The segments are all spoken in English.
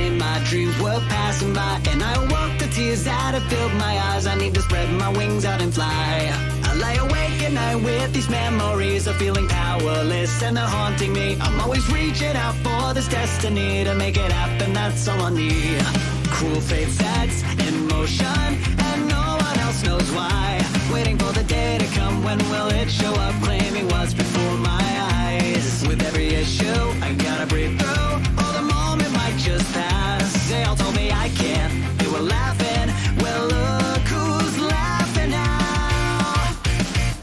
morning, my dreams were passing by, and I awoke the tears that had filled my eyes. I need to spread my wings out and fly. I lie awake at night with these memories of feeling powerless, and they're haunting me. I'm always reaching out for this destiny to make it happen, that's all I need. Cruel fate sets in motion, and no one else knows why. Waiting for the day to come, when will it show up, claiming what's before my eyes. With every issue, I gotta breathe through, or the moment might just pass. They all told me I can't, they were laughing. Well, look who's laughing now.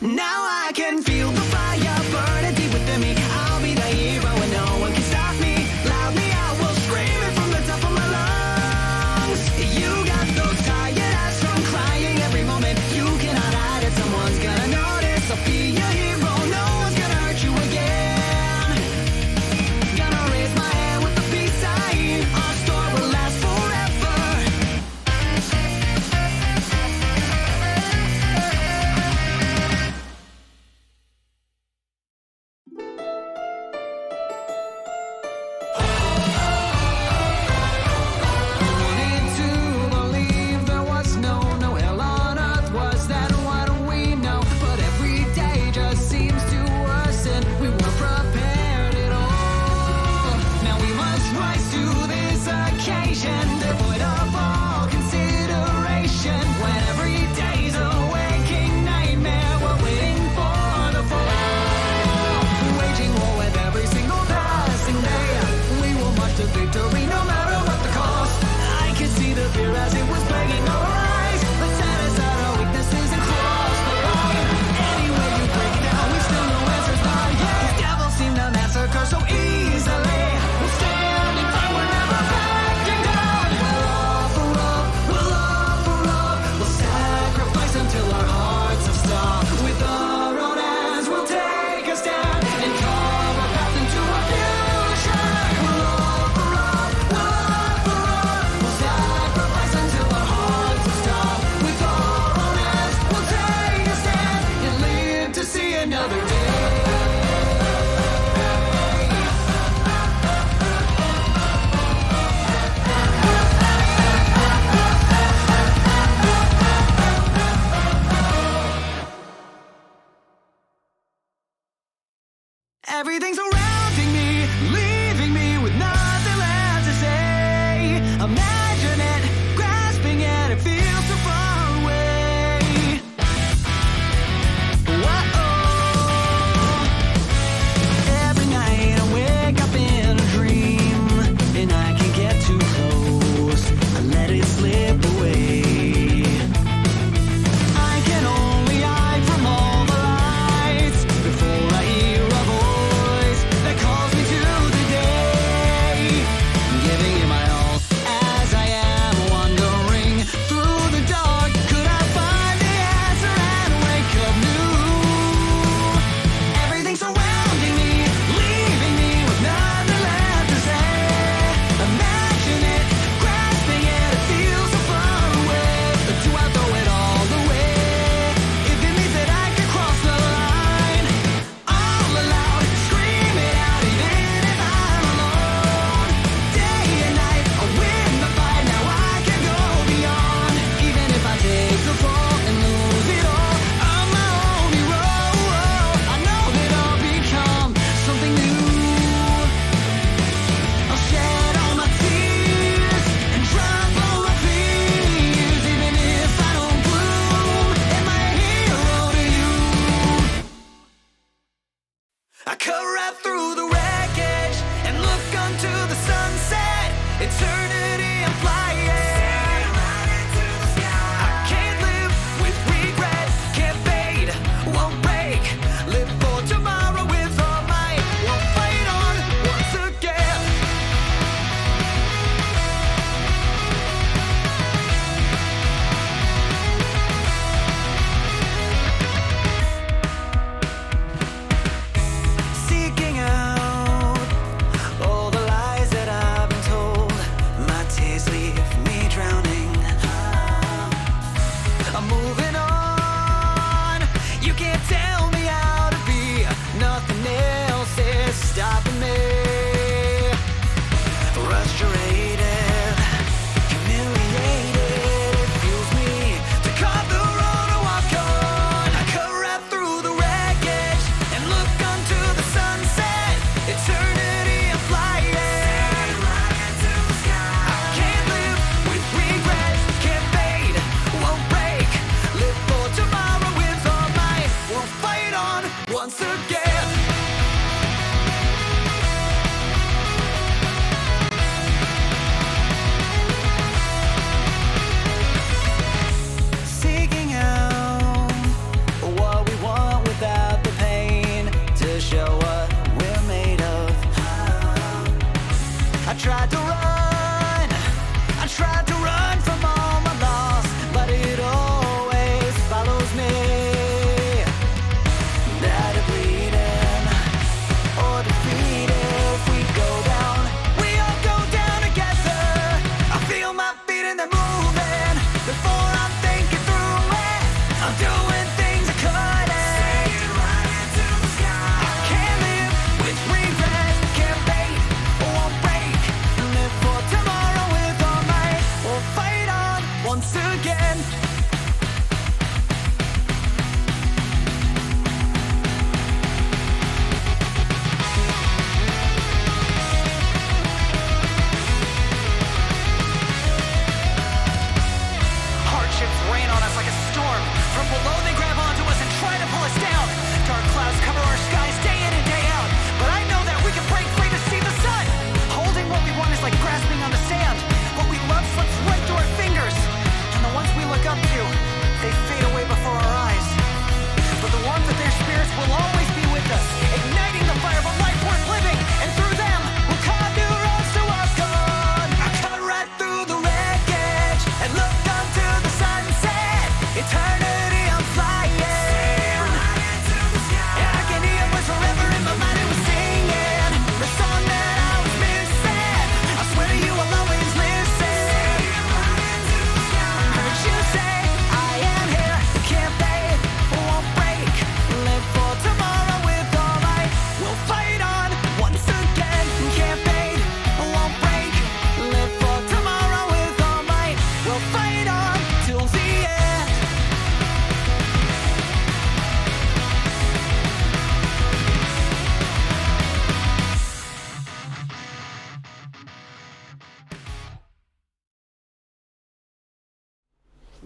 Now I can feel the fire burning deep within me. I'll be the hero and no one can stop me. Loudly I will scream it from the top of my lungs. You got those tired eyes from crying every moment. You cannot hide it, someone's gonna notice. I'll be your hero, no one's gonna hurt you again. Gonna raise my hand with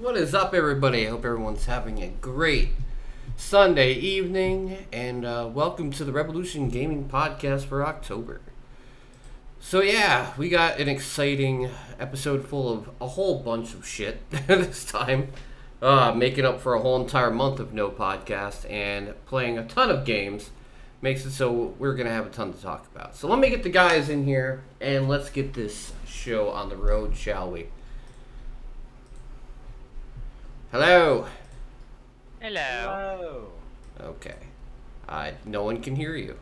What is up, everybody? I hope everyone's having a great Sunday evening, and welcome to the Revolution Gaming Podcast for October. So yeah, we got an exciting episode full of a whole bunch of shit this time, making up for a whole entire month of no podcast and playing a ton of games. Makes it so we're going to have a ton to talk about. So let me get the guys in here, and let's get this show on the road, shall we? Hello. Hello. Okay. No one can hear you.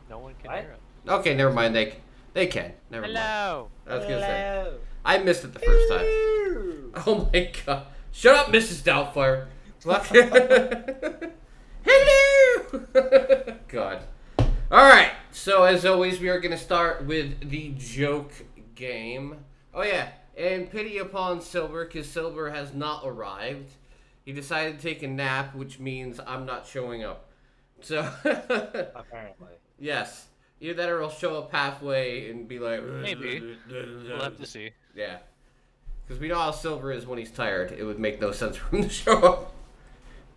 No one can What? hear us. Okay, never mind. They can. Never mind. Hello. I was gonna say. I missed it the first time. Oh my god. Shut up, Mrs. Doubtfire. Hello. God. Alright. So as always, we are gonna start with the joke game. Oh yeah. And pity upon Silver, because Silver has not arrived. He decided to take a nap, which means I'm not showing up. So, Apparently. yes. Either that or he'll show up halfway and be like... Maybe. We'll have to see. Yeah. Because we know how Silver is when he's tired. It would make no sense for him to show up.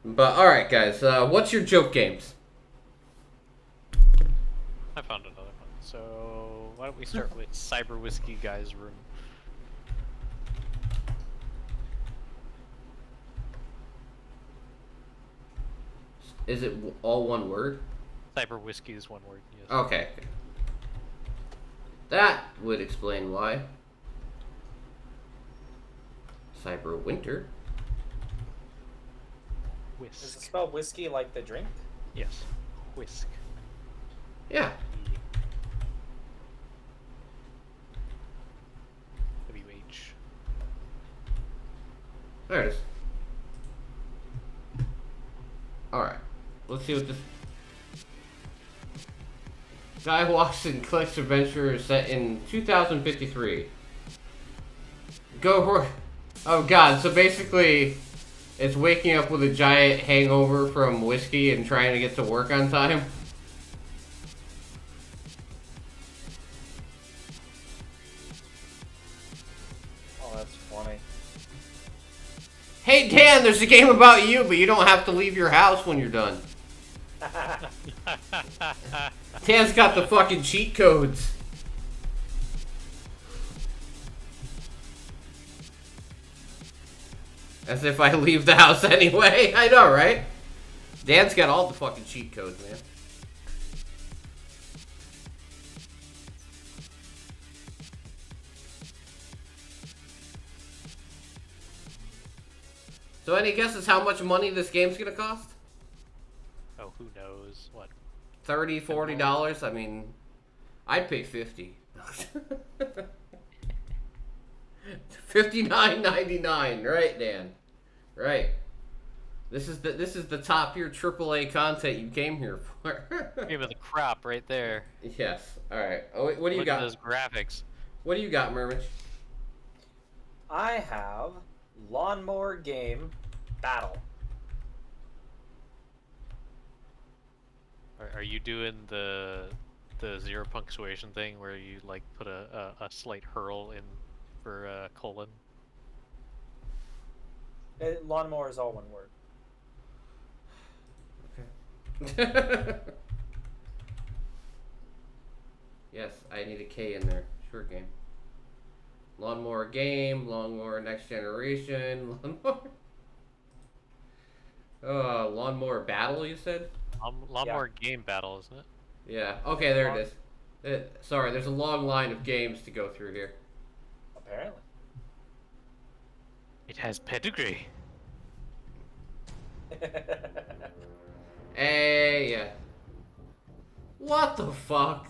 But, alright guys, what's your joke games? I found another one. So, why don't we start with Cyber Whiskey Guy's Room? Is it all one word? Cyber Whiskey is one word, yes. Okay. That would explain why. Cyber Winter. Is it Whisk. spelled whiskey like the drink? Yes. Whisk. Yeah. W-H. There it is. Alright. Let's see what this... Guy walks in Click's adventure is set in 2053. Go for... Oh god, so basically... It's waking up with a giant hangover from whiskey and trying to get to work on time. Oh, that's funny. Hey Dan, there's a game about you, but you don't have to leave your house when you're done. Dan's got the fucking cheat codes. As if I leave the house anyway. I know, right? Dan's got all the fucking cheat codes, man. So any guesses how much money this game's gonna cost? Oh, who knows? What? $30, $40? I mean, I'd pay $50. $59.99, right, Dan? Right. This is the top tier AAA content you came here for. Give it the crop right there. Yes. All right. Oh, what do you Look got? at those graphics. What do you got, Mermich? I have Lawnmower Game Battle. Are you doing the zero punctuation thing where you like put a slight hurl in for colon? Lawnmower is all one word. Okay. Yes, I need a K in there. Short game. Lawnmower game, Lawnmower Next Generation, Lawnmower Battle, you said? Lawnmower Game Battle, isn't it? Yeah, okay, there it is. Sorry, there's a long line of games to go through here. Apparently. It has pedigree. Hey, yeah. What the fuck?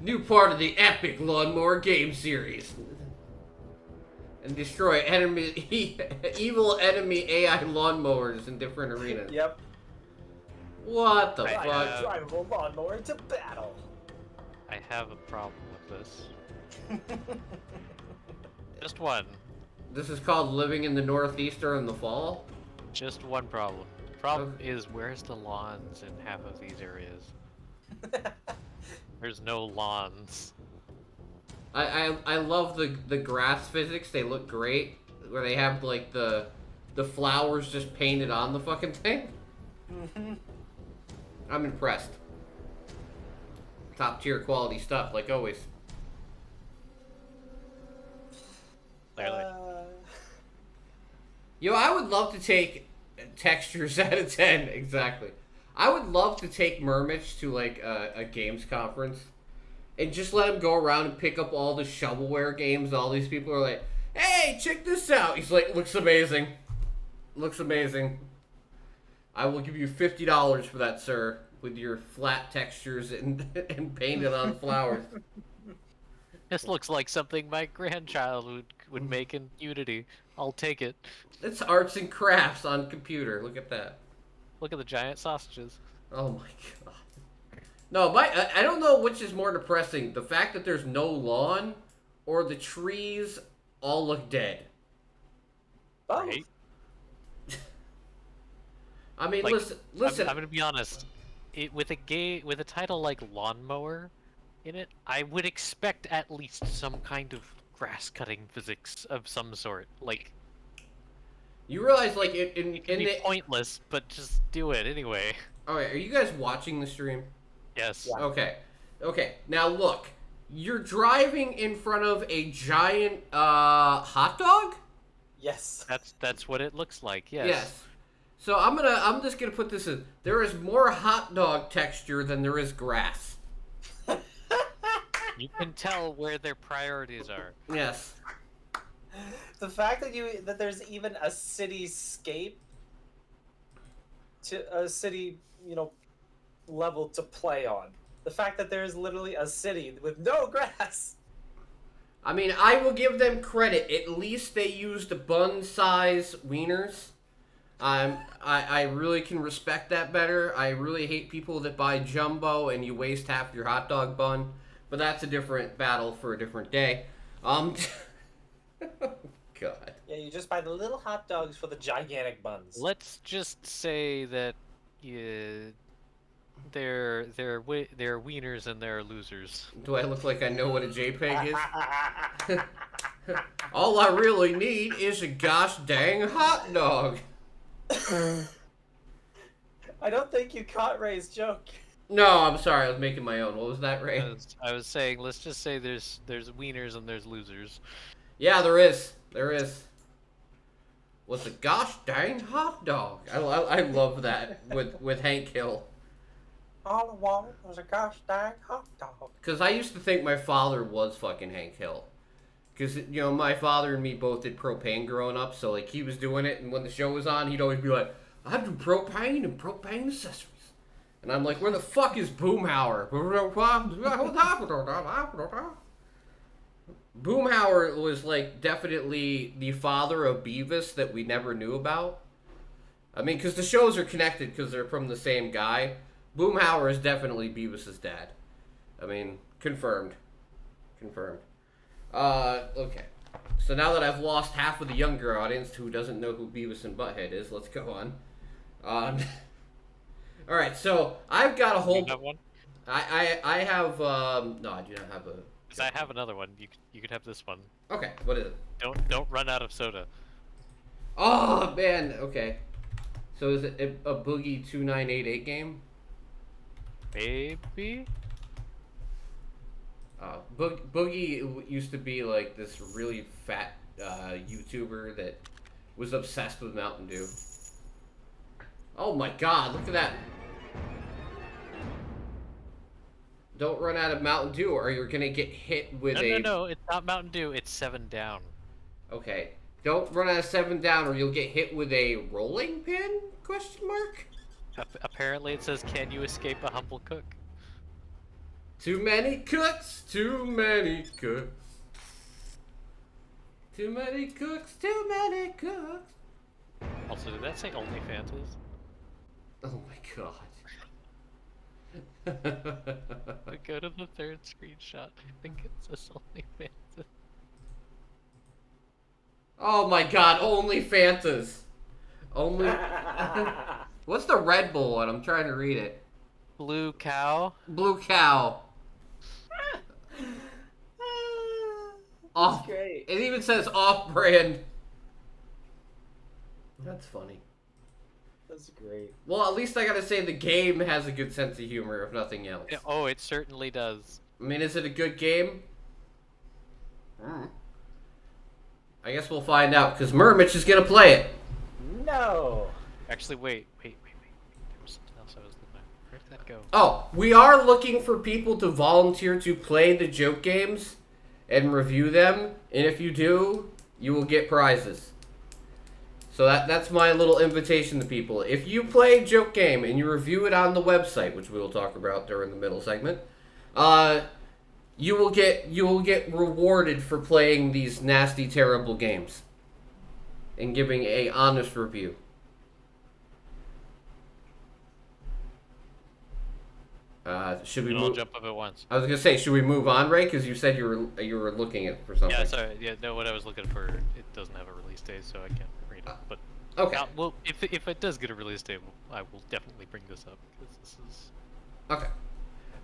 New part of the epic Lawnmower game series. And destroy evil enemy AI lawnmowers in different arenas. Yep. What the I fuck? Drive a lawnmower to battle. I have a problem with this. Just one. This is called living in the Northeast during the fall? Just one problem. Problem is, where's the lawns in half of these areas? There's no lawns. I love the grass physics. They look great. Where they have like the flowers just painted on the fucking thing. Mm-hmm. I'm impressed. Top tier quality stuff, like always. Clearly. Yo, I would love to take textures out of 10. Exactly. I would love to take Mermich to like a games conference and just let him go around and pick up all the shovelware games. All these people are like, hey, check this out. He's like, looks amazing. Looks amazing. I will give you $50 for that, sir, with your flat textures and painted on flowers. This looks like something my grandchild would make in Unity. I'll take it. It's arts and crafts on computer. Look at that. Look at the giant sausages. Oh my god. No, I don't know which is more depressing. The fact that there's no lawn or the trees all look dead. Oh. Right? I mean, Like, listen. I'm gonna be honest. With a title like Lawnmower in it, I would expect at least some kind of grass cutting physics of some sort. Like, You realize, like, in it can be the... pointless, but just do it anyway. Alright, are you guys watching the stream? Yes. Yeah. Okay. Now, look. You're driving in front of a giant, hot dog? Yes. That's what it looks like. Yes. Yes. So I'm just gonna put this in. There is more hot dog texture than there is grass. You can tell where their priorities are. Yes. The fact that there's even a cityscape to a city, level to play on. The fact that there's literally a city with no grass. I mean, I will give them credit. At least they used bun-size wieners. I really can respect that better. I really hate people that buy jumbo and you waste half your hot dog bun. But that's a different battle for a different day. God. Yeah, you just buy the little hot dogs for the gigantic buns. Let's just say that they're wieners and they're losers. Do I look like I know what a JPEG is? All I really need is a gosh dang hot dog. I don't think you caught Ray's joke. No, I'm sorry. I was making my own. What was that, Ray? I was saying, let's just say there's wieners and there's losers. Yeah, there is. There is. What's a gosh dang hot dog? I love that with Hank Hill. All I wanted was a gosh dang hot dog. Because I used to think my father was fucking Hank Hill. Because, my father and me both did propane growing up, so, like, he was doing it, and when the show was on, he'd always be like, I do propane and propane accessories. And I'm like, where the fuck is Boomhauer? Boomhauer was, like, definitely the father of Beavis that we never knew about. I mean, because the shows are connected because they're from the same guy. Boomhauer is definitely Beavis's dad. I mean, confirmed. Confirmed. Okay. So now that I've lost half of the younger audience who doesn't know who Beavis and Butthead is, let's go on. Alright, so I've got a whole... You have one? I have, no, I do not have a... Because I have another one. You could have this one. Okay, what is it? Don't run out of soda. Oh, man, okay. So is it a Boogie 2988 game? Maybe? Boogie used to be like this really fat YouTuber that was obsessed with Mountain Dew. Oh my god, look at that. Don't run out of Mountain Dew or you're gonna get hit with No, it's not Mountain Dew, it's 7 Down. Okay. Don't run out of 7 Down or you'll get hit with a rolling pin? Question mark? Apparently it says, can you escape a humble cook? Too many cooks, too many cooks. Too many cooks, too many cooks. Also, did that say OnlyFans? Oh my god. Go to the third screenshot. I think it says OnlyFans. Oh my god, only Fantas. Only... What's the Red Bull one? I'm trying to read it. Blue cow. Blue Cow. Off. great. It even says off-brand. That's funny. That's great. Well, at least I gotta say the game has a good sense of humor, if nothing else. Yeah, oh, it certainly does. I mean, is it a good game? I guess we'll find out, because Mermich is gonna play it. No. Actually, wait. There was something else I was looking at. Where did that go? Oh, we are looking for people to volunteer to play the joke games and review them, and if you do, you will get prizes. So that's my little invitation to people. If you play a joke game and you review it on the website, which we will talk about during the middle segment, you will get rewarded for playing these nasty, terrible games and giving a honest review. Should we We all move? jump up at once. I was gonna say, should we move on, Ray? Because you said you were looking at for something. Yeah, sorry. Yeah, no, what I was looking for, it doesn't have a release date, so I can't bring it up. But Okay. well, if it does get a release date, I will definitely bring this up because this is. Okay.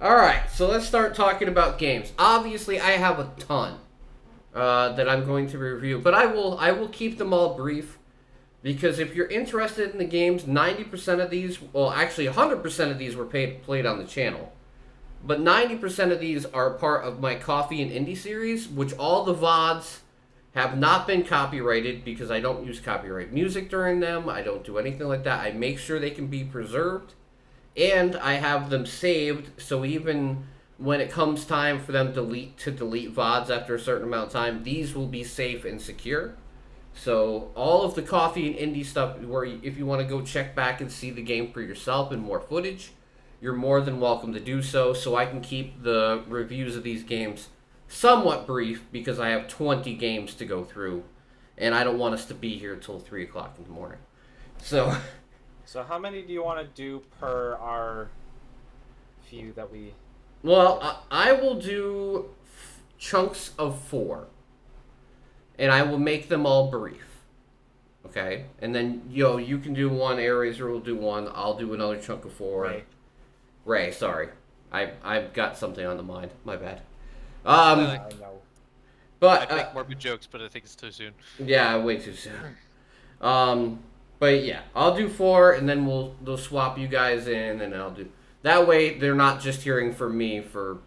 All right. So let's start talking about games. Obviously, I have a ton that I'm going to review, but I will keep them all brief because if you're interested in the games, 90% of these, well, actually 100% of these were played on the channel, but 90% of these are part of my Coffee and Indie series, which all the VODs have not been copyrighted because I don't use copyright music during them. I don't do anything like that. I make sure they can be preserved, and I have them saved, so even when it comes time for them to delete VODs after a certain amount of time, these will be safe and secure. So all of the Coffee and Indie stuff, where if you want to go check back and see the game for yourself and more footage, you're more than welcome to do so. So I can keep the reviews of these games somewhat brief because I have 20 games to go through, and I don't want us to be here till 3 o'clock in the morning. So how many do you want to do per our few that we... well, I will do chunks of 4, and I will make them all brief. Okay? And then, you can do one, Aries will do one, I'll do another chunk of 4. Ray, sorry. I've got something on the mind. My bad. I know. But I'd make more jokes, but I think it's too soon. yeah, way too soon. But yeah, I'll do 4, and then they'll swap you guys in, and I'll do that way. They're not just hearing from me for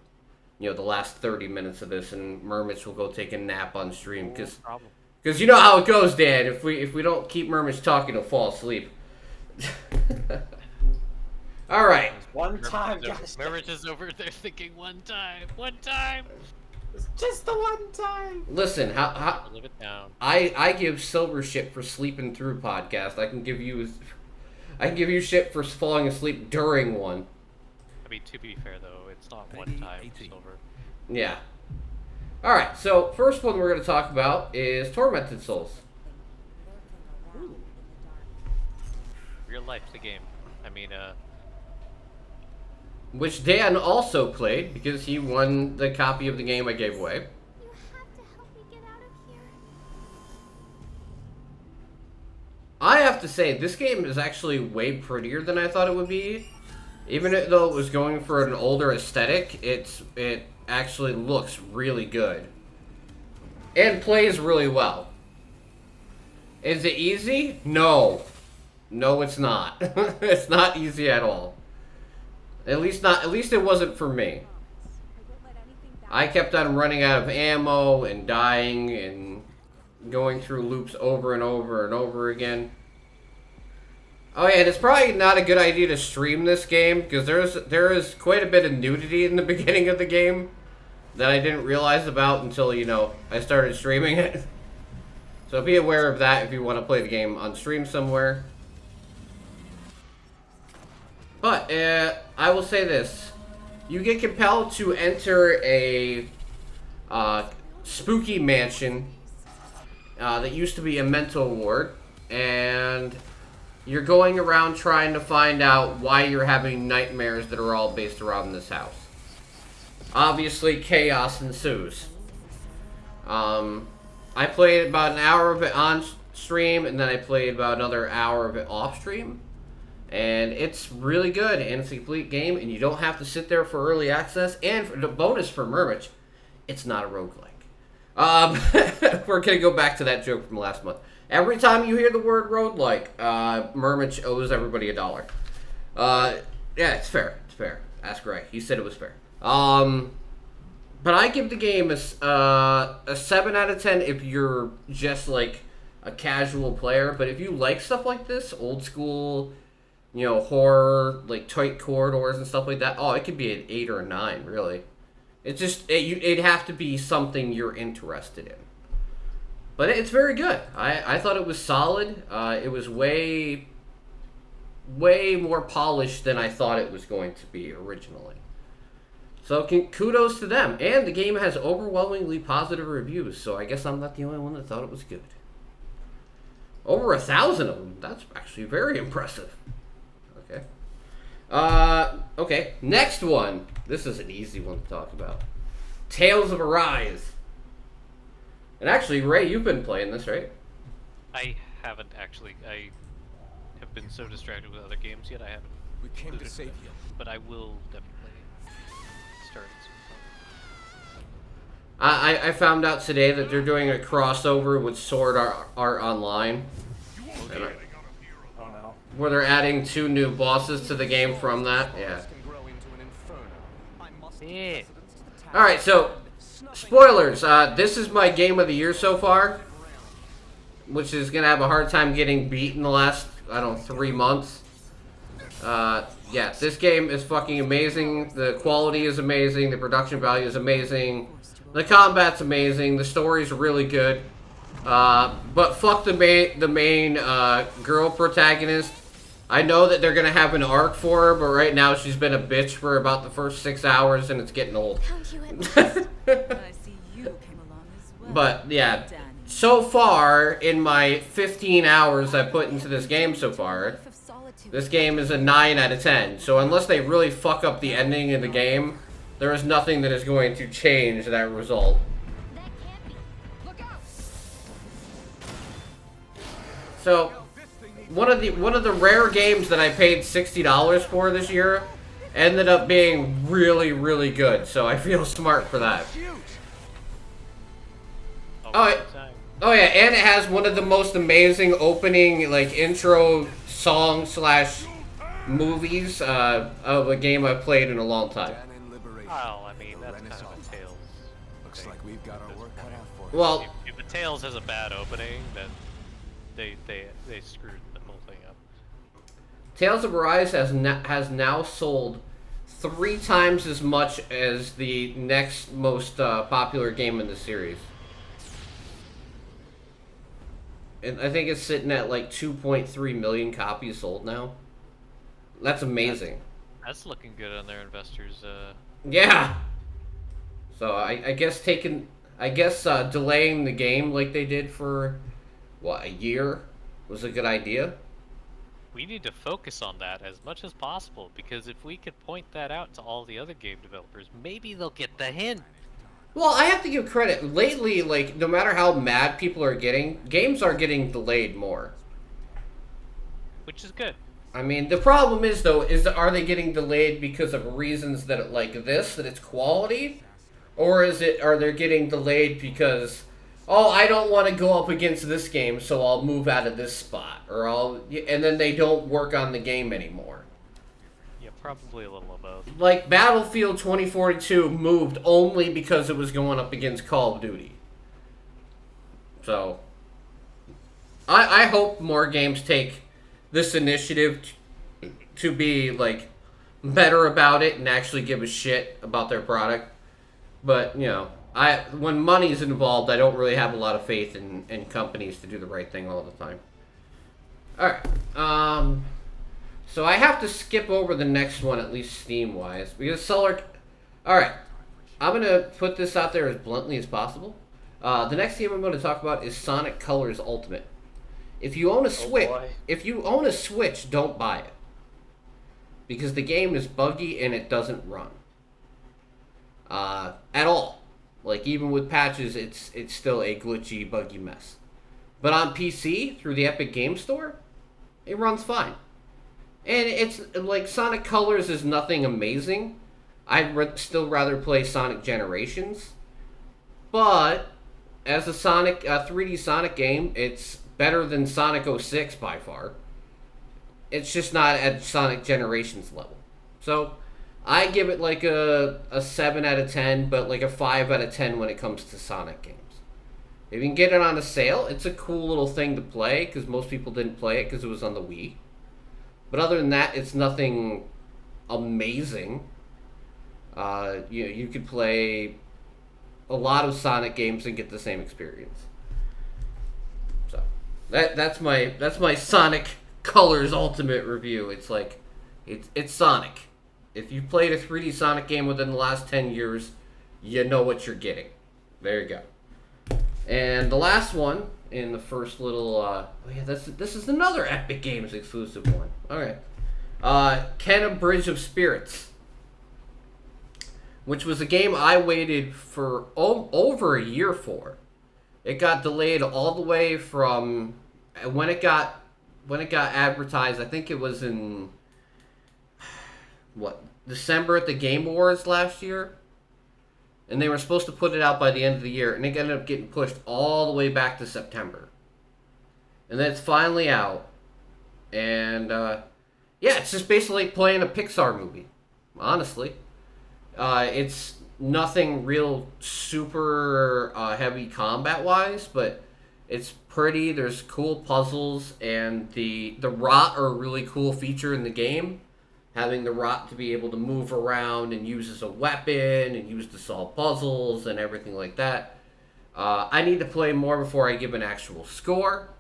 the last 30 minutes of this, and Mermich will go take a nap on stream because you know how it goes, Dan. If we don't keep Mermich talking, he'll fall asleep. All right. One time, guys. Mermich is over there thinking one time. Just the one time. Listen, how Live it down. I give Silver shit for sleeping through podcast. I can give you shit for falling asleep during one. I mean, to be fair though, it's not one time Silver. Yeah. All right. So first one we're going to talk about is Tormented Souls. Real life, the game. I mean, Which Dan also played because he won the copy of the game I gave away. You have to help me get out of here. I have to say, this game is actually way prettier than I thought it would be. Even though it was going for an older aesthetic, it actually looks really good. And plays really well. Is it easy? No. No, it's not. It's not easy at all. At least it wasn't for me. I kept on running out of ammo and dying and going through loops over and over and over again. Oh yeah, and it's probably not a good idea to stream this game because there is quite a bit of nudity in the beginning of the game that I didn't realize about until I started streaming it. So be aware of that if you want to play the game on stream somewhere. But I will say this: you get compelled to enter a spooky mansion that used to be a mental ward, and you're going around trying to find out why you're having nightmares that are all based around this house. Obviously, chaos ensues. I played about an hour of it on stream, and then I played about another hour of it off stream. And it's really good, and it's a complete game, and you don't have to sit there for early access. And the bonus for Mermich, it's not a roguelike. We're gonna go back to that joke from last month. Every time you hear the word roguelike, Mermich owes everybody $1. Yeah, it's fair. It's fair. Ask Ray. He said it was fair. But I give the game a 7 out of 10 if you're just like a casual player. But if you like stuff like this, old school, horror, like tight corridors and stuff like that, it could be an 8 or a 9, really. It's just, it'd have to be something you're interested in. But it's very good. I thought it was solid. It was way more polished than I thought it was going to be originally. So kudos to them. And the game has overwhelmingly positive reviews, so I guess I'm not the only one that thought it was good. Over 1,000 of them. That's actually very impressive. Okay. Okay, next one. This is an easy one to talk about. Tales of Arise. And actually, Ray, you've been playing this, right? I haven't actually. I have been so distracted with other games yet. I haven't. We came to save you. But I will definitely start it soon. I found out today that they're doing a crossover with Sword Art Online. Oh no. Where they're adding 2 new bosses to the game from that. Yeah. Yeah. Alright, so, spoilers. This is my game of the year so far. Which is going to have a hard time getting beat in the last, 3 months. Yeah, this game is fucking amazing. The quality is amazing. The production value is amazing. The combat's amazing. The story's really good. But fuck the main girl protagonist. I know that they're gonna have an arc for her, but right now she's been a bitch for about the first 6 hours, and it's getting old. Found you at last. I see you came along as well. But yeah, Danny. so far in my 15 hours I put into this game so far, Life of solitude. this game is a 9 out of 10. So unless they really fuck up the ending of the game, there is nothing that is going to change that result. That can't be. Look out! So, one of the rare games that I paid $60 for this year ended up being really, really good. So I feel smart for that. Oh, oh yeah, and it has one of the most amazing opening intro song / movies of a game I've played in a long time. Well, I mean, that's kind of a Tales. Looks thing. like we've got our work cut out for us. Well, If the Tales has a bad opening, then they screwed the whole thing up. Tales of Arise has now sold 3 times as much as the next most popular game in the series. And I think it's sitting at 2.3 million copies sold now. That's amazing. That's looking good on their investors. Yeah. So I guess delaying the game like they did for a year was a good idea. We need to focus on that as much as possible, because if we could point that out to all the other game developers, maybe they'll get the hint. Well, I have to give credit. Lately, no matter how mad people are getting, games are getting delayed more. Which is good. I mean, the problem is, though, are they getting delayed because of reasons that that it's quality? Or are they getting delayed because, I don't want to go up against this game, so I'll move out of this spot, and then they don't work on the game anymore. Yeah, probably a little of both. Like, Battlefield 2042 moved only because it was going up against Call of Duty. So, I hope more games take this initiative to be, better about it and actually give a shit about their product. But, when money's involved, I don't really have a lot of faith in companies to do the right thing all the time. Alright, so I have to skip over the next one, at least Steam-wise, because Alright, I'm going to put this out there as bluntly as possible. The next game I'm going to talk about is Sonic Colors Ultimate. If you own a Switch, don't buy it. Because the game is buggy and it doesn't run. At all. Even with patches, it's still a glitchy, buggy mess. But on PC, through the Epic Game Store, it runs fine. And it's, Sonic Colors is nothing amazing. I'd still rather play Sonic Generations. But as a Sonic 3D Sonic game, it's better than Sonic 06 by far. It's just not at Sonic Generations level. So I give it like a 7 out of 10, but like a 5 out of 10 when it comes to Sonic games. If you can get it on a sale, it's a cool little thing to play because most people didn't play it because it was on the Wii. But other than that, it's nothing amazing. You could play a lot of Sonic games and get the same experience. So that's my Sonic Colors Ultimate review. It's like it's Sonic. If you played a 3D Sonic game within the last 10 years, you know what you're getting. There you go. And the last one in the first little this is another Epic Games exclusive one. All right. Kenna Bridge of Spirits, which was a game I waited for over a year for. It got delayed all the way from when it got advertised. I think it was in December at the Game Awards last year, and they were supposed to put it out by the end of the year, and it ended up getting pushed all the way back to September. And then it's finally out, and it's just basically playing a Pixar movie, honestly. It's nothing real super heavy combat-wise, but it's pretty. There's cool puzzles, and the rot are a really cool feature in the game. Having the rot to be able to move around and use as a weapon and use to solve puzzles and everything like that. I need to play more before I give an actual score.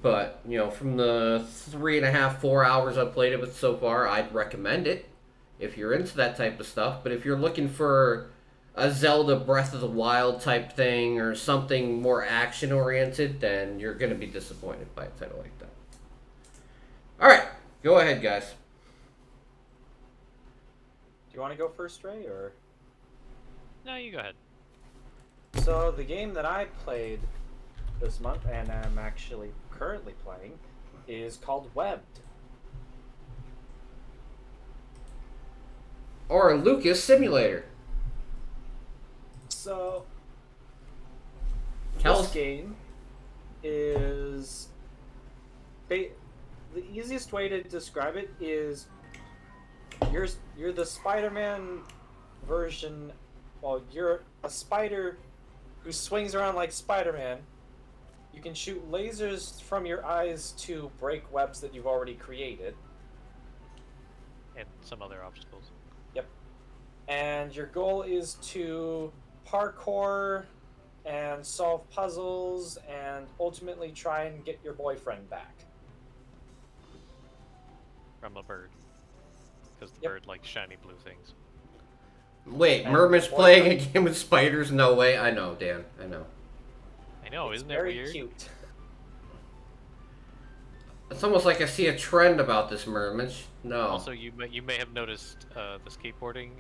But, from the 3.5, 4 hours I've played it with so far, I'd recommend it if you're into that type of stuff. But if you're looking for a Zelda Breath of the Wild type thing or something more action-oriented, then you're going to be disappointed by a title like that. Alright, go ahead, guys. Do you want to go first, Ray, or? No, you go ahead. So the game that I played this month, and I'm actually currently playing, is called Webbed. Or Lucas Simulator. So Tell this us. game is the easiest way to describe it is you're the Spider-Man version. Well, you're a spider who swings around like Spider-Man. You can shoot lasers from your eyes to break webs that you've already created. And some other obstacles. Yep. And your goal is to parkour and solve puzzles and ultimately try and get your boyfriend back. From a bird. Because the Yep. bird likes shiny blue things. Wait, And Mermich the playing a boyfriend- game with spiders? No way. I know, Dan. I know. I know, It's isn't it very weird? cute. It's almost like I see a trend about this Mermich. No. Also, you may have noticed the skateboarding.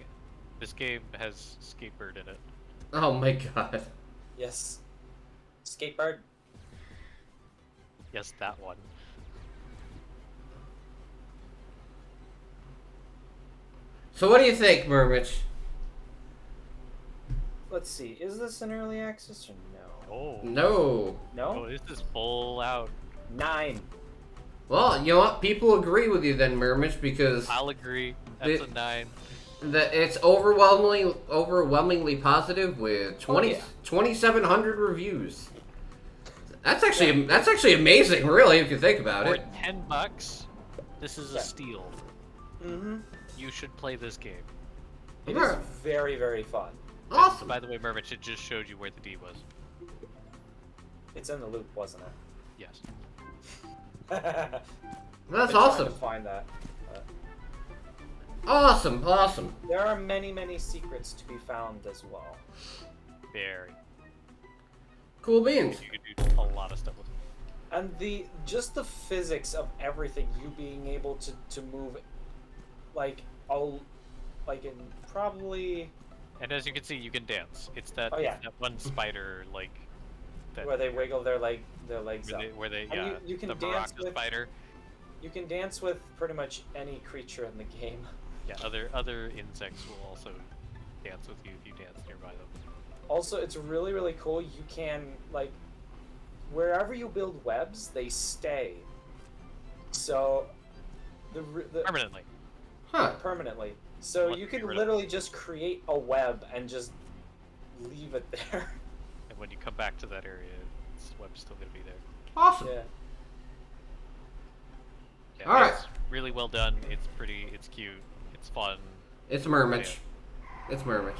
This game has skateboard in it. Oh my god. Yes. Skateboard. Yes, that one. So what do you think, Mermich? Let's see. Is this an early access or no? Oh. No. No? Oh, this is full out. 9. Well, you know what? People agree with you then, Mermich, because I'll agree. That's The- a 9. it's overwhelmingly positive with 20, Oh, yeah. 2,700 reviews. That's actually amazing, really, if you think about For it. $10, this is a Yeah. steal. Mm-hmm. You should play this game. It Yeah. is very, very fun. Awesome. By the way, Mermich, it just showed you where the D was. It's in the loop, wasn't Yes. it? That's Been trying awesome. to find that. Awesome. There are many, many secrets to be found as well. Very. Cool beans. You could do a lot of stuff with it. And just the physics of everything, you being able to move like in probably And as you can see, you can dance. It's that, Oh, yeah. it's that one spider, like... That, where they wiggle their legs where they And yeah, you can the dance Baraka with- spider. You can dance with pretty much any creature in the game. Yeah, other insects will also dance with you if you dance nearby them. Also, it's really, really cool. You can, like, wherever you build webs, they stay. So, the Permanently. Huh. permanently. So Unless you you can get rid of literally just create a web and just leave it there. And when you come back to that area, this web's still gonna be there. Awesome. Yeah. Yeah, Alright. It's really well done. It's pretty. It's cute. It's fun. It's Mermich. It's Mermich.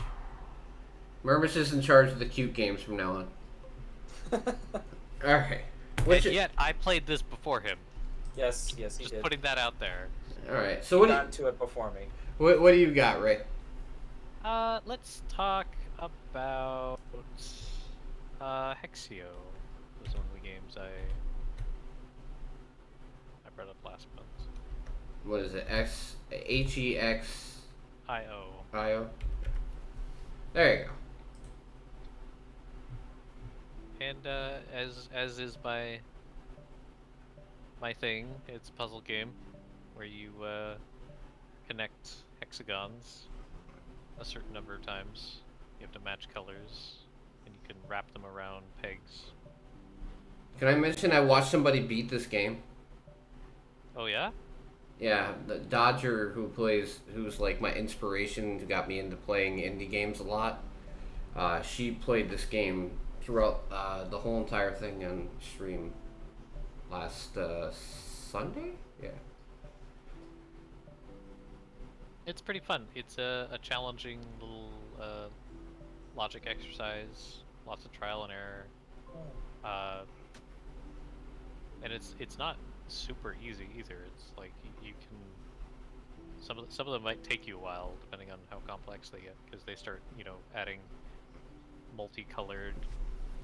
Mermich is in charge of the cute games from now on. Alright. And yet, I played this before him. Yes, he Just did. putting that out there. Alright. So He what do, got to it before me. what do you got, Ray? Let's talk about Hexio. Was one of the games I brought up last month. What is it? Hexio? IO. There you go. And as is my thing, it's a puzzle game where you connect hexagons a certain number of times. You have to match colors, and you can wrap them around pegs. Can I mention I watched somebody beat this game? Oh yeah? Yeah, the Dodger who's like my inspiration, who got me into playing indie games a lot. She played this game throughout the whole entire thing on stream last Sunday? Yeah. It's pretty fun. It's a challenging little logic exercise, lots of trial and error, and it's not super easy either. It's like you can some of them might take you a while depending on how complex they get, because they start adding multicolored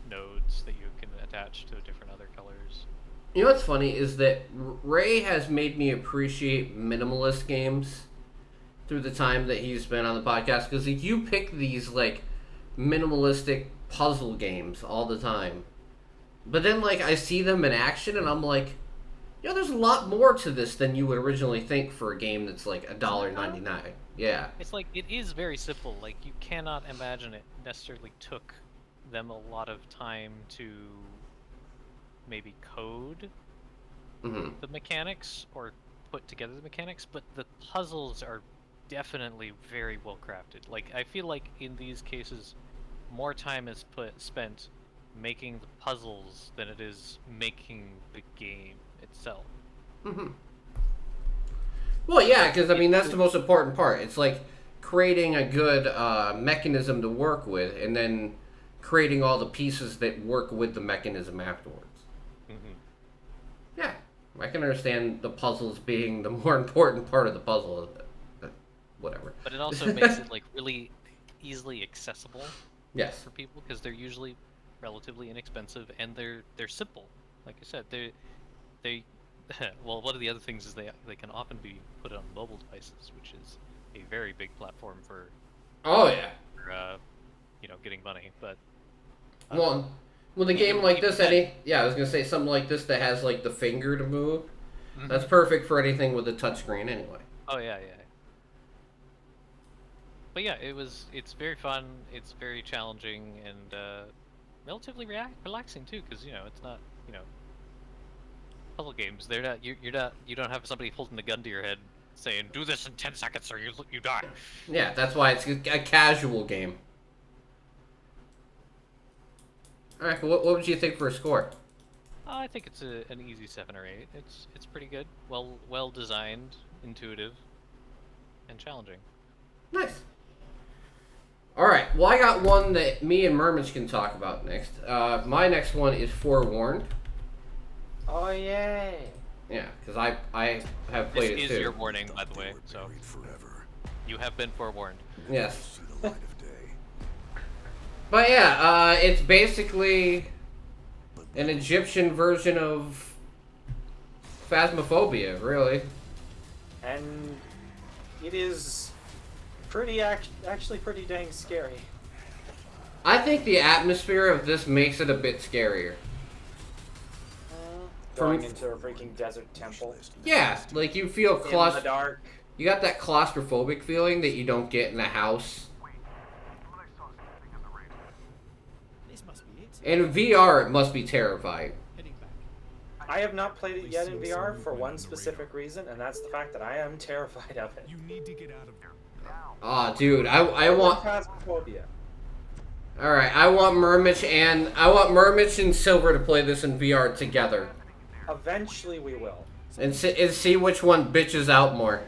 nodes that you can attach to different other colors. You know what's funny is that Ray has made me appreciate minimalist games through the time that he's been on the podcast, because you pick these like minimalistic puzzle games all the time, but then like I see them in action and I'm like, there's a lot more to this than you would originally think for a game that's like $1.99. Yeah. It's like, it is very simple. Like, you cannot imagine it necessarily took them a lot of time to maybe code the mechanics or put together the mechanics, but the puzzles are definitely very well crafted. Like, I feel like in these cases, more time is spent making the puzzles than it is making the game itself. Well, yeah, because I mean that's the most important part. It's like creating a good mechanism to work with, and then creating all the pieces that work with the mechanism afterwards. Yeah, I can understand the puzzles being the more important part of the puzzle. Whatever. But it also makes it like really easily accessible Yes. for people, because they're usually relatively inexpensive and they're simple. Like I said, they well, one of the other things is they can often be put on mobile devices, which is a very big platform for Oh yeah. getting money. But Well, with a game like this, I was gonna say something like this that has like the finger to move. That's perfect for anything with a touchscreen, anyway. oh yeah. But yeah, it's very fun. It's very challenging and relatively relaxing too, because it's not puzzle games. They're not you don't have somebody holding a gun to your head saying do this in 10 seconds or you die. Yeah, that's why it's a casual game. All right, what would you think for a score? I think it's an easy 7 or 8. It's pretty good. Well designed, intuitive, and challenging. Nice. All right. Well, I got one that me and Mermich can talk about next. My next one is Forewarned. Oh yay! Yeah, because I have played it This too. is your warning, by the way. So Forever. you have been forewarned. Yes. See the light of day. But yeah, it's basically an Egyptian version of Phasmophobia, really. And it is actually pretty dang scary. I think the atmosphere of this makes it a bit scarier. Going into a freaking desert temple Yeah, like you feel in the dark. You got that claustrophobic feeling that you don't get in a house. In VR, it must be terrifying. I have not played it yet in VR for one specific reason, and that's the fact that I am terrified of it. You need to get out of here. Aw, dude, I want... Phasmophobia. Alright, I want Mermich and Silver to play this in VR together. Eventually we will. And see which one bitches out more.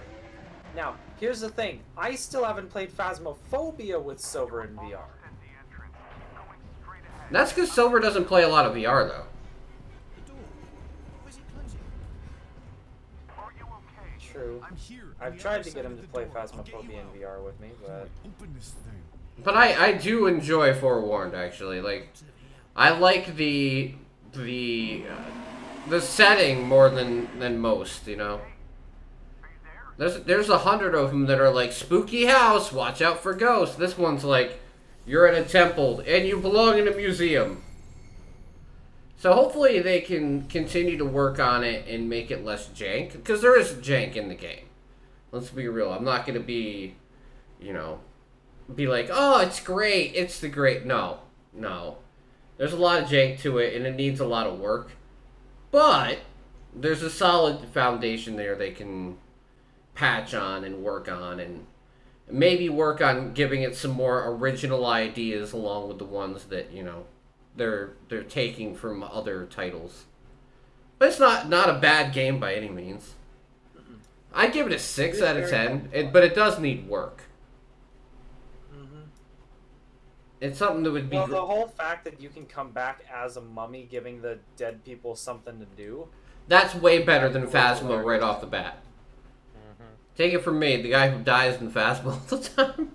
Now, here's the thing. I still haven't played Phasmophobia with Silver in VR. That's because Silver doesn't play a lot of VR, though. True. I've tried to get him to play Phasmophobia in VR with me, but... Open this thing. But I do enjoy Forewarned, actually. Like, I like the setting more than most, you know? There's 100 of them that are like, spooky house, watch out for ghosts. This one's like, you're in a temple, and you belong in a museum. So hopefully they can continue to work on it and make it less jank. Because there is jank in the game. Let's be real. I'm not going to be, you know, be like, oh, it's great. It's the great. No. There's a lot of jank to it, and it needs a lot of work. But there's a solid foundation there they can patch on and work on, and maybe work on giving it some more original ideas along with the ones that, you know, they're taking from other titles. But it's not a bad game by any means. I'd give it a 6 out of 10, but it does need work. It's something that would be... Well, the whole fact that you can come back as a mummy giving the dead people something to do... That's way better than Phasmo right off the bat. Take it from me, the guy who dies in Phasmo all the time.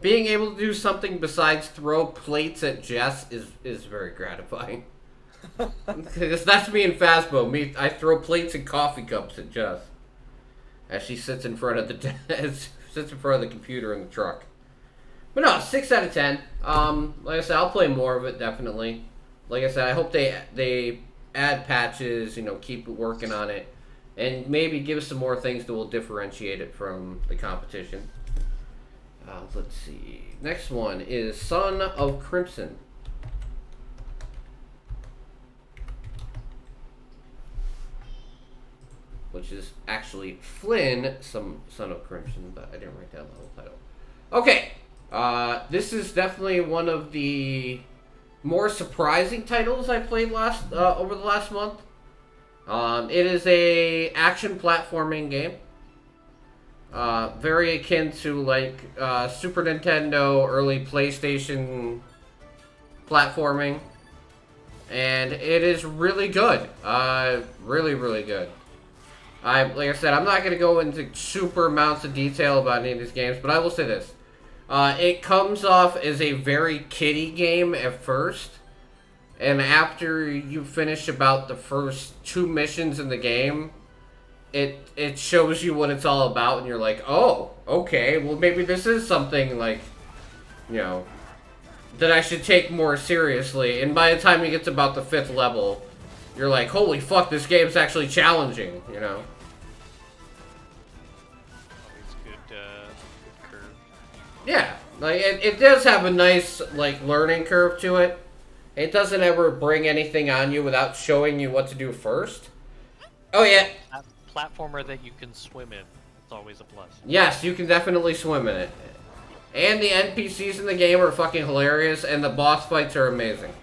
Being able to do something besides throw plates at Jess is very gratifying. Because that's me in Phasmo. I throw plates and coffee cups at Jess. As she sits in front of the computer in the truck. But no, 6 out of 10. Like I said, I'll play more of it, definitely. Like I said, I hope they add patches, you know, keep working on it. And maybe give us some more things that will differentiate it from the competition. Let's see. Next one is Son of Crimson. Which is actually Flynn, Son of Crimson, but I didn't write down the whole title. Okay. This is definitely one of the more surprising titles I played over the last month. It is a action platforming game. Very akin to like Super Nintendo, early PlayStation platforming. And it is really good. Really, really good. Like I said, I'm not going to go into super amounts of detail about any of these games, but I will say this. It comes off as a very kiddie game at first. And after you finish about the first 2 missions in the game, it shows you what it's all about, and you're like, oh, okay, well maybe this is something like, you know, that I should take more seriously. And by the time you get to about the 5th level, you're like, holy fuck, this game's actually challenging, you know. Always good curve. Yeah, like it does have a nice like learning curve to it. It doesn't ever bring anything on you without showing you what to do first. Oh yeah. A platformer that you can swim in. It's always a plus. Yes, you can definitely swim in it. And the NPCs in the game are fucking hilarious, and the boss fights are amazing.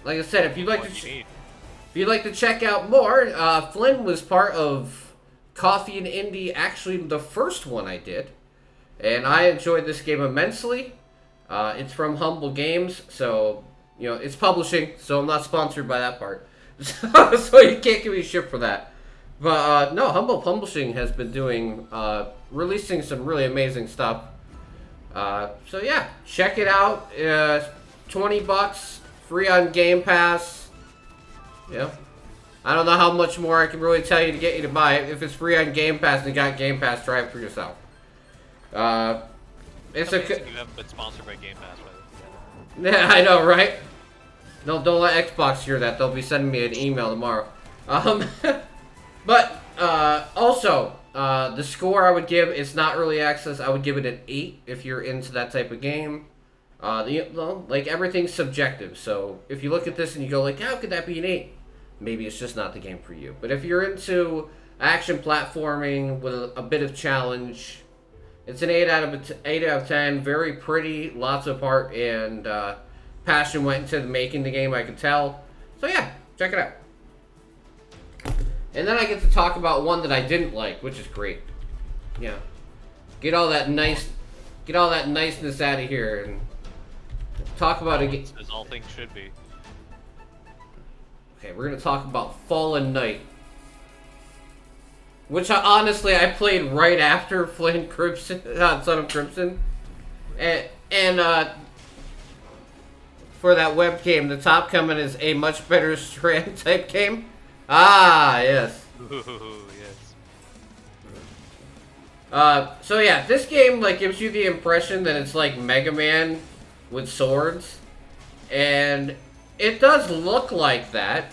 Like I said, if you'd like to check out more, Flynn was part of Coffee and Indie, actually the first one I did. And I enjoyed this game immensely. It's from Humble Games, so, you know, it's publishing, so I'm not sponsored by that part. So you can't give me shit for that. But, no, Humble Publishing has been doing, releasing some really amazing stuff. So yeah, check it out. $20, free on Game Pass. Yeah. I don't know how much more I can really tell you to get you to buy it. If it's free on Game Pass and you got Game Pass, try it for yourself. It's you haven't been sponsored by Game Pass, by Yeah, I know, right? Don't let Xbox hear that. They'll be sending me an email tomorrow. But also, the score I would give, it's not early access. I would give it an 8 if you're into that type of game. Like everything's subjective. So if you look at this and you go like, how could that be an 8? Maybe it's just not the game for you. But if you're into action platforming with a bit of challenge, it's an 8 out of 10. Very pretty, lots of heart and passion went into making the game, I can tell. So yeah, check it out. And then I get to talk about one that I didn't like, which is great. Yeah, get all that niceness out of here and talk about it. As all things should be. Okay, we're gonna talk about Fallen Knight, which honestly I played right after Flynn Crimson, Son of Crimson, and for that web game, the top comment is a much better Strand type game. Ah, yes. Ooh, yes. So yeah, this game like gives you the impression that it's like Mega Man with swords, and it does look like that.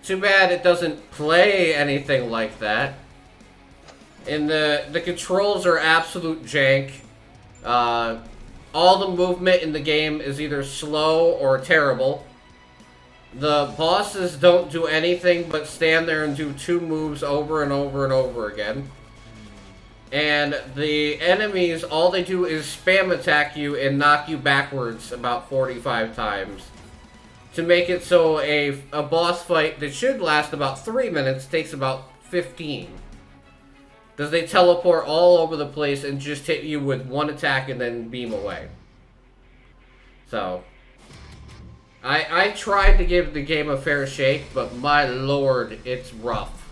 Too bad it doesn't play anything like that. And the controls are absolute jank. All the movement in the game is either slow or terrible. The bosses don't do anything but stand there and do 2 moves over and over and over again. And the enemies, all they do is spam attack you and knock you backwards about 45 times. To make it so a boss fight that should last about 3 minutes takes about 15. Because they teleport all over the place and just hit you with 1 attack and then beam away. So, I tried to give the game a fair shake, but my lord, it's rough.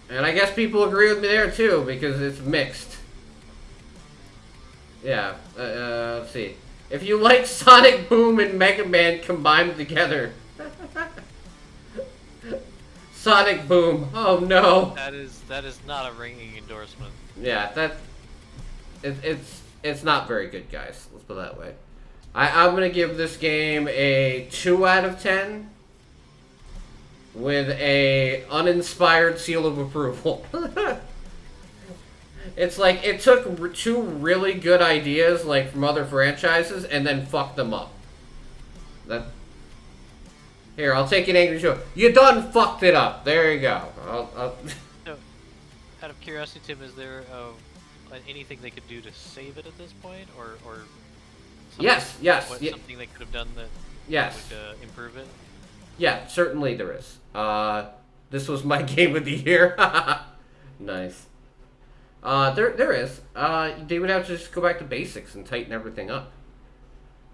And I guess people agree with me there too, because it's mixed. Yeah, let's see. If you like Sonic Boom and Mega Man combined together. Sonic Boom, oh no. That is not a ringing endorsement. Yeah, it's not very good, guys. Let's put it that way. I'm gonna give this game a 2 out of 10 with a uninspired seal of approval. It's like it took 2 really good ideas like from other franchises and then fucked them up. Here, I'll take an angry show. You done fucked it up. There you go. So, out of curiosity, Tim, is there anything they could do to save it at this point, or Yes. something they could have done that Yes. would improve it? Yeah, certainly there is. This was my game of the year. Nice. There is. They would have to just go back to basics and tighten everything up.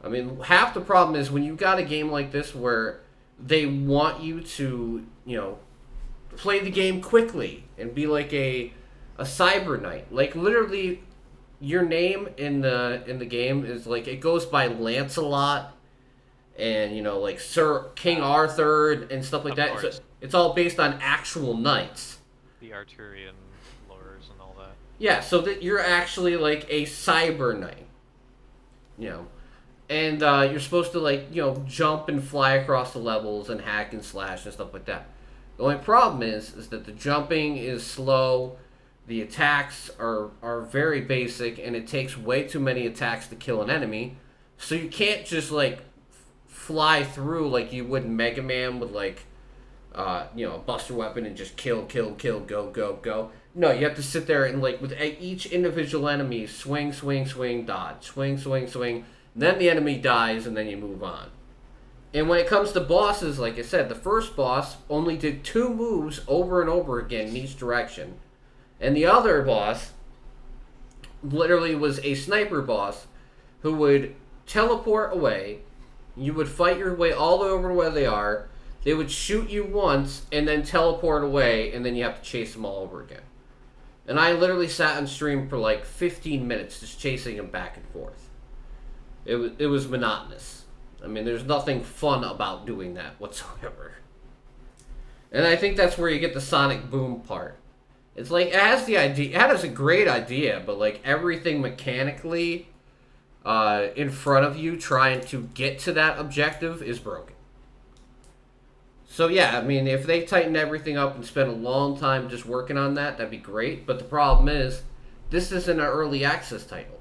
I mean, half the problem is when you got a game like this where they want you to, play the game quickly and be like a cyber knight. Like literally, your name in the game is like it goes by Lancelot, and like Sir King Arthur and stuff like Of that. course. So it's all based on actual knights. The Arturian lores and all that. Yeah, so that you're actually like a cyber knight, and you're supposed to jump and fly across the levels and hack and slash and stuff like that. The only problem is that the jumping is slow, the attacks are very basic, and it takes way too many attacks to kill an enemy, so you can't just fly through like you would in Mega Man with a buster weapon and just kill, go. No, you have to sit there and with each individual enemy, swing, dodge, swing. Then the enemy dies and then you move on. And when it comes to bosses, like I said, the first boss only did 2 moves over and over again in each direction. And the other boss literally was a sniper boss who would teleport away. You would fight your way all the way over to where they are. They would shoot you once and then teleport away, and then you have to chase them all over again. And I literally sat on stream for 15 minutes just chasing them back and forth. It was monotonous. I mean, there's nothing fun about doing that whatsoever. And I think that's where you get the Sonic Boom part. It's it has the idea, it has a great idea, but everything mechanically in front of you trying to get to that objective is broken. So yeah, I mean, if they tighten everything up and spend a long time just working on that, that'd be great. But the problem is, this isn't an early access title.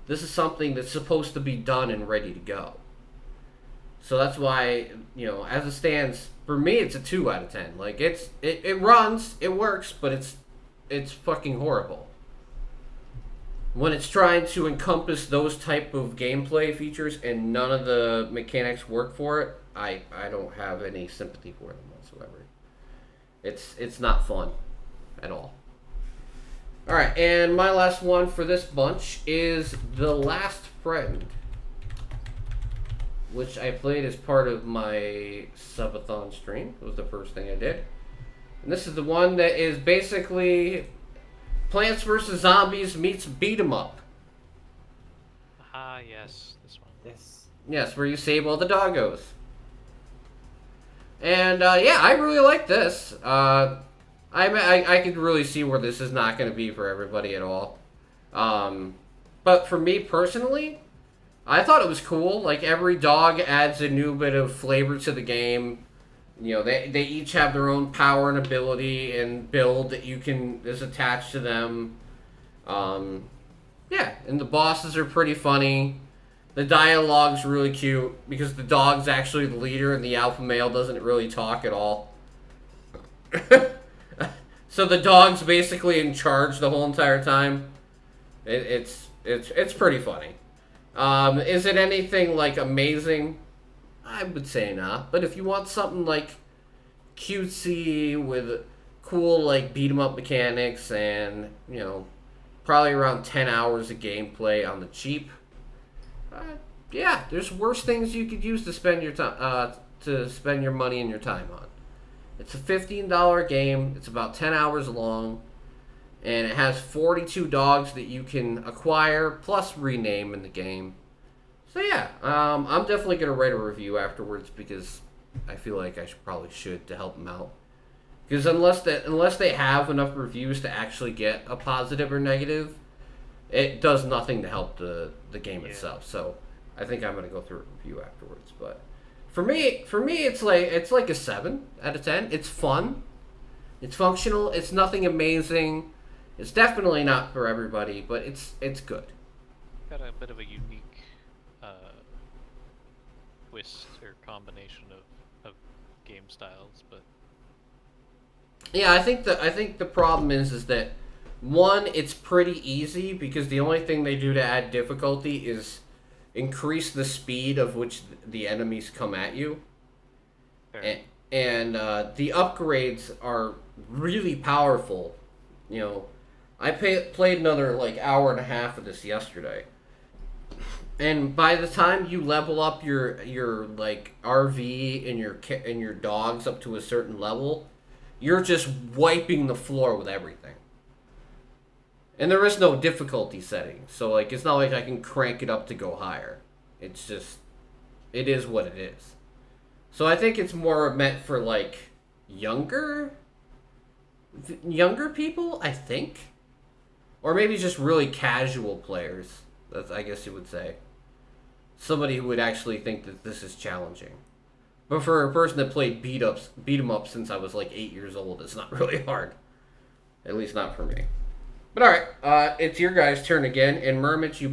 This is something that's supposed to be done and ready to go. So that's why, you know, as it stands, for me, it's a 2 out of 10. Like, it runs, it works, but it's fucking horrible. When it's trying to encompass those type of gameplay features and none of the mechanics work for it, I don't have any sympathy for them whatsoever. It's not fun at all. Alright, and my last one for this bunch is The Last Friend, which I played as part of my subathon stream. It was the first thing I did. And this is the one that is basically Plants vs. Zombies meets beat 'em up. Ah, yes, this one. Yes. Yes, where you save all the doggos. And yeah, I really like this. I could really see where this is not going to be for everybody at all. But for me personally, I thought it was cool. Like, every dog adds a new bit of flavor to the game. You know, they each have their own power and ability and build that is attached to them. Yeah, and the bosses are pretty funny. The dialogue's really cute because the dog's actually the leader and the alpha male doesn't really talk at all. So the dog's basically in charge the whole entire time. It's pretty funny. Is it anything like amazing? I would say not. But if you want something like cutesy with cool like beat 'em up mechanics and, you know, probably around 10 hours of gameplay on the cheap, yeah, there's worse things you could use to spend your time to spend your money and your time on. It's a $15 game. It's about 10 hours long, and it has 42 dogs that you can acquire plus rename in the game. So yeah, I'm definitely gonna write a review afterwards because I feel like I probably should to help them out. Because unless they have enough reviews to actually get a positive or negative, it does nothing to help the game itself. So I think I'm gonna go through a review afterwards. But for me, it's like a 7 out of 10. It's fun, it's functional, it's nothing amazing. It's definitely not for everybody, but it's good. Got a bit of a unique twist or combination of game styles, but Yeah, I think the problem is that one, it's pretty easy because the only thing they do to add difficulty is increase the speed of which the enemies come at you. fair. And the upgrades are really powerful. You know, I played another like hour and a half of this yesterday. And by the time you level up your like RV and your dogs up to a certain level, you're just wiping the floor with everything. And there is no difficulty setting, so like it's not like I can crank it up to go higher. It's just, it is what it is. So I think it's more meant for like younger people, I think, or maybe just really casual players. That's, I guess you would say, somebody who would actually think that this is challenging. But for a person that played beat 'em up since I was like 8 years old, it's not really hard. At least not for me. But alright, it's your guys' turn again, and Mermich, you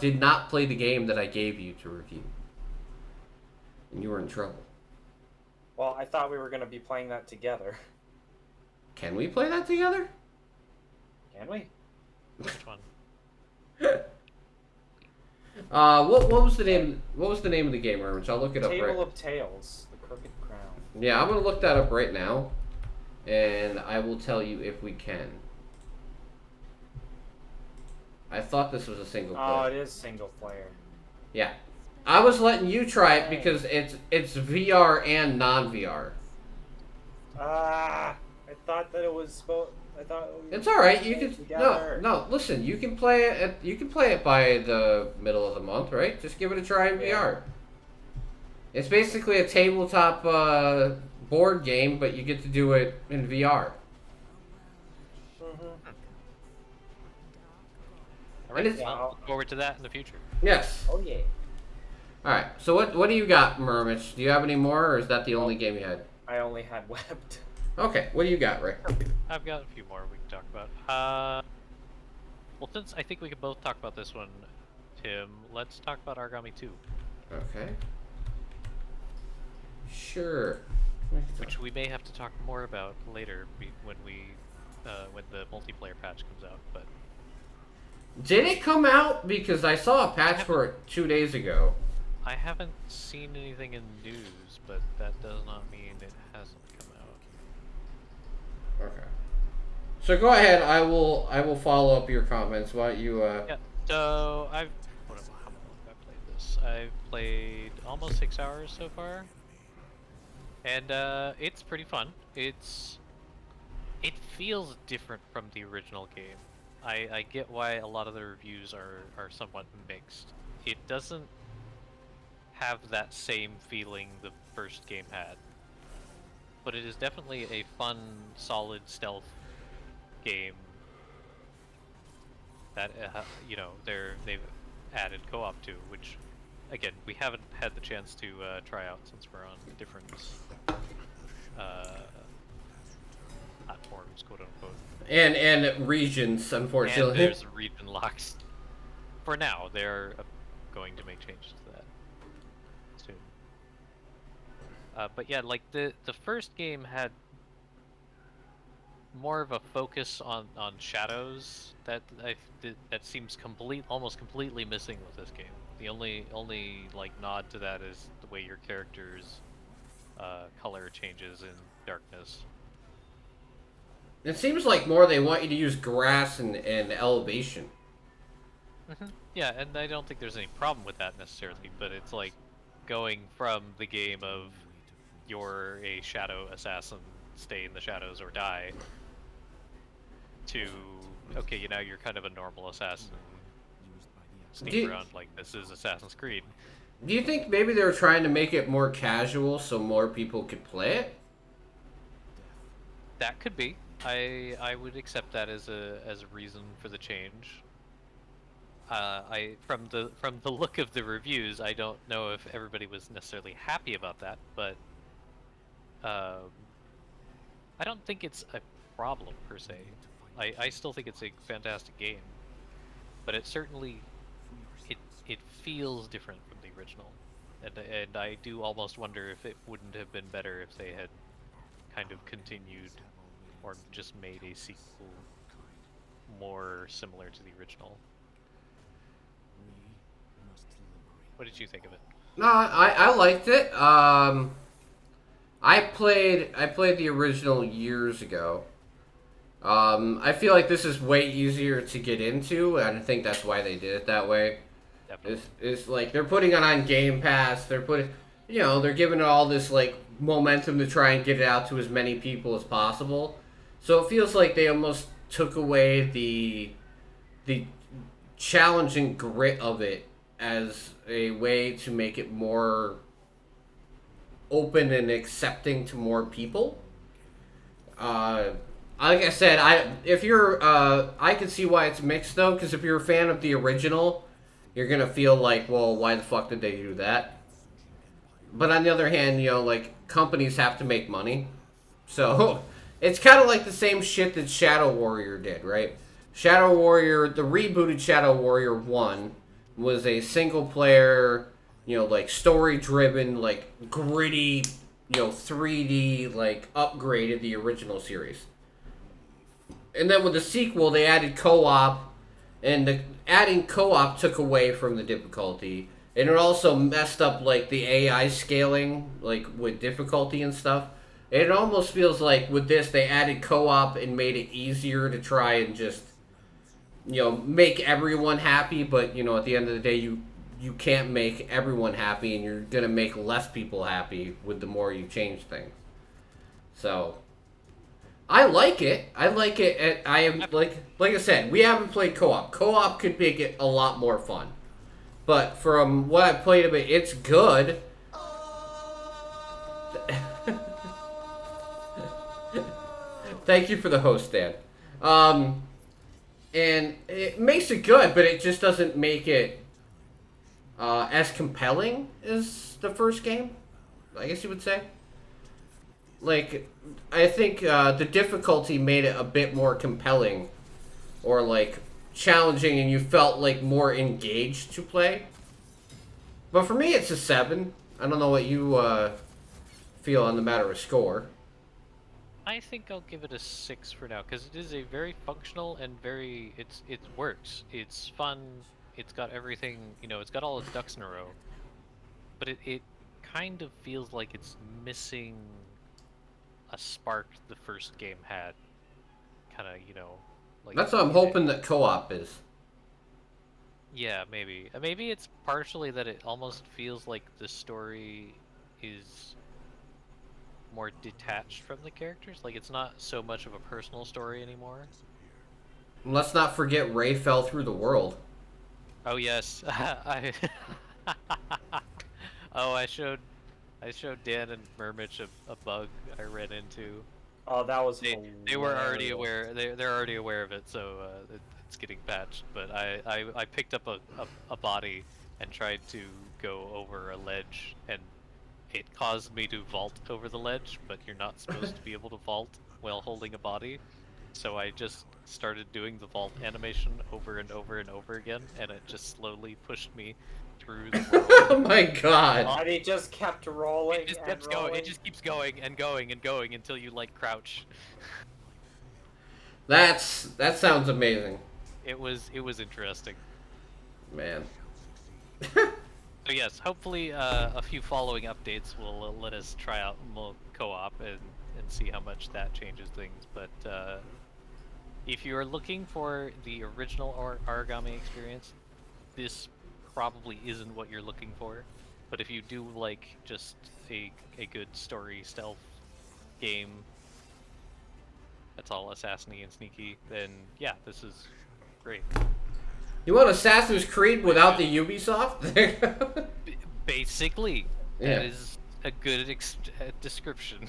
did not play the game that I gave you to review. And you were in trouble. Well, I thought we were going to be playing that together. Can we play that together? Can we? Which one? What was the name? What was the name of the game, Mermich? I'll look it up right. Table of Tales, the Crooked Crown. Yeah, I'm gonna look that up right now, and I will tell you if we can. I thought this was a single player. Oh, it is single player. Yeah, I was letting you try it because it's VR and non-VR. Ah, I thought that it was supposed. I thought It's all right. You can together. no. Listen, you can play it. You can play it by the middle of the month, right? Just give it a try in VR. It's basically a tabletop board game, but you get to do it in VR. Alright, it's- well, look forward to that in the future. Yes. Oh yeah. All right. So what do you got, Mermich? Do you have any more, or is that the only game you had? I only had webbed. Okay. What do you got, Ray? I've got a few more we can talk about. Well, since I think we can both talk about this one, Tim, let's talk about Argami 2, Okay. Sure. which we may have to talk more about later when the multiplayer patch comes out. But Did it come out? Because I saw a patch for it 2 days ago. I haven't seen anything in news, but that does not mean it hasn't come out. Okay. So go ahead. I will follow up your comments. Why don't you? Yeah. So how long have I played this? I've played almost 6 hours so far, and it's pretty fun. It feels different from the original game. I get why a lot of the reviews are somewhat mixed. It doesn't have that same feeling the first game had, but it is definitely a fun, solid stealth game that they've added co-op to, which again we haven't had the chance to try out since we're on different platforms, quote unquote. And regions, unfortunately. And there's region locks. For now, they're going to make changes to that soon. But yeah, like the first game had more of a focus on shadows that that seems almost completely missing with this game. The only like nod to that is the way your character's color changes in darkness. It seems like more they want you to use grass and elevation. Yeah, and I don't think there's any problem with that necessarily, but it's like going from the game of you're a shadow assassin, stay in the shadows or die, to okay, now you're kind of a normal assassin, sneak around like this is Assassin's Creed. Do you think maybe they were trying to make it more casual so more people could play it? That could be. I would accept that as a reason for the change. From the look of the reviews, I don't know if everybody was necessarily happy about that, but I don't think it's a problem per se. I still think it's a fantastic game, but it certainly it feels different from the original, and I do almost wonder if it wouldn't have been better if they had kind of continued or just made a sequel more similar to the original. What did you think of it? No, I liked it. I played the original years ago. I feel like this is way easier to get into, and I think that's why they did it that way. It's like they're putting it on Game Pass. They're they're giving it all this like momentum to try and get it out to as many people as possible. So it feels like they almost took away the challenging grit of it as a way to make it more open and accepting to more people. Like I said, I can see why it's mixed though, because if you're a fan of the original, you're gonna feel like, well, why the fuck did they do that? But on the other hand, like companies have to make money, so it's kind of like the same shit that Shadow Warrior did, right? Shadow Warrior, the rebooted Shadow Warrior 1 was a single player, like story driven, like gritty, 3D, like upgraded the original series. And then with the sequel, they added co-op, and adding co-op took away from the difficulty. And it also messed up, like, the AI scaling, like, with difficulty and stuff. And it almost feels like with this, they added co-op and made it easier to try and just, make everyone happy. But, at the end of the day, you can't make everyone happy, and you're going to make less people happy with the more you change things. So I like it. I am like I said, we haven't played co-op. Co-op could make it a lot more fun. But from what I played of it, it's good. Thank you for the host, Dan. And it makes it good, but it just doesn't make it as compelling as the first game, I guess you would say. Like, I think the difficulty made it a bit more compelling, or like challenging and you felt like more engaged to play. But for me, it's a 7. I don't know what you feel on the matter of score. I think I'll give it a 6 for now, because it is a very functional and it works. It's fun. It's got everything, it's got all its ducks in a row. But it kind of feels like it's missing a spark the first game had. Kind of, like... That's what I'm hoping that co-op is. Yeah, maybe. Maybe it's partially that it almost feels like the story is more detached from the characters. Like, it's not so much of a personal story anymore. And let's not forget Ray fell through the world. Oh yes, Oh, I showed Dan and Mermich a bug I ran into. Oh, that was They were already aware. They're already aware of it, so it's getting patched. But I picked up a body and tried to go over a ledge, and it caused me to vault over the ledge. But you're not supposed to be able to vault while holding a body. So I just started doing the vault animation over and over and over again, and it just slowly pushed me through the world. Oh my god. And he just kept rolling. It just and keeps rolling. going. It just keeps going and going and going until you like crouch. That sounds amazing. It was interesting. Man. So yes, hopefully a few following updates will let us try out more co-op and see how much that changes things. But if you are looking for the original origami experience, this probably isn't what you're looking for. But if you do like just a good story stealth game that's all assassiny and sneaky, then yeah, this is great. You want Assassin's Creed without the Ubisoft? Basically, Yeah. that is a good description.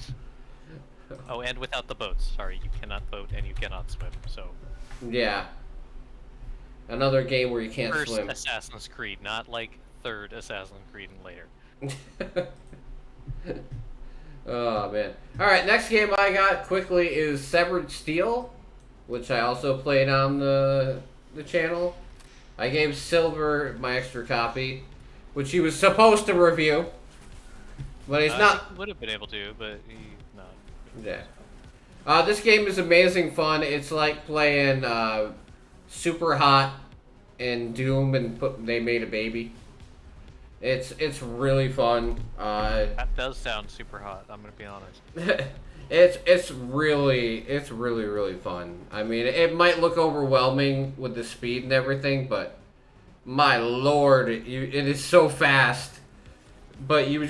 Oh, and without the boats. Sorry, you cannot boat and you cannot swim. So Yeah. Another game where you can't first swim. Assassin's Creed, not like third Assassin's Creed and later. Oh man. Alright, next game I got quickly is Severed Steel, which I also played on the channel. I gave Silver my extra copy, which he was supposed to review. But he's not. Would have been able to, but he's not. Yeah. This game is amazing fun. It's like playing Super Hot and Doom and they made a baby. It's really fun. That does sound super hot, I'm gonna be honest. it's really fun. I mean, it might look overwhelming with the speed and everything, but my lord, it is so fast. But you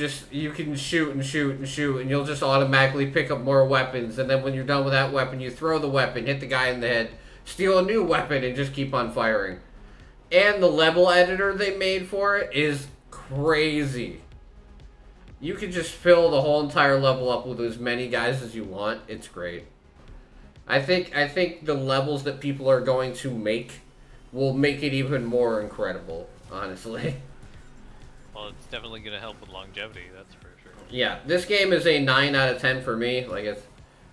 can shoot and shoot and shoot, and you'll just automatically pick up more weapons. And then when you're done with that weapon, you throw the weapon, hit the guy in the head, steal a new weapon, and just keep on firing. And the level editor they made for it is crazy. You can just fill the whole entire level up with as many guys as you want. It's great. I think the levels that people are going to make will make it even more incredible, honestly. Well, it's definitely gonna help with longevity, that's for sure. Yeah, this game is a 9 out of 10 for me. Like it's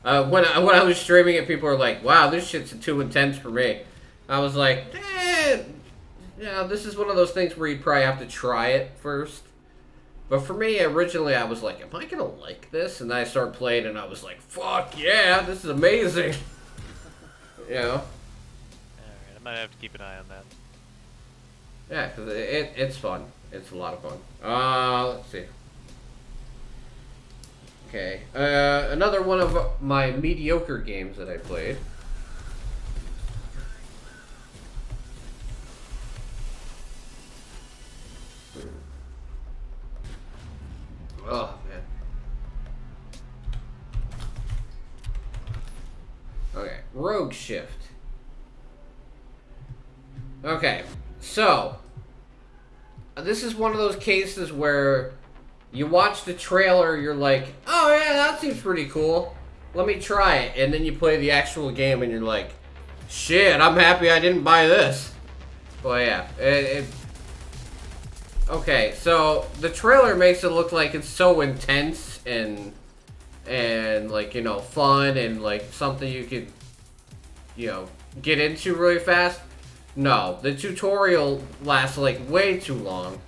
when I was streaming it, people were like, "Wow, this shit's a 2 and 10 for me." I was like, yeah, this is one of those things where you'd probably have to try it first. But for me, originally, I was like, "Am I gonna like this?" And then I started playing, and I was like, "Fuck yeah, this is amazing." You know? Alright, I might have to keep an eye on that. Yeah, because it's fun. It's a lot of fun. Let's see. Okay. Another one of my mediocre games that I played. Oh, man. Okay. Rogue Shift. Okay. So, this is one of those cases where you watch the trailer, you're like, oh yeah, that seems pretty cool. Let me try it. And then you play the actual game and you're like, shit, I'm happy I didn't buy this. Well, yeah. Okay, so the trailer makes it look like it's so intense and like, you know, fun and like something you could, you know, get into really fast. No, the tutorial lasts like way too long.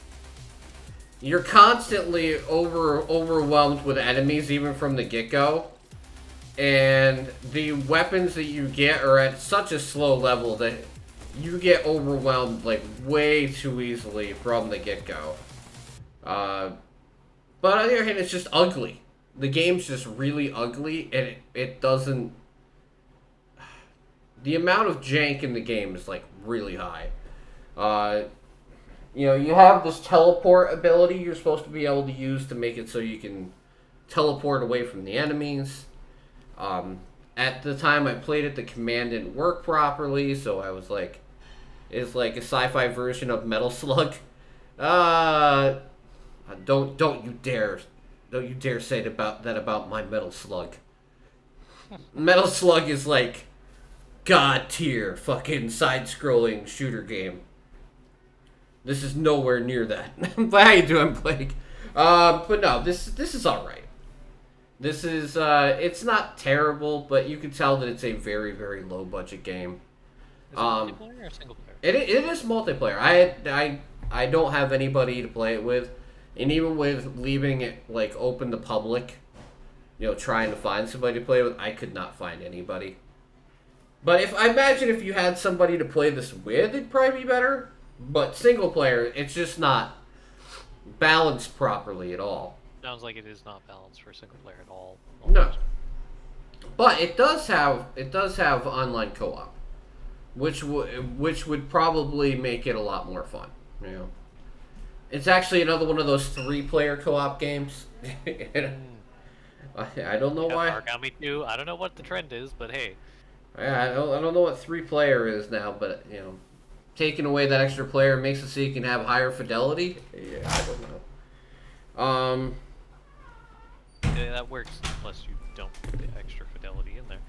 You're constantly overwhelmed with enemies even from the get-go. And the weapons that you get are at such a slow level that you get overwhelmed like way too easily from the get-go. But on the other hand, it's just ugly. The game's just really ugly, and it doesn't... The amount of jank in the game is like really high. You know, you have this teleport ability you're supposed to be able to use to make it so you can teleport away from the enemies. At the time I played it, the command didn't work properly, so I was like, it's like a sci-fi version of Metal Slug. Don't you dare say that about my Metal Slug. Metal Slug is like god tier fucking side-scrolling shooter game. This is nowhere near that. But how you doing, Blake? But no, this is all right. This is it's not terrible, but you can tell that it's a very, very low budget game. Is it multiplayer or single player? It is multiplayer. I don't have anybody to play it with, and even with leaving it like open to public, you know, trying to find somebody to play with, I could not find anybody. But I imagine if you had somebody to play this with, it'd probably be better. But single player, it's just not balanced properly at all. Sounds like it is not balanced for single player at all. No. But it does have online co-op, which would probably make it a lot more fun. You know, it's actually another one of those 3-player co-op games. I don't know why. Origami 2. I don't know what the trend is, but hey. Yeah, I don't know what 3-player is now, but you know, taking away that extra player makes it so you can have higher fidelity. Yeah, I don't know. Yeah, that works unless you don't put the extra fidelity in there.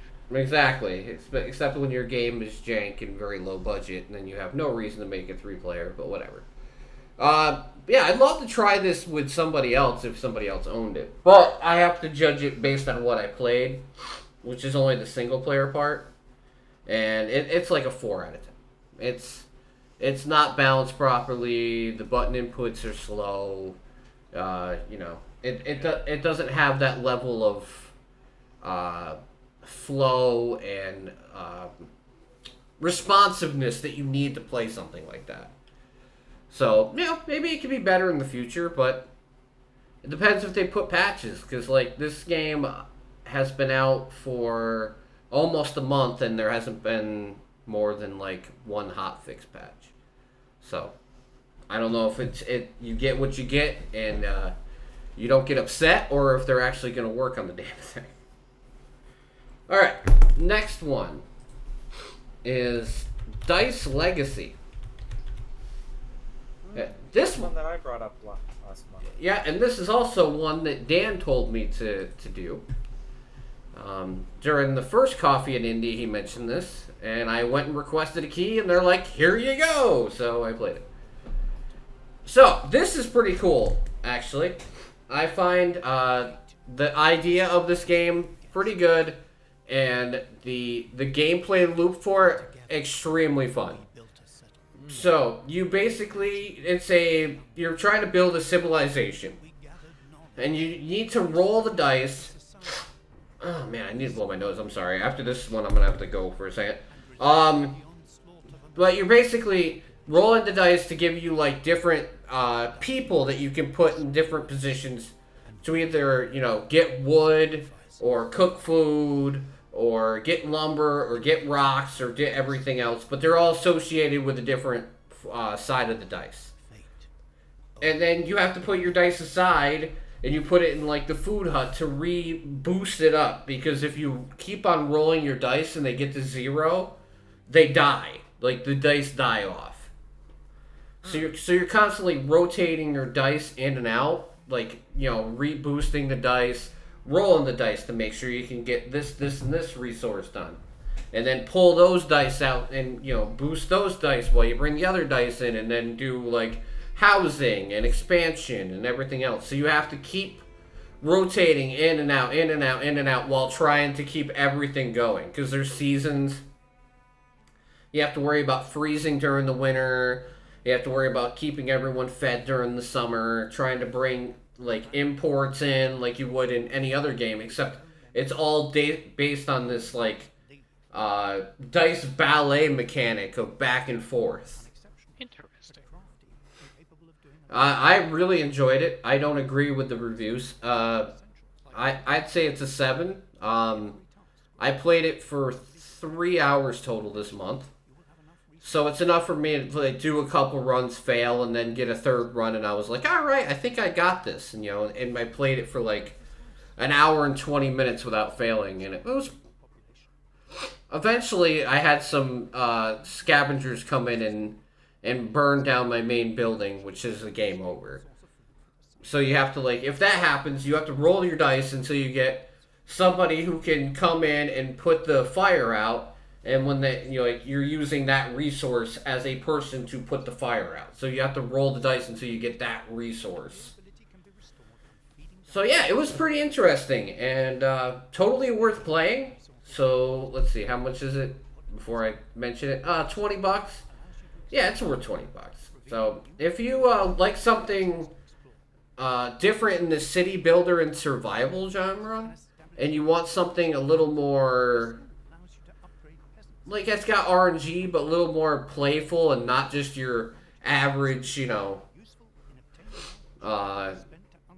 Exactly, except when your game is jank and very low budget, and then you have no reason to make it 3-player, but whatever. Yeah, I'd love to try this with somebody else if somebody else owned it. But I have to judge it based on what I played, which is only the single-player part. And it's like a 4 out of 10. It's not balanced properly, the button inputs are slow, you know. It doesn't have that level of flow and responsiveness that you need to play something like that. So, you know, maybe it could be better in the future, but it depends if they put patches, because, like, this game has been out for almost a month, and there hasn't been more than, like, one hotfix patch. So, I don't know if you get what you get, and you don't get upset, or if they're actually going to work on the damn thing. Alright, next one is Dice Legacy. This one that I brought up last month. Yeah, and this is also one that Dan told me to do. During the first Coffee and Indie, he mentioned this, and I went and requested a key, and they're like, here you go! So I played it. So, this is pretty cool, actually. I find the idea of this game pretty good, and the gameplay loop for it extremely fun. So, you basically, you're trying to build a civilization, and you need to roll the dice. Oh man, I need to blow my nose, I'm sorry. After this one, I'm going to have to go for a second. But you're basically rolling the dice to give you, like, different people that you can put in different positions to either, you know, get wood, or cook food, or get lumber, or get rocks, or get everything else. But they're all associated with a different side of the dice. And then you have to put your dice aside, and you put it in, like, the food hut to re-boost it up. Because if you keep on rolling your dice and they get to 0, they die. Like, the dice die off. So you're constantly rotating your dice in and out. Like, you know, re-boosting the dice, rolling the dice to make sure you can get this, and this resource done. And then pull those dice out and, you know, boost those dice while you bring the other dice in, and then do, like, housing and expansion and everything else. So you have to keep rotating in and out, in and out, in and out while trying to keep everything going. Because there's seasons. You have to worry about freezing during the winter. You have to worry about keeping everyone fed during the summer, trying to bring like imports in like you would in any other game, except it's all based on this like dice ballet mechanic of back and forth. Interesting. I really enjoyed it. I don't agree with the reviews. I'd say it's a 7. I played it for 3 hours total this month. So it's enough for me to like, do a couple runs, fail, and then get a third run, and I was like, alright, I think I got this. And, and I played it for like an hour and 20 minutes without failing, and it was... Eventually, I had some scavengers come in and burn down my main building, which is the game over. So you have to, like, if that happens, you have to roll your dice until you get somebody who can come in and put the fire out, and when they, you're using that resource as a person to put the fire out. So you have to roll the dice until you get that resource. So yeah, it was pretty interesting, and totally worth playing. So, let's see, how much is it before I mention it? $20. Yeah, it's worth $20. So, if you like something different in the city builder and survival genre, and you want something a little more, like it's got RNG, but a little more playful and not just your average,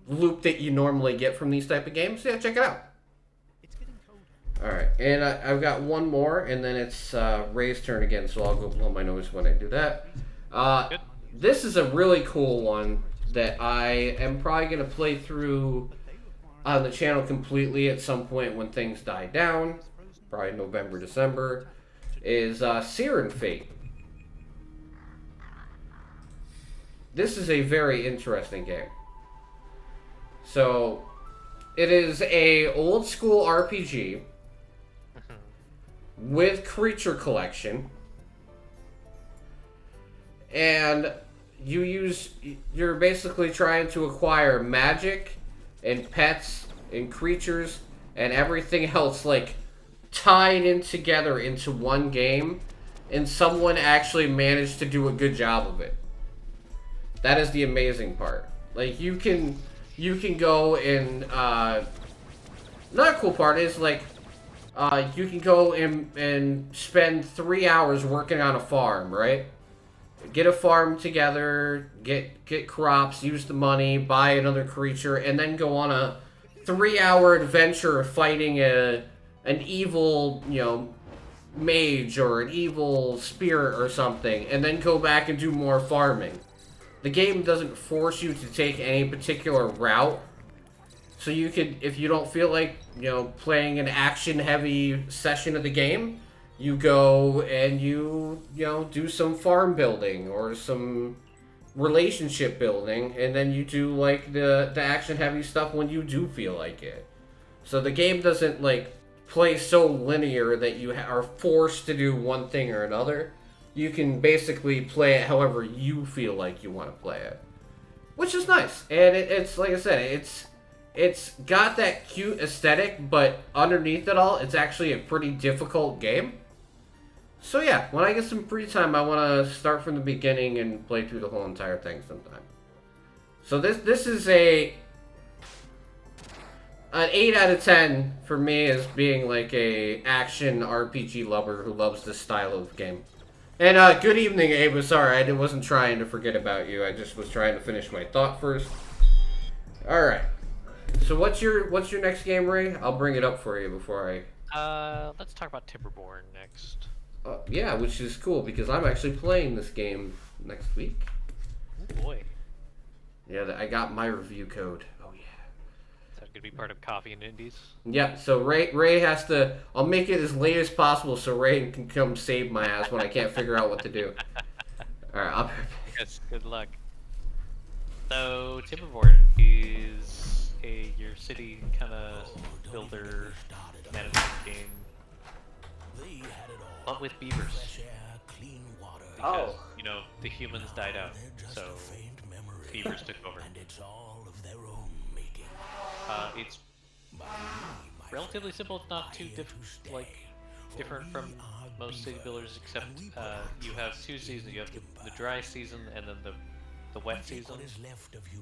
loop that you normally get from these type of games, yeah, check it out. Alright, and I've got one more, and then it's Ray's turn again, so I'll go blow my nose when I do that. This is a really cool one that I am probably going to play through on the channel completely at some point when things die down, probably November, December, is Searing Fate. This is a very interesting game. So, it is a old school RPG with creature collection, and you're basically trying to acquire magic and pets and creatures and everything else like tied in together into one game, and someone actually managed to do a good job of it. That is the amazing part. Like you can go and another cool part is like you can go and spend 3 hours working on a farm, right? Get a farm together, get crops, use the money, buy another creature, and then go on a 3-hour adventure fighting an evil, mage or an evil spirit or something, and then go back and do more farming. The game doesn't force you to take any particular route. So you could, if you don't feel like, playing an action-heavy session of the game, you go and you do some farm building or some relationship building, and then you do, like, the action-heavy stuff when you do feel like it. So the game doesn't, like, play so linear that you are forced to do one thing or another. You can basically play it however you feel like you want to play it. Which is nice. And it's, like I said, it's got that cute aesthetic, but underneath it all, it's actually a pretty difficult game. So yeah, when I get some free time, I want to start from the beginning and play through the whole entire thing sometime. So this is an 8 out of 10 for me as being like a action RPG lover who loves this style of game. And good evening, Abe. Sorry, I wasn't trying to forget about you. I just was trying to finish my thought first. All right. So what's your next game, Ray? I'll bring it up for you before I... Let's talk about Timberborn next. Yeah, which is cool because I'm actually playing this game next week. Oh boy. Yeah, I got my review code. Oh yeah. Is that gonna be part of Coffee and Indies? Yeah, so Ray has to... I'll make it as late as possible so Ray can come save my ass when I can't figure out what to do. Alright, I'll be right back. Yes, good luck. So, Timberborn is your city kind of builder management game, but with beavers. Because, the humans died out, so beavers took over. It's relatively simple. It's not too different from most city builders, except you have 2 seasons. You have the dry season and then the wet season.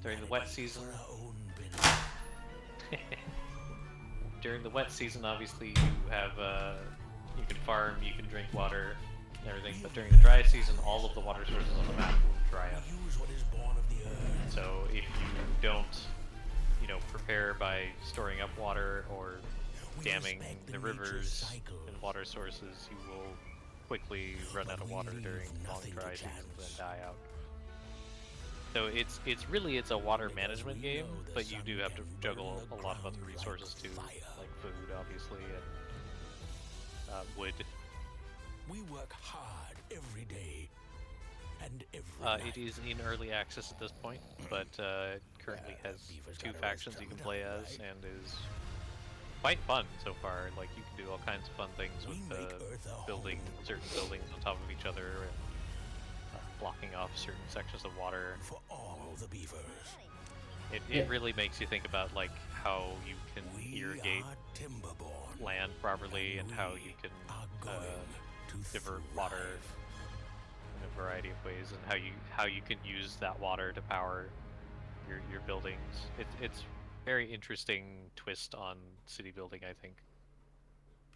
During the wet season, during the wet season, obviously you have you can farm, you can drink water, and everything. But during the dry season, all of the water sources on the map will dry up. So if you don't, prepare by storing up water or damming the rivers and water sources, you will quickly run out of water during long dry seasons and die out. So it's a water management game, but you do have to juggle a lot of other resources too, like food, obviously, and wood. We work hard every day and every It is in early access at this point, but currently has 2 factions you can play as, and is quite fun so far. Like, you can do all kinds of fun things with building certain buildings on top of each other and blocking off certain sections of water. for all the beavers. It really makes you think about like how you can irrigate Timberborn. land properly and how you can divert water in a variety of ways, and how you can use that water to power your buildings. It's very interesting twist on city building, I think.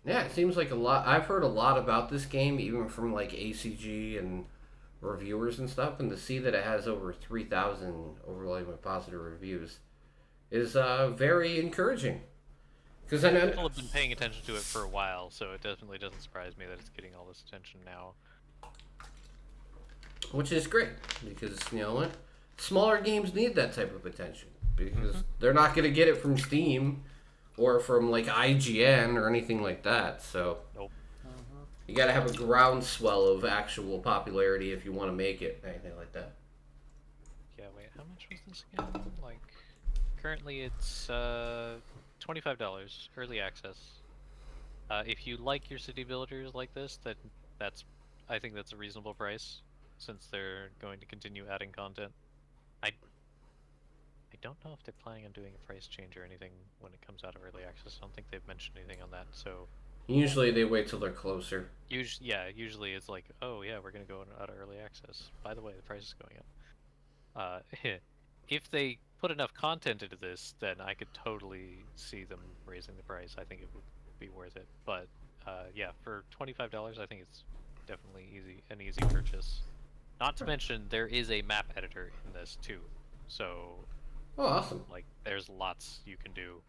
Yeah, it seems like a lot. I've heard a lot about this game, even from like ACG and reviewers and stuff, and to see that it has over 3,000 overwhelmingly positive reviews is very encouraging. Because I know People have been paying attention to it for a while, so it definitely doesn't surprise me that it's getting all this attention now. which is great, because you know what, smaller games need that type of attention, because they're not going to get it from Steam or from like IGN or anything like that. So Nope. you got to have a groundswell of actual popularity if you want to make it anything like that. Yeah, wait, how much was this again? Like, currently it's $25, early access. If you like your city builders like this, then I think that's a reasonable price, since they're going to continue adding content. I don't know if they're planning on doing a price change or anything when it comes out of early access. I don't think they've mentioned anything on that, so... Usually they wait till they're closer. Usually it's like, oh yeah, we're gonna go out of early access. By the way, the price is going up. If they put enough content into this, then I could totally see them raising the price. I think it would be worth it. But yeah, for $25, I think it's definitely an easy purchase. Not to mention, there is a map editor in this too. So, Oh, awesome. like, there's lots you can do.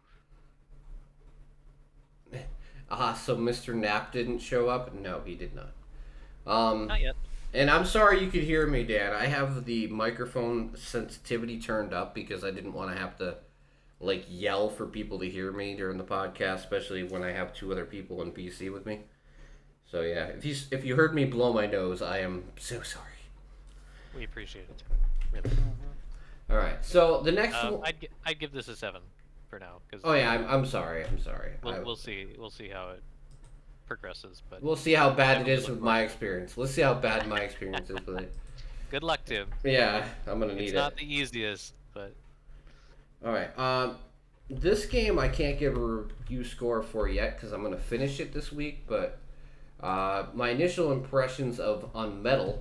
So Mr. Knapp didn't show up? No, he did not. Not yet. And I'm sorry you could hear me, Dan. I have the microphone sensitivity turned up because I didn't want to have to, like, yell for people to hear me during the podcast, especially when I have 2 other people on PC with me. So yeah, if you heard me blow my nose, I am so sorry. We appreciate it. Really. All right, so the next one. I'd give this a 7 for now. Cause Oh yeah, I'm sorry. we'll see how it progresses, but We'll see how bad it definitely is look with my experience. Let's see how bad my experience is with it. good luck, Tim. Yeah, I'm gonna need It's it. not the easiest, but All right. This game I can't give a review score for yet because I'm gonna finish it this week. But my initial impressions of Unmetal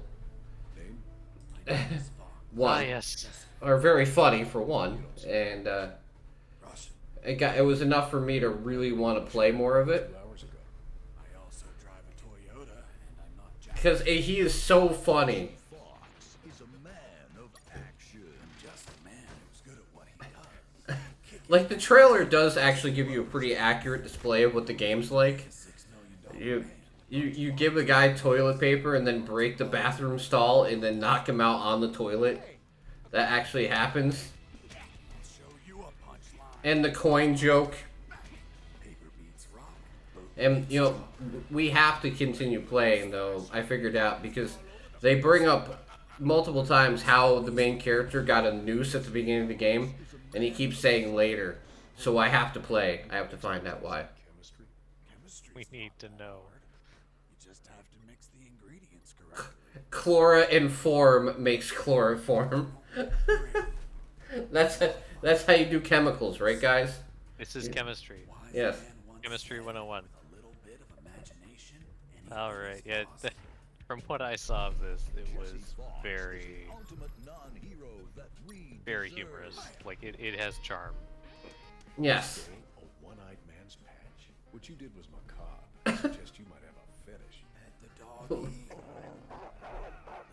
one yes. are very funny for one, and it was enough for me to really want to play more of it. 2 hours ago. I also drive a Toyota, and I'm not Jack Because he is so funny. Fox. He's a man of action. Just a man who's good at what he does. Like, the trailer does actually give you a pretty accurate display of what the game's like. $6 million You give a guy toilet paper and then break the bathroom stall and then knock him out on the toilet. That actually happens. show you a punchline. And the coin joke. Paper beats rock. And, you know, we have to continue playing, though, I figured out, because they bring up multiple times how the main character got a noose at the beginning of the game, and he keeps saying later. So I have to play. I have to find out why. Chemistry. We need to know. You just have to mix the ingredients correctly. Chloroinform makes chloroform. That's how you do chemicals, right, guys? This is chemistry. Yes. Chemistry 101. A little bit of imagination All right. Yeah. From what I saw of this, it was very, Ultimate non-hero that we very deserve. humorous. Like it has charm. Yes. A one-eyed man's patch. What you did was macabre. I suggest you might have a fetish. At the doggy.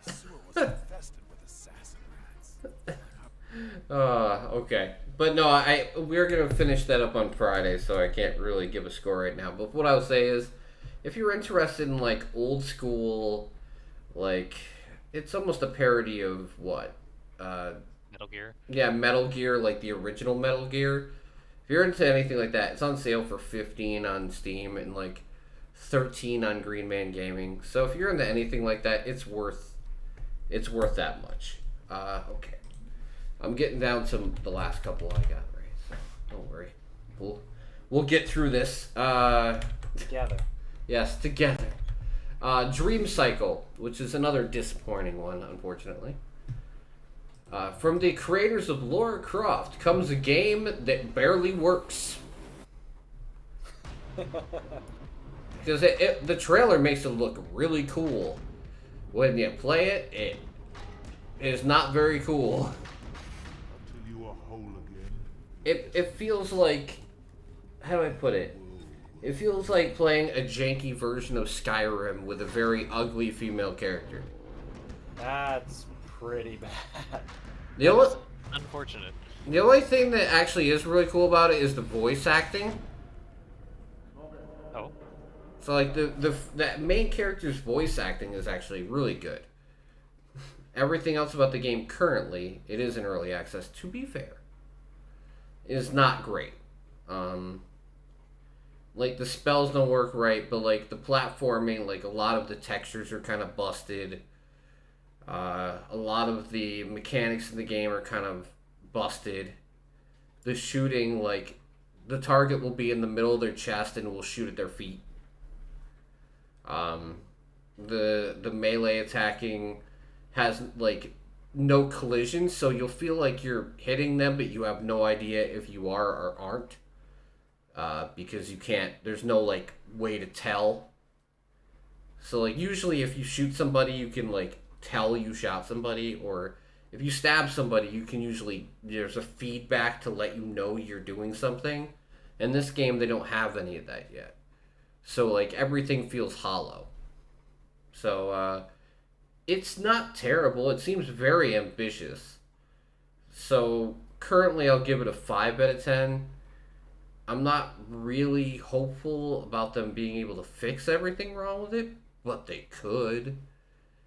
The sewer was infested with assassin rats. Okay. But no, we're gonna finish that up on Friday, so I can't really give a score right now. But what I'll say is, if you're interested in like old school, like it's almost a parody of what? Metal Gear. Yeah, Metal Gear, like the original Metal Gear. If you're into anything like that, it's on sale for $15 on Steam and like $13 on Green Man Gaming. So if you're into anything like that, it's worth that much. Okay. I'm getting down to the last couple I got, right? So don't worry. We'll get through this. Together. Yes, together. Dream Cycle, which is another disappointing one, unfortunately. From the creators of Lara Croft comes a game that barely works. Because the trailer makes it look really cool. When you play it, it is not very cool. Till you are whole again. It feels like, how do I put it? It feels like playing a janky version of Skyrim with a very ugly female character. That's pretty bad. The only, Unfortunate. the only thing that actually is really cool about it is the voice acting. Oh. So like that main character's voice acting is actually really good. Everything else about the game currently, it is in early access, to be fair, is not great. Like the spells don't work right, but like the platforming, like a lot of the textures are kind of busted. A lot of the mechanics in the game are kind of busted. The shooting, like the target will be in the middle of their chest and will shoot at their feet. The melee attacking has like no collision, so you'll feel like you're hitting them, but you have no idea if you are or aren't. Because you can't, there's no like way to tell. So like usually if you shoot somebody, you can like tell you shot somebody, or if you stab somebody, you can usually, there's a feedback to let you know you're doing something. In this game, they don't have any of that yet. So like everything feels hollow. So it's not terrible. It seems very ambitious. So currently I'll give it a 5 out of 10. I'm not really hopeful about them being able to fix everything wrong with it, but they could.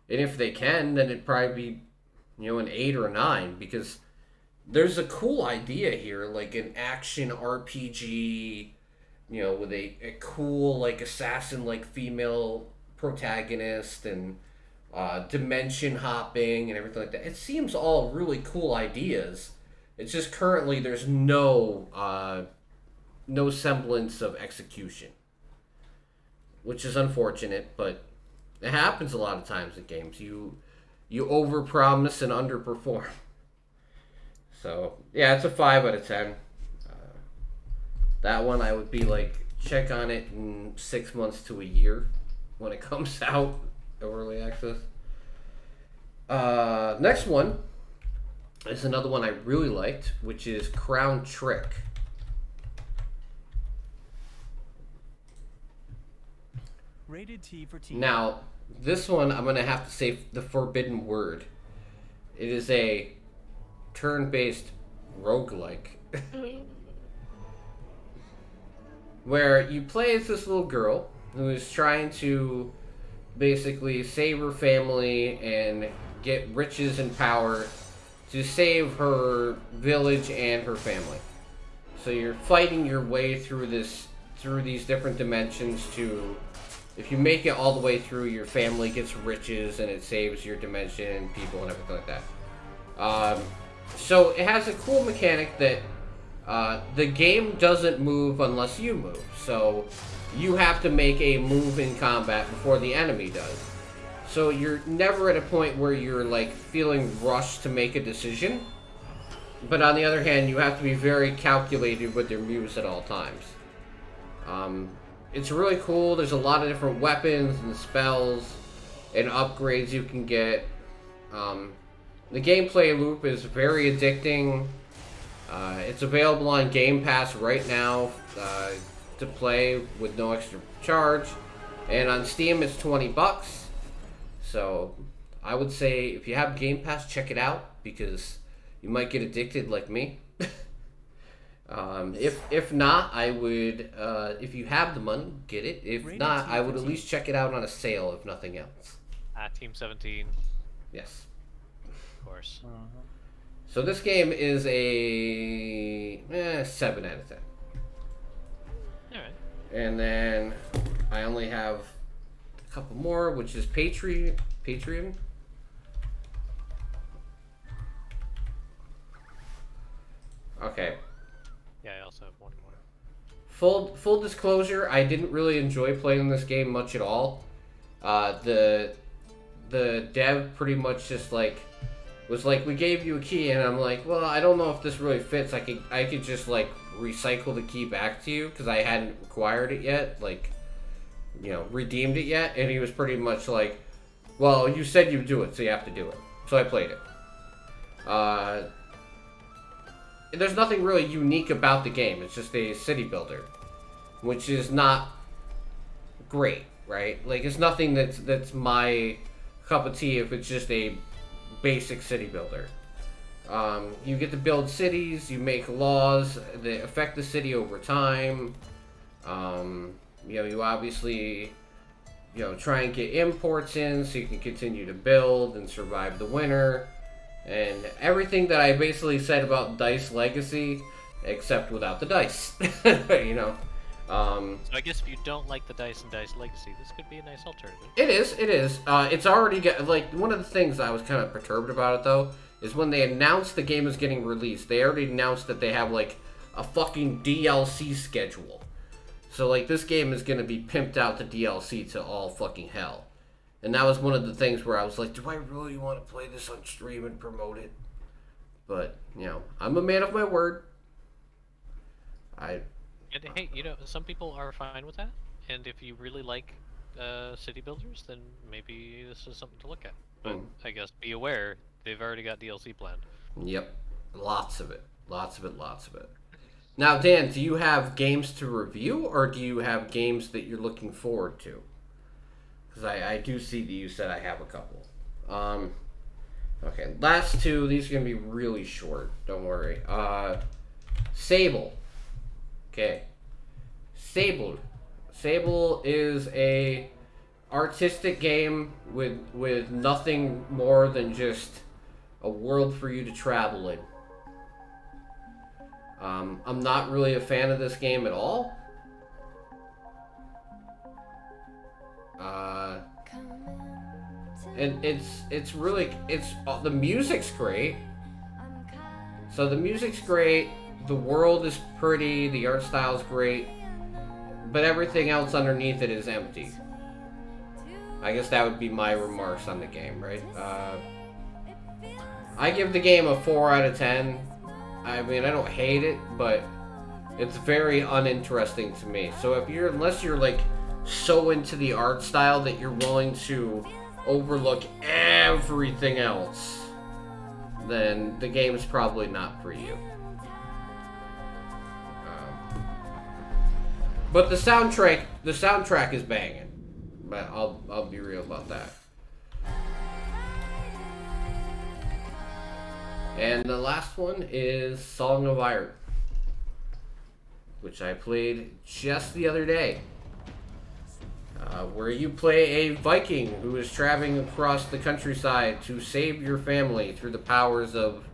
And if they can, then it'd probably be, an 8 or a 9, because there's a cool idea here, like an action RPG, with a cool, like, assassin-like female protagonist and dimension hopping and everything like that. It seems all really cool ideas. It's just currently there's no semblance of execution, which is unfortunate, but it happens a lot of times in games. You overpromise and underperform. So yeah, it's a 5 out of 10. That one I would be like, check on it in 6 months to a year when it comes out, early access. Next one is another one I really liked, which is Crown Trick. Rated T for teen. Now, this one I'm going to have to say the forbidden word. It is a turn-based roguelike. Where you play as this little girl who is trying to basically save her family and get riches and power to save her village and her family. So you're fighting your way through these different dimensions to, if you make it all the way through, your family gets riches and it saves your dimension and people and everything like that. So it has a cool mechanic that the game doesn't move unless you move. So you have to make a move in combat before the enemy does. So you're never at a point where you're like feeling rushed to make a decision. But on the other hand, you have to be very calculated with your moves at all times. it's really cool. There's a lot of different weapons and spells and upgrades you can get. The gameplay loop is very addicting. It's available on Game Pass right now to play with no extra charge. And on Steam, it's $20. So I would say if you have Game Pass, check it out because you might get addicted like me. If not, I would, if you have the money, get it. If not, I would at least check it out on a sale, if nothing else. Team 17. Yes. Of course. So this game is a 7 out of 10. Alright. And then I only have a couple more, which is Patreon. Okay. Yeah, I also have one more. Full disclosure, I didn't really enjoy playing this game much at all. The dev pretty much just was like, we gave you a key, and I'm like, well, I don't know if this really fits. I could just recycle the key back to you because I hadn't acquired it yet, redeemed it yet. And he was pretty much like, well, you said you'd do it, so you have to do it. So I played it. There's nothing really unique about the game. It's just a city builder, which is not great, right? It's nothing that's my cup of tea if it's just a basic city builder. You get to build cities, you make laws that affect the city over time. You obviously, try and get imports in so you can continue to build and survive the winter. And everything that I basically said about Dice Legacy, except without the dice. So I guess if you don't like the dice and Dice Legacy, this could be a nice alternative. It is. It's already got, one of the things I was kind of perturbed about it, though, is when they announced the game was getting released, they already announced that they have, a fucking DLC schedule. So, this game is going to be pimped out to DLC to all fucking hell. And that was one of the things where I was like, do I really want to play this on stream and promote it? But, I'm a man of my word. And hey, some people are fine with that. And if you really like city builders, then maybe this is something to look at. But I guess be aware, they've already got DLC planned. Yep. Lots of it. Now, Dan, do you have games to review, or do you have games that you're looking forward to? Because I do see that you said I have a couple. Okay, last two. These are going to be really short. Don't worry. Sable. Okay. Sable is a artistic game with nothing more than just a world for you to travel in. I'm not really a fan of this game at all. And it's really the music's great. So the music's great, the world is pretty, the art style's great, but everything else underneath it is empty. I guess that would be my remarks on the game, right? I give the game a 4 out of 10. I mean, I don't hate it, but it's very uninteresting to me. So unless you're so into the art style that you're willing to overlook everything else, then the game is probably not for you. But the soundtrack is banging. But I'll be real about that. And the last one is Song of Iron, which I played just the other day. Where you play a Viking who is traveling across the countryside to save your family through the powers of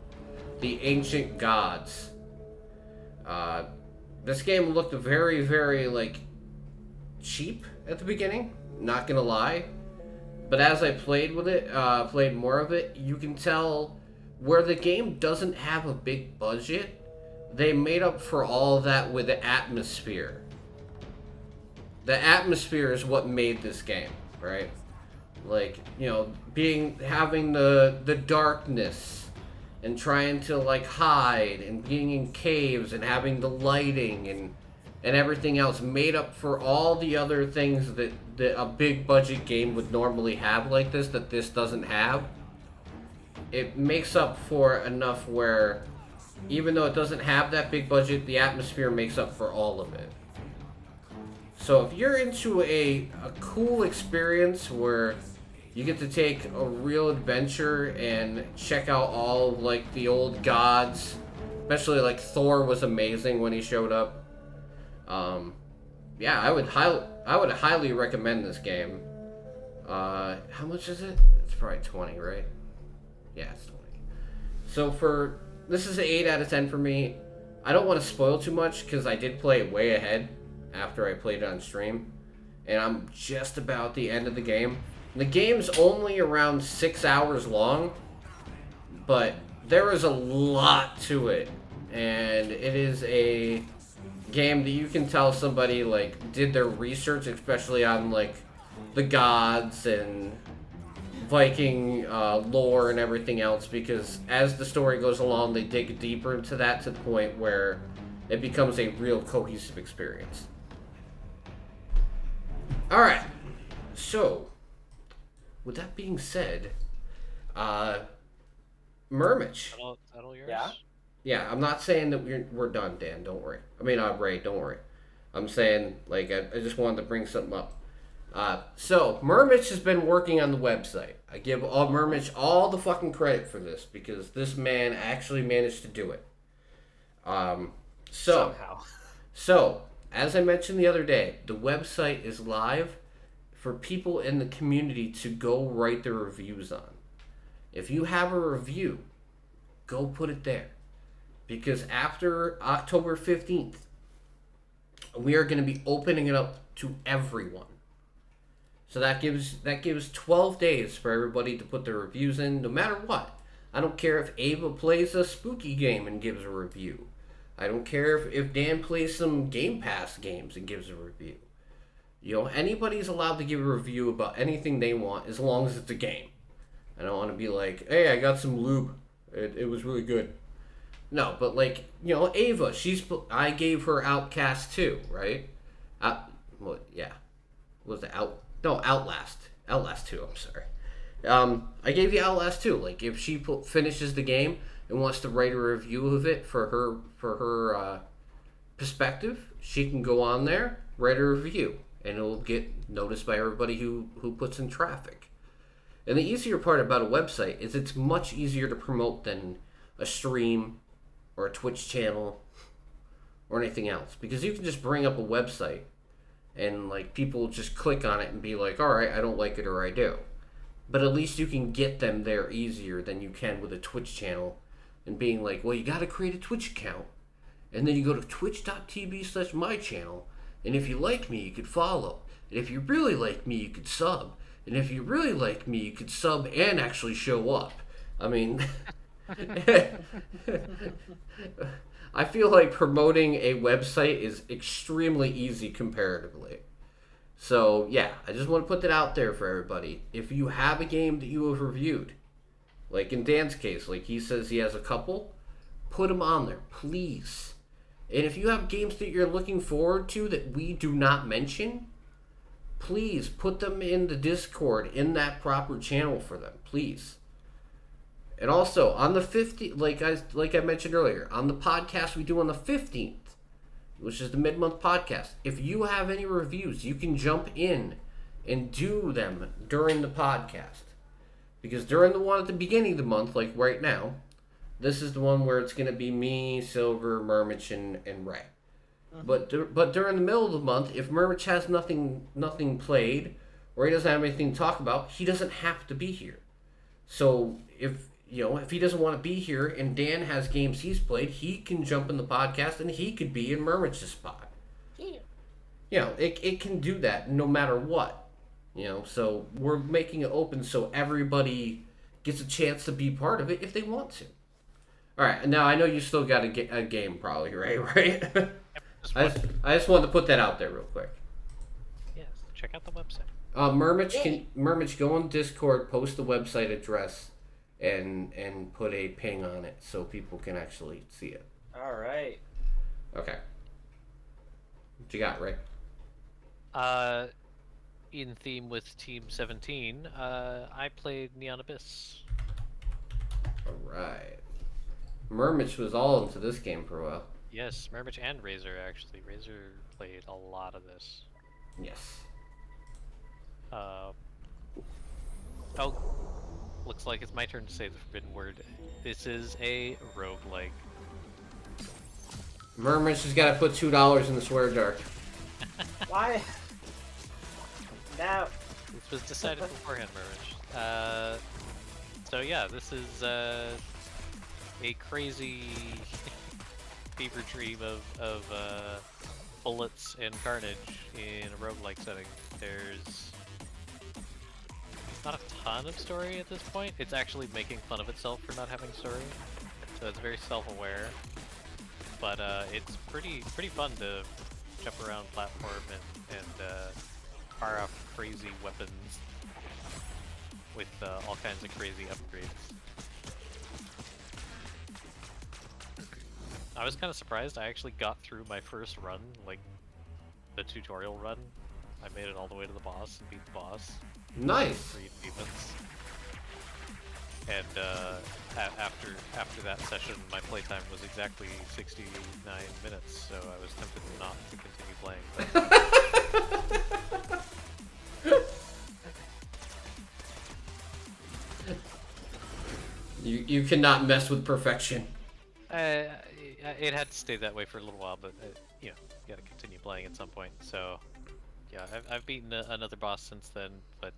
the ancient gods. This game looked very, very, cheap at the beginning, not gonna lie. But as I played more of it, you can tell where the game doesn't have a big budget, they made up for all of that with the atmosphere. The atmosphere is what made this game, right? Having the darkness and trying to hide and being in caves and having the lighting and everything else made up for all the other things that a big budget game would normally have like this, that this doesn't have. It makes up for enough where, even though it doesn't have that big budget, the atmosphere makes up for all of it. So if you're into a cool experience where you get to take a real adventure and check out all of, like, the old gods, especially like Thor was amazing when he showed up. Yeah, I would highly recommend this game. How much is it? It's probably 20, right? Yeah, it's 20. So this is an 8 out of 10 for me. I don't want to spoil too much because I did play it way ahead after I played it on stream, and I'm just about the end of the game. The game's only around 6 hours long, but there is a lot to it, and it is a game that you can tell somebody like did their research, especially on like the gods and Viking lore and everything else, because as the story goes along, they dig deeper into that to the point where it becomes a real cohesive experience. Alright, so with that being said, Mermich. That'll yours? Yeah? Yeah, I'm not saying that we're done, Dan. Don't worry. I mean, Ray, don't worry. I'm saying, like, I just wanted to bring something up. So, Mermich has been working on the website. I give Mermich all the fucking credit for this, because this man actually managed to do it. Somehow. So, as I mentioned the other day, the website is live for people in the community to go write their reviews on. If you have a review, go put it there. Because after October 15th, we are going to be opening it up to everyone. So that gives 12 days for everybody to put their reviews in, no matter what. I don't care if Ava plays a spooky game and gives a review. I don't care if Dan plays some Game Pass games and gives a review. You know, anybody's allowed to give a review about anything they want as long as it's a game. I don't want to be like, hey, I got some lube. It was really good. No, but like, you know, Ava, I gave her Outcast 2, right? Outlast. Outlast 2, I'm sorry. I gave you Outlast 2. Like, if she finishes the game and wants to write a review of it for her perspective, she can go on there, write a review, and it'll get noticed by everybody who puts in traffic. And the easier part about a website is it's much easier to promote than a stream or a Twitch channel or anything else, because you can just bring up a website and like people just click on it and be like, all right, I don't like it or I do. But at least you can get them there easier than you can with a Twitch channel and being like, well, you got to create a Twitch account, and then you go to twitch.tv/mychannel, and if you like me, you could follow, and if you really like me, you could sub, and if you really like me, you could sub and actually show up. I mean, I feel like promoting a website is extremely easy comparatively. So, yeah, I just want to put that out there for everybody. If you have a game that you have reviewed, like in Dan's case, like he says he has a couple, put them on there, please. And if you have games that you're looking forward to that we do not mention, please put them in the Discord in that proper channel for them, please. And also, on the 15th, like I mentioned earlier, on the podcast we do on the 15th, which is the mid-month podcast, if you have any reviews, you can jump in and do them during the podcast. Because during the one at the beginning of the month, like right now, this is the one where it's going to be me, Silver, Mermich, and Ray. But during the middle of the month, if Mermich has nothing played, or he doesn't have anything to talk about, he doesn't have to be here. So if he doesn't want to be here and Dan has games he's played, he can jump in the podcast and he could be in Mermich's spot. Yeah. You know, it can do that no matter what. You know, so we're making it open so everybody gets a chance to be part of it if they want to. All right, now I know you still got a game probably, right? I just wanted to put that out there real quick. Yes, check out the website. Mermich, go on Discord, post the website address, and put a ping on it so people can actually see it. All right. Okay. What you got, Rick? In theme with Team 17, I played Neon Abyss. Alright. Mermich was all into this game for a while. Yes, Mermich and Razor, actually. Razor played a lot of this. Yes. Oh, looks like it's my turn to say the forbidden word. This is a roguelike. Mermich has got to put $2 in the swear jar. Why? Now. This was decided beforehand, Mermich. So yeah, this is a crazy fever dream of bullets and carnage in a roguelike setting. There's not a ton of story at this point. It's actually making fun of itself for not having story, so it's very self-aware. But it's pretty fun to jump around platform and fire off crazy weapons with all kinds of crazy upgrades. I was kind of surprised. I actually got through my first run, like the tutorial run. I made it all the way to the boss and beat the boss. Nice. 3 achievements. And after that session, my playtime was exactly 69 minutes, so I was tempted not to continue playing. You cannot mess with perfection. It had to stay that way for a little while, but you know, you gotta continue playing at some point. So, yeah, I've beaten another boss since then, but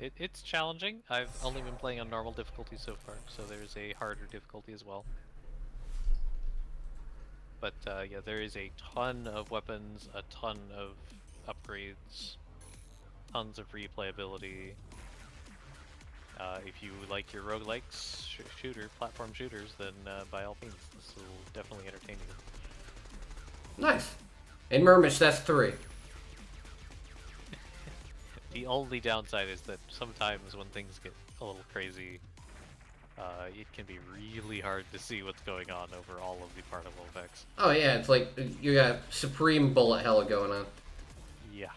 it's challenging. I've only been playing on normal difficulty so far, so there's a harder difficulty as well. But yeah, there is a ton of weapons, a ton of upgrades, tons of replayability. If you like your roguelikes, platform shooters, then by all means, this will definitely entertain you. Nice. And Mermich, that's 3. The only downside is that sometimes when things get a little crazy, it can be really hard to see what's going on over all of the particle effects. Oh yeah, it's like you got supreme bullet hell going on. Yeah.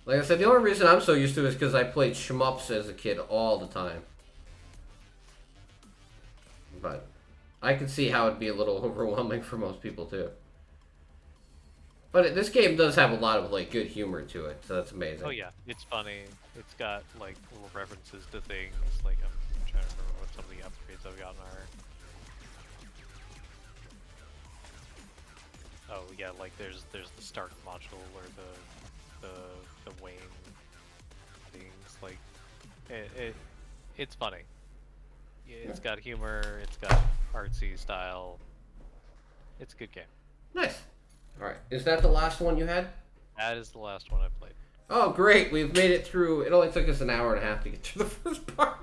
Like I said, the only reason I'm so used to it is because I played shmups as a kid all the time. But I can see how it'd be a little overwhelming for most people too. But this game does have a lot of like good humor to it, so that's amazing. Oh yeah, it's funny. It's got like little references to things. Like I'm trying to remember what some of the upgrades I've gotten are. Oh yeah, like there's the Stark module or the Wayne things. Like it's funny. It's got humor. It's got artsy style. It's a good game. Nice. All right, is that the last one you had? That is the last one I played. Oh, great! We've made it through. It only took us an hour and a half to get through the first part.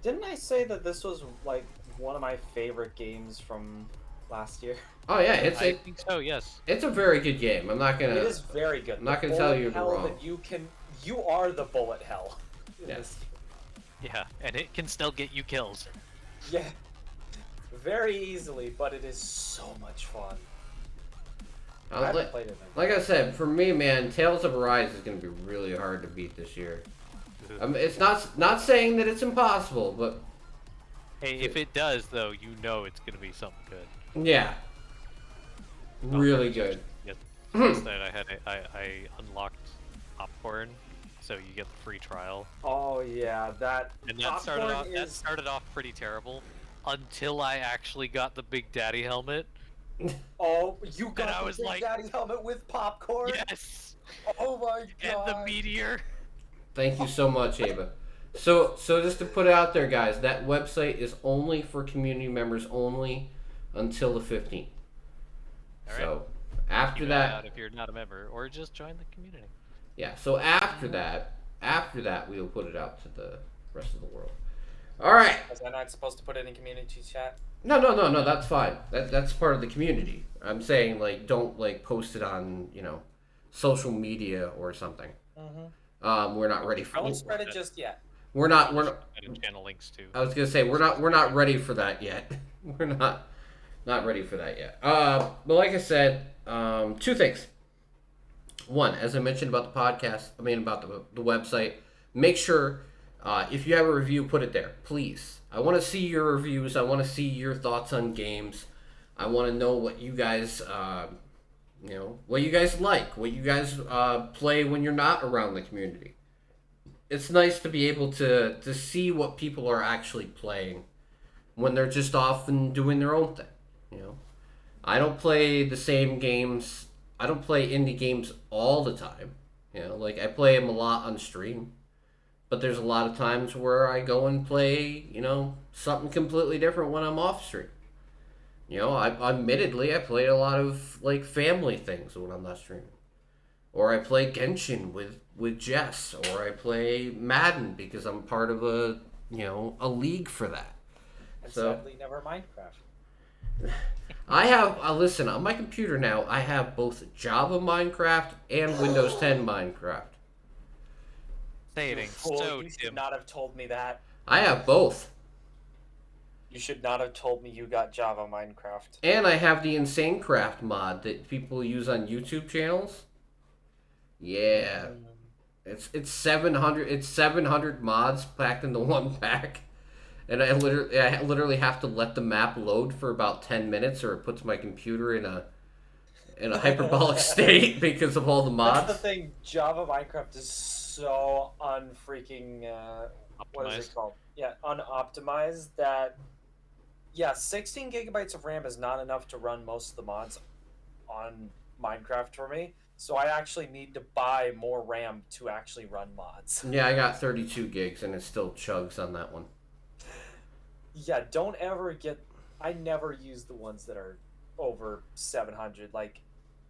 Didn't I say that this was like one of my favorite games from last year? Oh yeah, I think so. Yes. It's a very good game. I'm not gonna. It is very good. I'm not gonna tell you you're wrong. That you are the bullet hell. Yes. Yeah, and it can still get you killed. Yeah. Very easily, but it is so much fun. I haven't played it. Like I said, for me, man, Tales of Arise is going to be really hard to beat this year. It's not saying that it's impossible, but hey, if it does, though, you know it's going to be something good. Yeah, really good. Yes. Instead, I unlocked popcorn, so you get the free trial. Oh yeah, that. And that started off pretty terrible until I actually got the Big Daddy helmet. Oh, you got I the was Big like, Daddy helmet with popcorn? Yes! Oh my god. And the meteor. Thank you so much, Ava. So just to put it out there, guys, that website is only for community members only until the 15th. All So right. after Keep an that, eye out if you're not a member, or just join the community. yeah. So after that, we will put it out to the rest of the world. All right. Was I not supposed to put it in community chat? No, that's fine. That's part of the community. I'm saying, like, don't, like, post it on, social media or something. Mm-hmm. We're not ready for Don't spread it just yet. We're not Channel links too. I was gonna say we're not ready for that yet. We're not ready for that yet. But like I said, 2 things. one, as I mentioned about the podcast, about the website, make sure if you have a review, put it there, please. I want to see your reviews. I want to see your thoughts on games. I want to know what you guys, what you guys like, what you guys play when you're not around the community. It's nice to be able to see what people are actually playing when they're just off and doing their own thing. I don't play the same games. I don't play indie games all the time. I play them a lot on stream. But there's a lot of times where I go and play, something completely different when I'm off stream. Admittedly, I play a lot of, family things when I'm not streaming. Or I play Genshin with Jess. Or I play Madden because I'm part of a league for that. And sadly, never Minecraft. I have, listen, on my computer now, I have both Java Minecraft and Windows 10 Minecraft. You should not have told me that. I have both. You should not have told me you got Java Minecraft. And I have the Insane Craft mod that people use on YouTube channels. Yeah. It's 700 mods packed into one pack. And I literally have to let the map load for about 10 minutes, or it puts my computer in a hyperbolic state because of all the mods. That's the thing. Java Minecraft is so unfreaking what is it called? Yeah, unoptimized. That 16 gigabytes of RAM is not enough to run most of the mods on Minecraft for me. So I actually need to buy more RAM to actually run mods. Yeah, I got 32 gigs and it still chugs on that one. Yeah, don't ever get... I never use the ones that are over 700.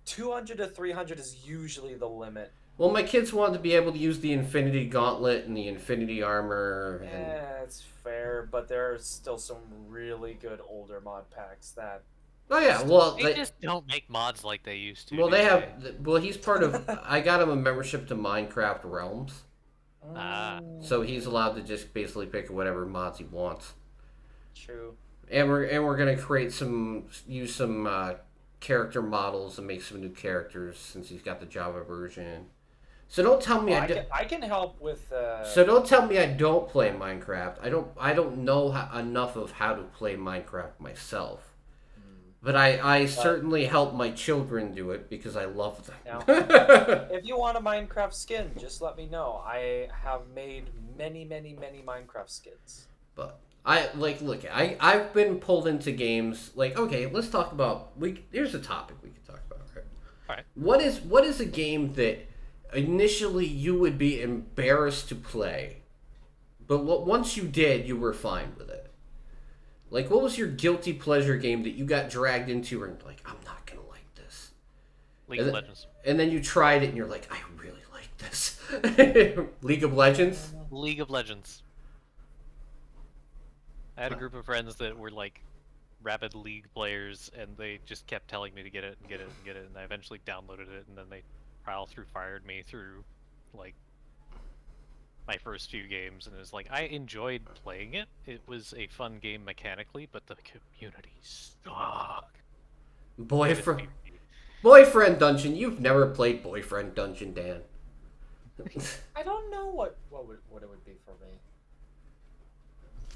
200 to 300 is usually the limit. Well, my kids wanted to be able to use the Infinity Gauntlet and the Infinity Armor. It's fair, but there are still some really good older mod packs that... Oh, yeah, well... They just don't make mods like they used to. Well, they have... Well, he's part of... I got him a membership to Minecraft Realms. So he's allowed to just basically pick whatever mods he wants. True. And we're gonna use some character models and make some new characters since he's got the Java version. So don't tell me I can help with. So don't tell me I don't play Minecraft. I don't know enough of how to play Minecraft myself. But I certainly help my children do it because I love them. Now, if you want a Minecraft skin, just let me know. I have made many Minecraft skins. But I've been pulled into games okay, let's talk about here's a topic we could talk about, right? All right. What is a game that initially you would be embarrassed to play, but once you did, you were fine with it? What was your guilty pleasure game that you got dragged into and I'm not gonna like this? League of Legends. And then you tried it and you're like, I really like this. League of Legends? League of Legends. I had a group of friends that were rabid League players, and they just kept telling me to get it and get it and get it, and I eventually downloaded it, and then they fired me through my first few games, and it was I enjoyed playing it. It was a fun game mechanically, but the community sucked. Boyfriend Dungeon. You've never played Boyfriend Dungeon, Dan. I don't know what it would be for me.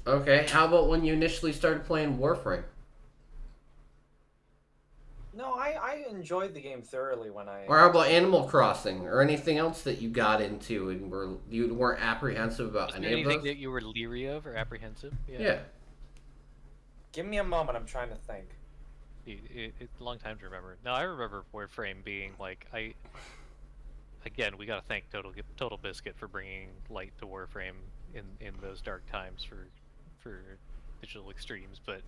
Okay, how about when you initially started playing Warframe? No, I enjoyed the game thoroughly when I... Or how about Animal Crossing, or anything else that you got into and you weren't apprehensive about any of those? Anything that you were leery of or apprehensive? Yeah. Give me a moment, I'm trying to think. It's a long time to remember. No, I remember Warframe being again, we gotta thank Total Biscuit for bringing light to Warframe in those dark times for digital extremes, but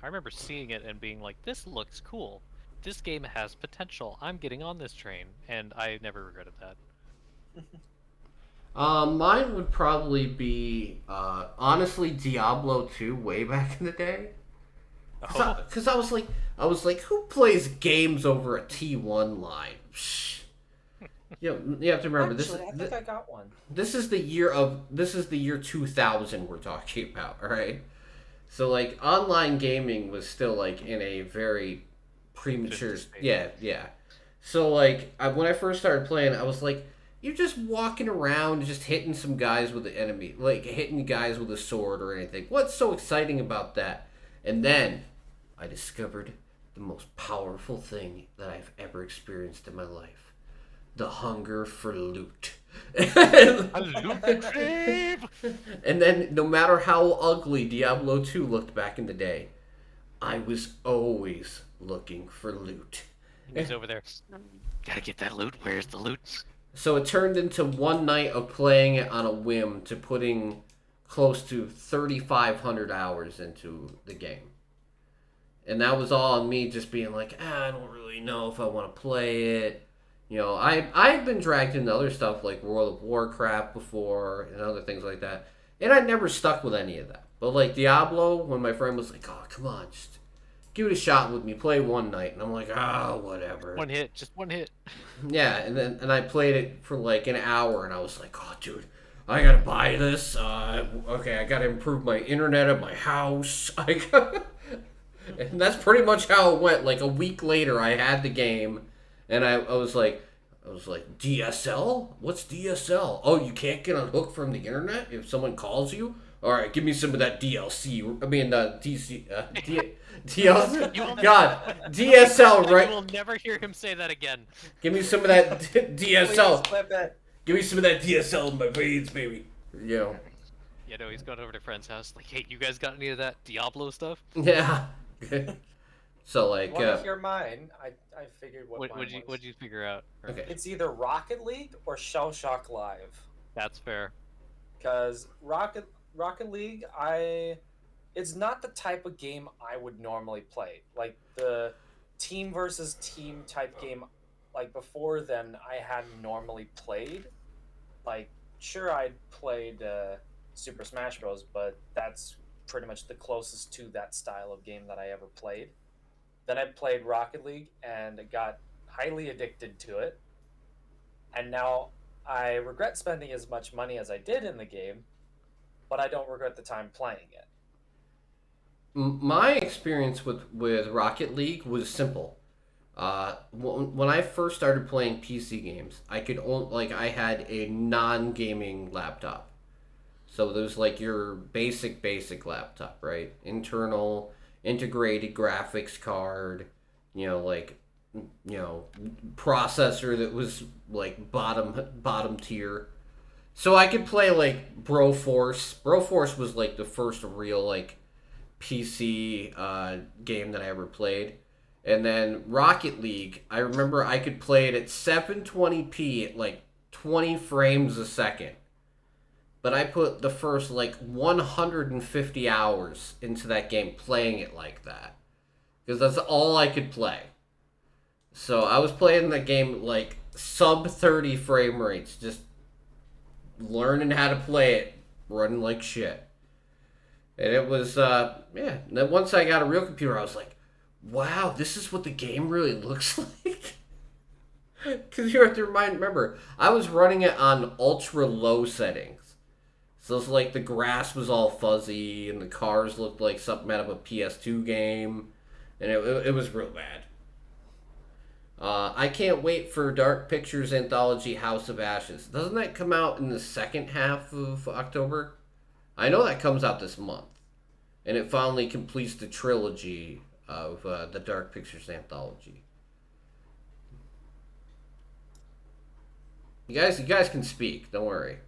I remember seeing it and being this looks cool. This game has potential. I'm getting on this train, and I never regretted that. Mine would probably be, honestly, Diablo 2 way back in the day. Because I was like, who plays games over a T1 line? You have to remember Actually, I think I got one. This is the year 2000 we're talking about, all right? So online gaming was still in a very premature, yeah. So, like, when I first started playing, I was like, you're just walking around, just hitting some guys with the enemy, like hitting guys with a sword or anything. What's so exciting about that? And then I discovered the most powerful thing that I've ever experienced in my life: the hunger for loot. And then, no matter how ugly Diablo 2 looked back in the day, I was always looking for loot. He's over there. Gotta get that loot. Where's the loot? So it turned into one night of playing it on a whim to putting close to 3,500 hours into the game. And that was all on me just being like, I don't really know if I want to play it. You know, I've been dragged into other stuff like World of Warcraft before and other things like that. And I never stuck with any of that. But like Diablo, when my friend was like, oh, come on, just give it a shot with me, play one night. And I'm like, whatever. One hit, just one hit. Yeah, and I played it for like an hour, and I was like, oh, dude, I gotta buy this. Okay, I gotta improve my internet at my house. And that's pretty much how it went. Like a week later, I had the game, and I was like, DSL? What's DSL? Oh, you can't get unhooked from the internet if someone calls you? All right, give me some of that DLC. I mean, DLC. DLC. God, DSL, right? You will never hear him say that again. Give me some of that DSL. Please clip it. Give me some of that DSL in my veins, baby. Yeah, no, he's going over to a friend's house. Like, hey, you guys got any of that Diablo stuff? Yeah. So like, Want to hear mine? I figured what mine was. What'd you figure out? Okay. It's either Rocket League or Shell Shock Live. That's fair. Because Rocket League, it's not the type of game I would normally play. Like the team versus team type game, like before then, I hadn't normally played. Like, sure, I'd played Super Smash Bros., but that's pretty much the closest to that style of game that I ever played. Then I played Rocket League and got highly addicted to it. And now I regret spending as much money as I did in the game, but I don't regret the time playing it. My experience with Rocket League was simple. When I first started playing PC games, I had a non-gaming laptop. So there's like your basic laptop, right? Internal, integrated graphics card, processor that was like bottom tier. So I could play like Broforce. Broforce was like the first real like PC game that I ever played. And then Rocket League, I remember I could play it at 720p at like 20 frames a second. But I put the first like 150 hours into that game playing it like that. Because that's all I could play. So I was playing the game like sub 30 frame rates, just learning how to play it, running like shit. And it was, And then once I got a real computer, I was like, wow, this is what the game really looks like. Because you have to remember, I was running it on ultra low settings. So it's like the grass was all fuzzy and the cars looked like something out of a PS2 game. And it was real bad. I can't wait for Dark Pictures anthology House of Ashes. Doesn't that come out in the second half of October? I know that comes out this month. And it finally completes the trilogy of the Dark Pictures anthology. You guys can speak. Don't worry.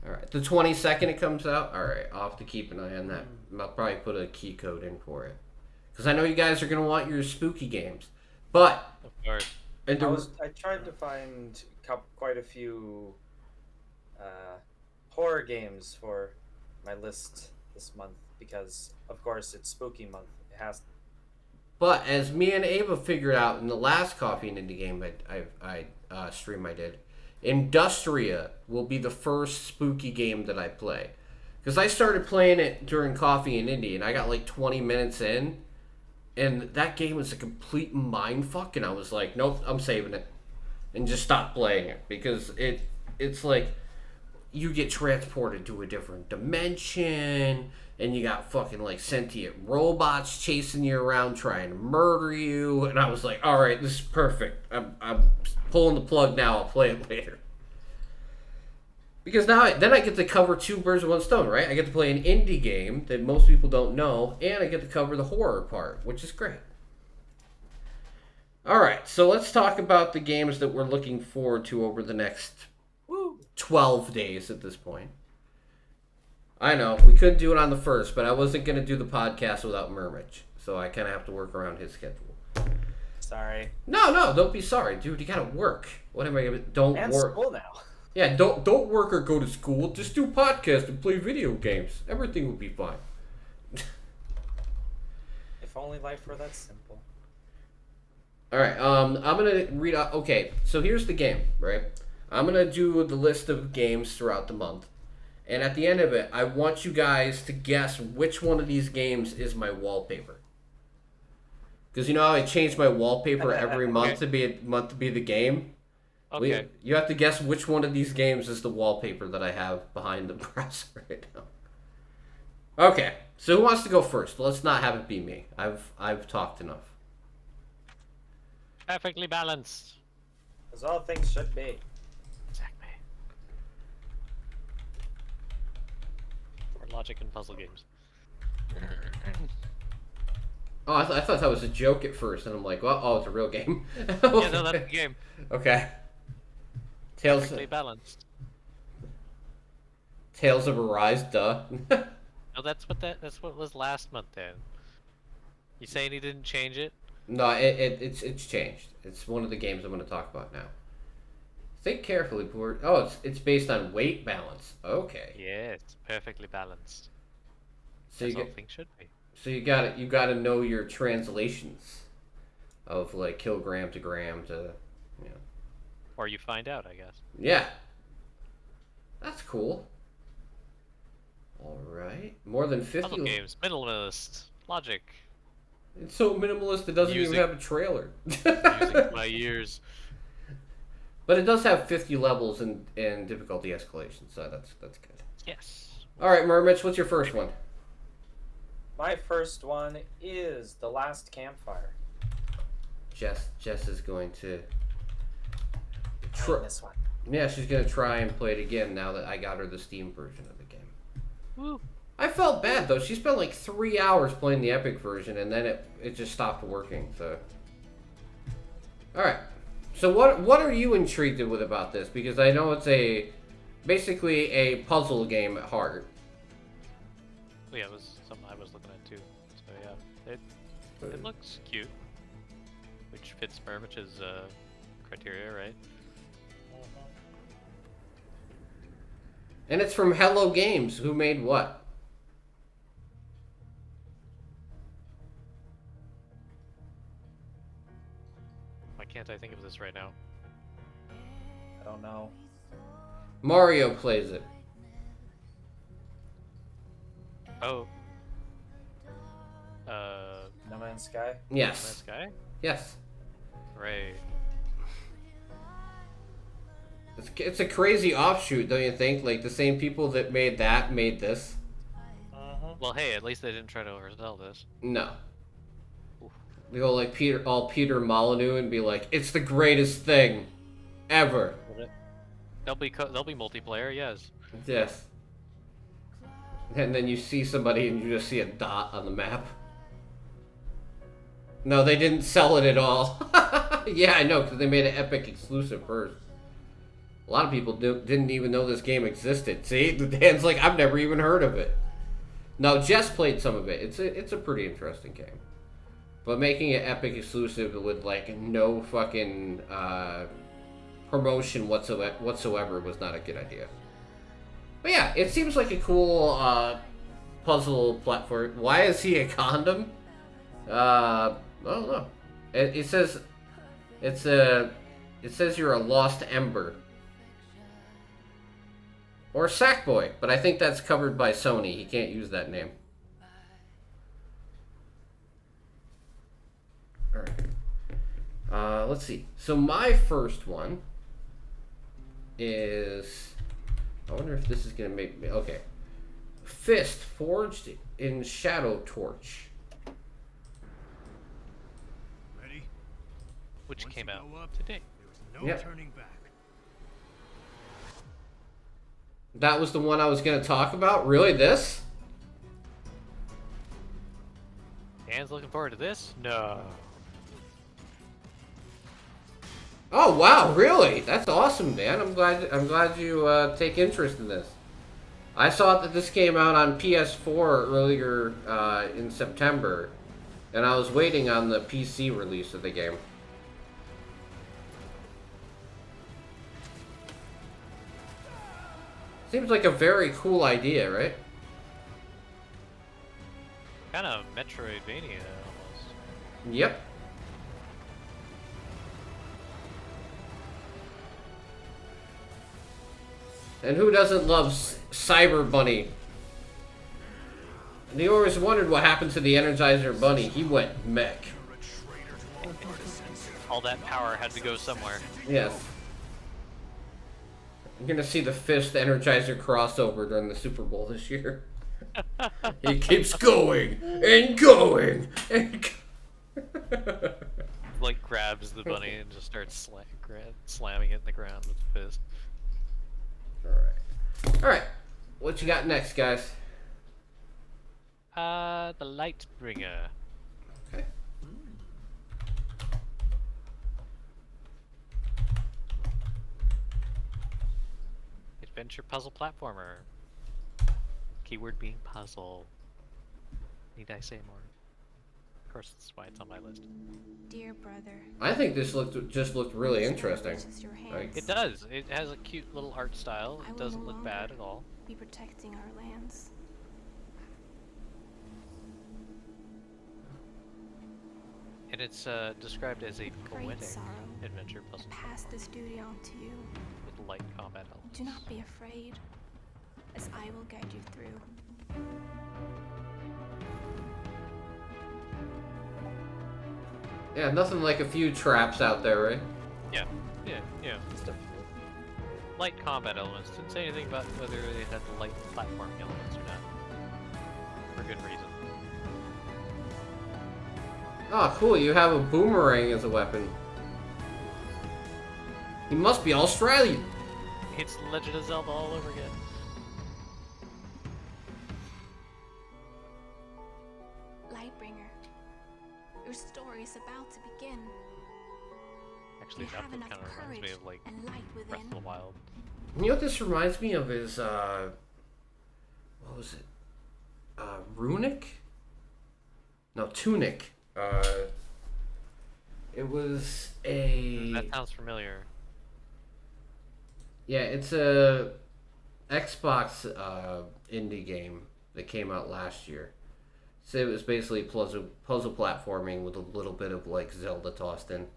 Alright, the 22nd it comes out. Alright, I'll have to keep an eye on that. I'll probably put a key code in for it. Because I know you guys are going to want your spooky games. But... Of course. I tried to find quite a few horror games for my list this month. Because, of course, it's spooky month. It has to. But as me and Ava figured out in the last Coffee and Indie game stream I did, Industria will be the first spooky game that I play. Because I started playing it during Coffee and Indie, and I got like 20 minutes in, and that game was a complete mindfuck, and I was like, nope, I'm saving it. And just stopped playing it. Because it's like, you get transported to a different dimension, and you got fucking like sentient robots chasing you around trying to murder you, and I was like, all right, this is perfect. I'm pulling the plug now. I'll play it later. Because then I get to cover two birds with one stone, right? I get to play an indie game that most people don't know, and I get to cover the horror part, which is great. All right, so let's talk about the games that we're looking forward to over the next 12 days at this point. I know, we couldn't do it on the 1st, but I wasn't going to do the podcast without Mermich, so I kind of have to work around his schedule. Sorry. No, don't be sorry, dude. You got to work. What am I going to... Don't and work. School now. Yeah, don't work or go to school. Just do podcasts and play video games. Everything will be fine. If only life were that simple. All right, I'm going to read out... Okay, so here's the game, right? I'm going to do the list of games throughout the month. And at the end of it, I want you guys to guess which one of these games is my wallpaper. Because you know how I change my wallpaper every month to be the game? Okay. You have to guess which one of these games is the wallpaper that I have behind the press right now. Okay, so who wants to go first? Let's not have it be me. I've talked enough. Perfectly balanced. As all things should be. Exactly. Or logic and puzzle games. Oh, I thought that was a joke at first, and I'm like, well, it's a real game. Yeah, no, that's the game. Okay. Perfectly balanced. Tales of Arise, duh. No, that's what was last month then. You saying he didn't change it? No, it's changed. It's one of the games I'm going to talk about now. Think carefully, poor. Oh, it's based on weight balance. Okay. Yeah, it's perfectly balanced. So That's all things should be. So you got to know your translations of like kilogram to gram to, you know. Or you find out, I guess. Yeah. That's cool. All right. More than 50 Puzzle games, minimalist, logic. It's so minimalist it doesn't even have a trailer. Using my ears. But it does have 50 levels and difficulty escalation, so that's good. Yes. All right, Mermich, what's your first one? My first one is The Last Campfire. Jess is going to This one. Yeah, she's gonna try and play it again now that I got her the Steam version of the game. Woo. I felt bad though. She spent like 3 hours playing the Epic version, and then it just stopped working. So, all right. So what are you intrigued with about this? Because I know it's basically a puzzle game at heart. Well, yeah, it was something I was looking at too. So yeah, it looks cute, which fits Mermich's criteria, right? And it's from Hello Games, who made what? Why can't I think of this right now? I don't know. Mario plays it. Oh. No Man's Sky? Yes. This guy? Yes. Right. It's a crazy offshoot, don't you think? Like, the same people that made that made this. Well, hey, at least they didn't try to oversell this. No. They go like Peter Molyneux and be like, it's the greatest thing ever. They'll be multiplayer, yes. Yes. And then you see somebody and you just see a dot on the map. No, they didn't sell it at all. Yeah, I know, because they made an Epic exclusive first. A lot of people didn't even know this game existed. See, Dan's like, I've never even heard of it. No, Jess played some of it. It's a pretty interesting game. But making it Epic exclusive with like no fucking promotion whatsoever was not a good idea. But yeah, it seems like a cool puzzle platform. Why is he a condom? I don't know. It says you're a lost ember. Or Sackboy, but I think that's covered by Sony. He can't use that name. Alright. Let's see. So my first one is... I wonder if this is going to make me... Okay. fist forged in Shadow Torch. Ready? Which Once came you out go up, today. There's no Yep. turning back. That was the one I was going to talk about? Really, this? Dan's looking forward to this? No. Oh wow, really? That's awesome, man. I'm glad you take interest in this. I saw that this came out on PS4 earlier in September, and I was waiting on the PC release of the game. Seems like a very cool idea, right? Kind of Metroidvania almost. Yep. And who doesn't love Cyber Bunny? And you always wondered what happened to the Energizer Bunny. He went mech. All that power had to go somewhere. Yes. You're gonna see the Fist Energizer crossover during the Super Bowl this year. He keeps going and going and Like grabs the bunny and just starts slamming it in the ground with the fist. Alright. What you got next, guys? The Lightbringer. Okay. Adventure puzzle platformer. Keyword being puzzle. Need I say more? Of course, that's why it's on my list. Dear brother. I think this just looked really interesting. Like, It does. It has a cute little art style. It doesn't look bad at all. Be protecting our lands. And it's described as a Great poetic sorrow. adventure puzzle Pass this duty on to you. with light combat elements. Do not be afraid, as I will guide you through. yeah, nothing like a few traps out there, right? Yeah. Light combat elements. Didn't say anything about whether they had the light platforming elements or not. For good reason. Oh, cool. You have a boomerang as a weapon. He must be Australian. It's Legend of Zelda all over again. Lightbringer, your story is about to begin. Actually, You that have one enough kind of reminds me courage of like and light Breath within. of the Wild. You know what this reminds me of is, what was it? Runic? No, Tunic. It was a... That sounds familiar. Yeah, it's a Xbox indie game that came out last year. So it was basically puzzle platforming with a little bit of like Zelda tossed in.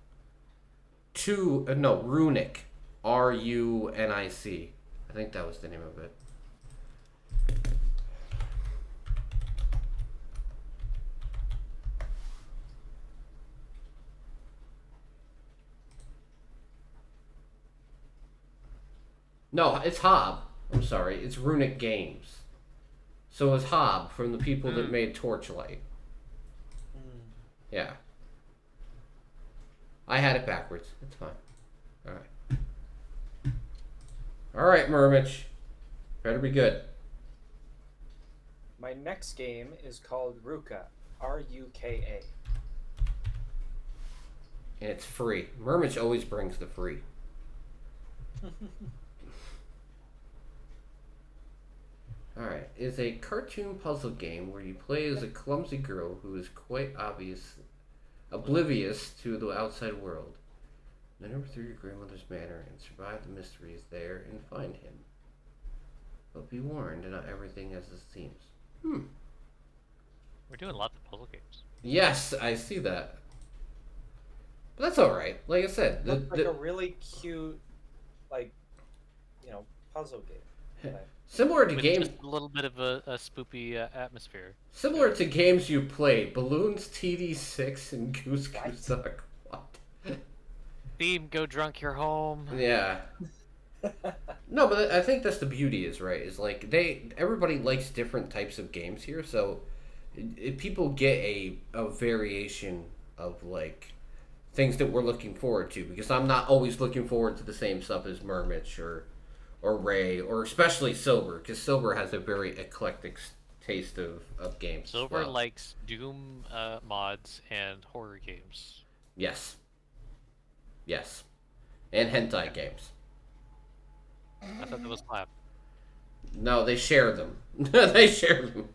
Runic. RUNIC. I think that was the name of it. No, it's Hob. I'm sorry. It's Runic Games. So it's Hob from the people that made Torchlight. Yeah. I had it backwards. It's fine. Alright. Alright, Mermich. Better be good. My next game is called Ruka. Ruka. And it's free. Mermich always brings the free. Alright. It's a cartoon puzzle game where you play as a clumsy girl who is quite oblivious to the outside world. Maneuver through your grandmother's manor and survive the mysteries there and find him. But be warned, not everything as it seems. We're doing lots of puzzle games. Yes, I see that. But that's alright. Like I said, Looks like a really cute, puzzle game. similar to With games, just a little bit of a spoopy atmosphere. similar to games you played, Balloons TD6 and Goose Goose Duck. What? Theme, go drunk, you're home. Yeah. No, but I think that's the beauty is, right? Is like everybody likes different types of games here, so people get a variation of like things that we're looking forward to, because I'm not always looking forward to the same stuff as Mermich or Ray, or especially Silver, because Silver has a very eclectic taste of games. Silver likes Doom mods and horror games. Yes. And hentai games. I thought that was Clap. No, they share them. They share them.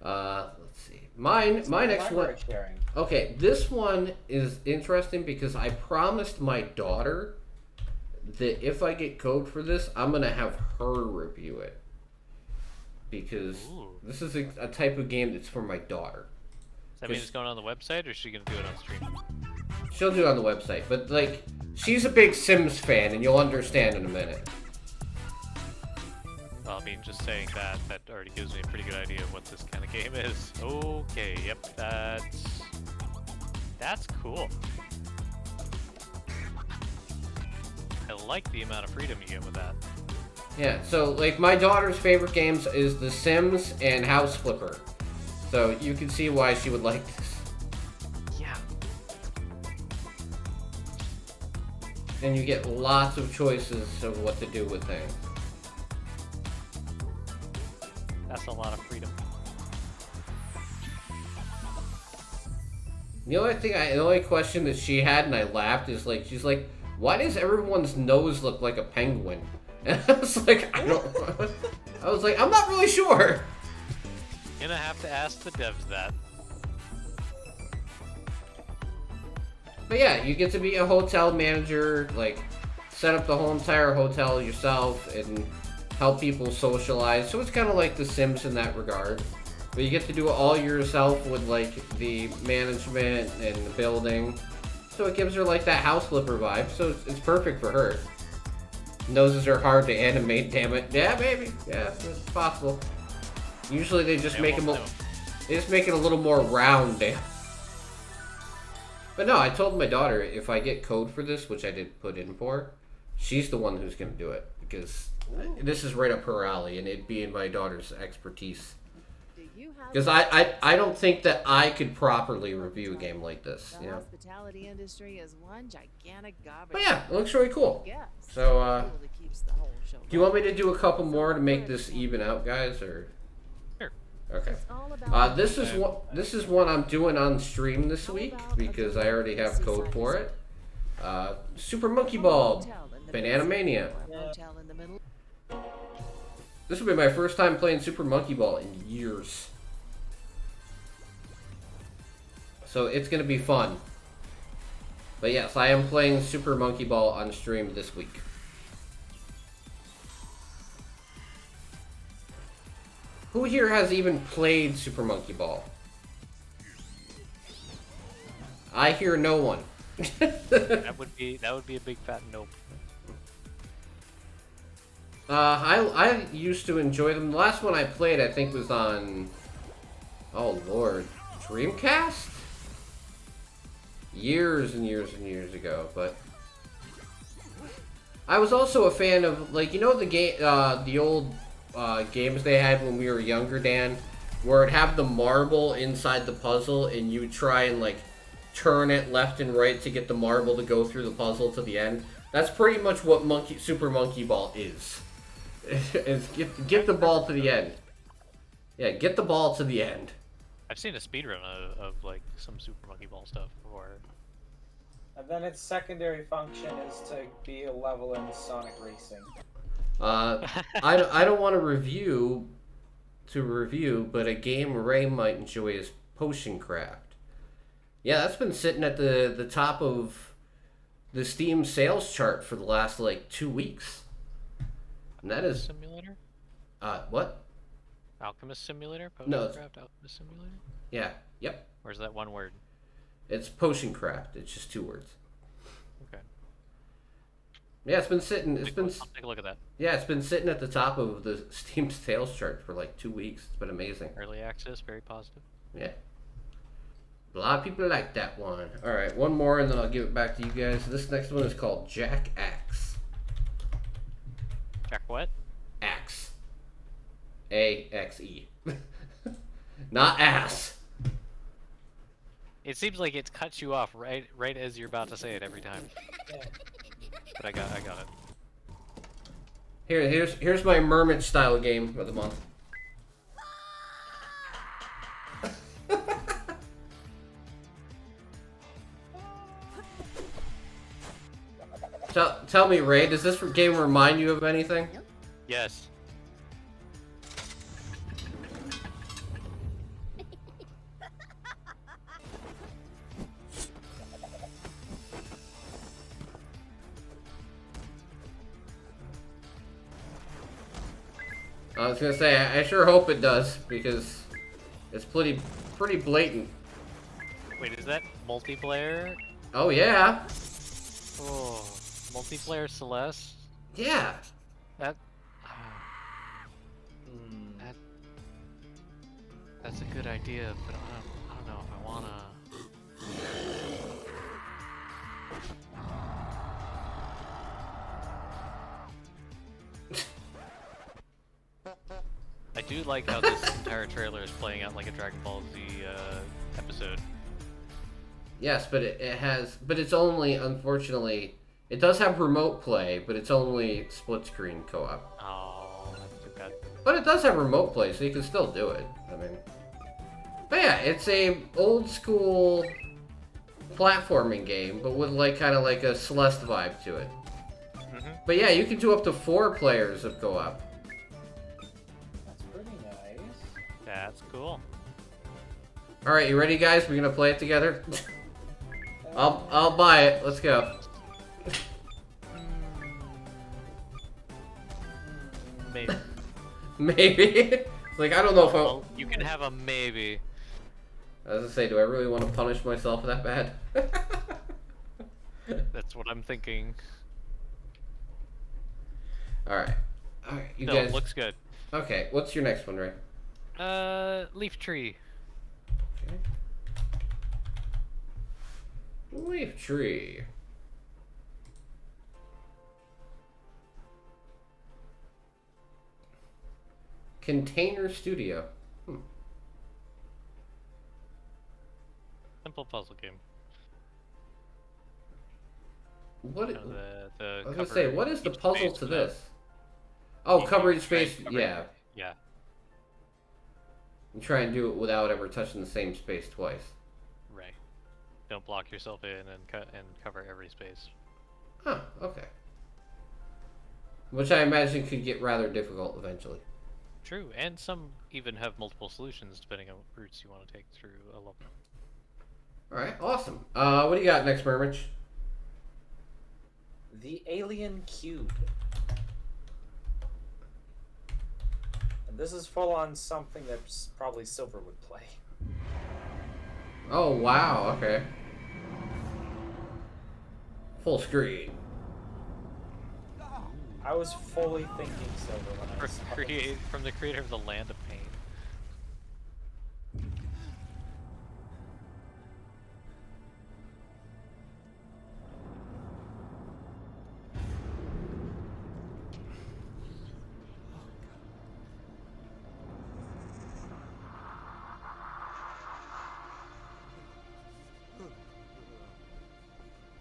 Let's see. My next one. Sharing. Okay, this one is interesting because I promised my daughter that if I get code for this, I'm gonna have her review it, because this is a type of game that's for my daughter. Does that mean it's going on the website, or is she gonna do it on stream? She'll do it on the website, but like, she's a big Sims fan, and you'll understand in a minute. Well, I mean, just saying that already gives me a pretty good idea of what this kind of game is. Okay, yep, that's cool. I like the amount of freedom you get with that. Yeah, so like my daughter's favorite games is The Sims and House Flipper, so you can see why she would like this. Yeah. And you get lots of choices of what to do with things. That's a lot of freedom. The only question that she had, and I laughed, is like, she's like, why does everyone's nose look like a penguin? And I was like, I was like, I'm not really sure. You're gonna have to ask the devs that. But yeah, you get to be a hotel manager, like, set up the whole entire hotel yourself and help people socialize. So it's kind of like The Sims in that regard. But you get to do it all yourself with, like, the management and the building. So it gives her, like, that house flipper vibe. So it's perfect for her. Noses are hard to animate, damn it. Yeah, maybe. Yeah, it's possible. Usually they just make them a little more round, damn. But no, I told my daughter if I get code for this, which I did put in for, she's the one who's going to do it. Because this is right up her alley, and it being my daughter's expertise. Because I don't think that I could properly review a game like this. The hospitality industry is one gigantic garbage. But yeah, it looks really cool. So, do you want me to do a couple more to make this even out, guys, or? Sure. Okay. This is one I'm doing on stream this week because I already have code for it. Super Monkey Ball, Banana Mania. This will be my first time playing Super Monkey Ball in years. So it's going to be fun. But yes, I am playing Super Monkey Ball on stream this week. Who here has even played Super Monkey Ball? I hear no one. that would be a big fat nope. I used to enjoy them. The last one I played, I think, was on, oh lord, Dreamcast? Years and years and years ago, but I was also a fan of, like, you know, the game, the old games they had when we were younger, Dan, where it'd have the marble inside the puzzle, and you try and like turn it left and right to get the marble to go through the puzzle to the end. That's pretty much what Super Monkey Ball is. Is get the ball to the end. Yeah, get the ball to the end. I've seen a speedrun of like some Super Monkey Ball stuff before. And then its secondary function is to be a level in Sonic Racing. I don't want to review, but a game Ray might enjoy is Potion Craft. Yeah, that's been sitting at the top of the Steam sales chart for the last like 2 weeks. And that is Simulator? What? Alchemist Simulator? No. Potion Craft Alchemist Simulator? Yeah. Yep. Or is that one word? It's Potion Craft. It's just 2 words. Okay. Yeah, it's been sitting. I'll take a look at that. Yeah, it's been sitting at the top of the Steam sales chart for like 2 weeks. It's been amazing. Early access, very positive. Yeah. A lot of people like that one. All right, one more, and then I'll give it back to you guys. This next one is called Jack Axe. Jack what? Axe. A-X-E. Not ass. It seems like it cuts you off right as you're about to say it every time. But I got it. Here's my Mermich style game of the month. Tell me, Ray, does this game remind you of anything? Yes. I was gonna say, I sure hope it does, because it's pretty blatant. Wait, is that multiplayer? Oh yeah. Oh, multiplayer Celeste? Yeah. That's a good idea, but I don't know if I wanna. I do like how this entire trailer is playing out like a Dragon Ball Z episode. Yes, but it's only, unfortunately, it does have remote play, but it's only split screen co-op. Oh, that's too bad. But it does have remote play, so you can still do it. I mean, but yeah, it's a old school platforming game, but with like kind of like a Celeste vibe to it. But yeah, you can do up to 4 players of co-op. That's pretty nice. That's cool. All right, you ready, guys? We're gonna play it together. I'll buy it. Let's go. Maybe. Maybe. It's like, I don't know if Well, you can have a maybe. I was gonna say, do I really want to punish myself that bad? That's what I'm thinking. Alright. Alright, you No, guys. looks good. Okay, what's your next one, Ray? Leaf tree. Okay. Leaf tree. Container Studio. Simple puzzle game. What? You know, I was gonna say, what is the puzzle to this? Oh, cover each space. Yeah. Yeah. And try and do it without ever touching the same space twice. Right. Don't block yourself in and cover every space. Huh. Okay. Which I imagine could get rather difficult eventually. True, and some even have multiple solutions depending on what routes you want to take through a level. Alright, awesome. What do you got next, Mermich? The Alien Cube. And this is full on something that probably Silver would play. Oh, wow, okay. Full screen. I was fully thinking Silver when I saw this. From the creator of the Land of Pain.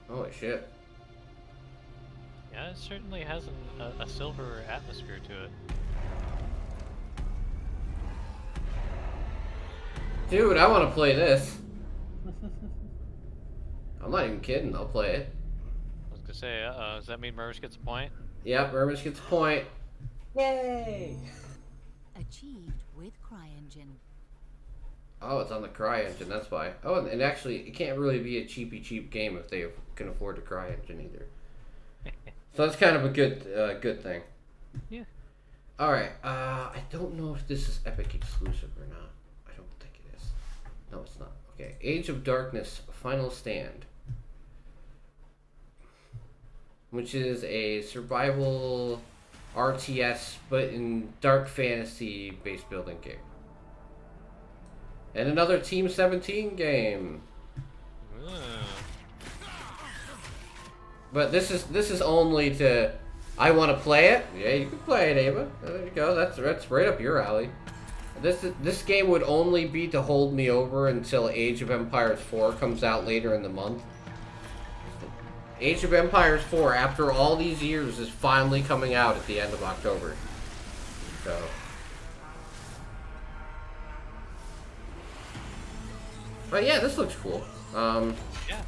Holy shit. Yeah, it certainly has a silver atmosphere to it. Dude, I want to play this. I'm not even kidding, I'll play it. I was gonna say, does that mean Mermich gets a point? Yep, Mermich gets a point. Yay! Achieved with CryEngine. Oh, it's on the CryEngine, that's why. Oh, and actually, it can't really be a cheap game if they can afford a CryEngine either. So that's kind of a good thing. Yeah. Alright, I don't know if this is Epic exclusive or not. I don't think it is. No, it's not. Okay, Age of Darkness Final Stand. Which is a survival RTS, but in dark fantasy base building game. And another Team 17 game. But this is only to I want to play it. Yeah, you can play it, Ava. There you go. That's right up your alley. This game would only be to hold me over until Age of Empires 4 comes out later in the month. Age of Empires 4, after all these years, is finally coming out at the end of October. So. But yeah, this looks cool. Yeah.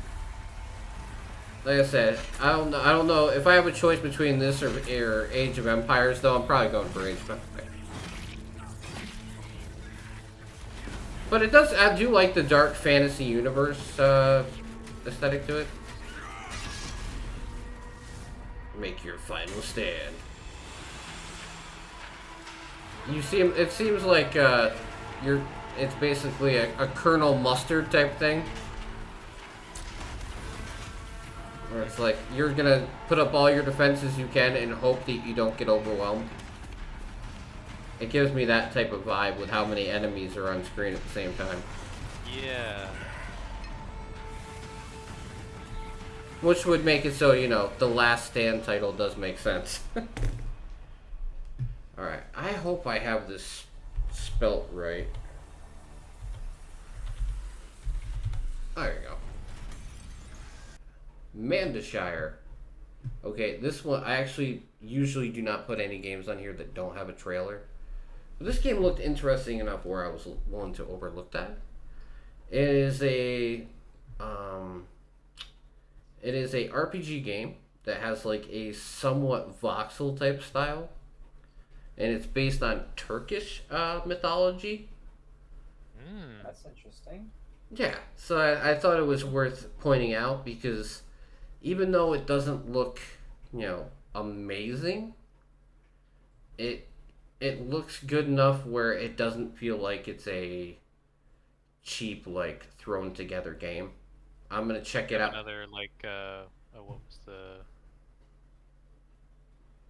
Like I said, I don't know if I have a choice between this or Age of Empires, though. I'm probably going for Age of Empires. But it does. I do like the dark fantasy universe aesthetic to it. Make your final stand. You see, it seems like it's basically a Colonel Mustard type thing. Where it's like, you're gonna put up all your defenses you can and hope that you don't get overwhelmed. It gives me that type of vibe with how many enemies are on screen at the same time. Yeah. Which would make it so, you know, the Last Stand title does make sense. Alright, I hope I have this spelt right. There you go. Mandashire. Okay, this one, I actually usually do not put any games on here that don't have a trailer. But this game looked interesting enough where I was willing to overlook that. It is a RPG game that has like a somewhat voxel type style. And it's based on Turkish mythology. That's interesting. Yeah, so I thought it was worth pointing out because even though it doesn't look, you know, amazing, it looks good enough where it doesn't feel like it's a cheap, like, thrown together game. I'm gonna check it out. Another, like, what was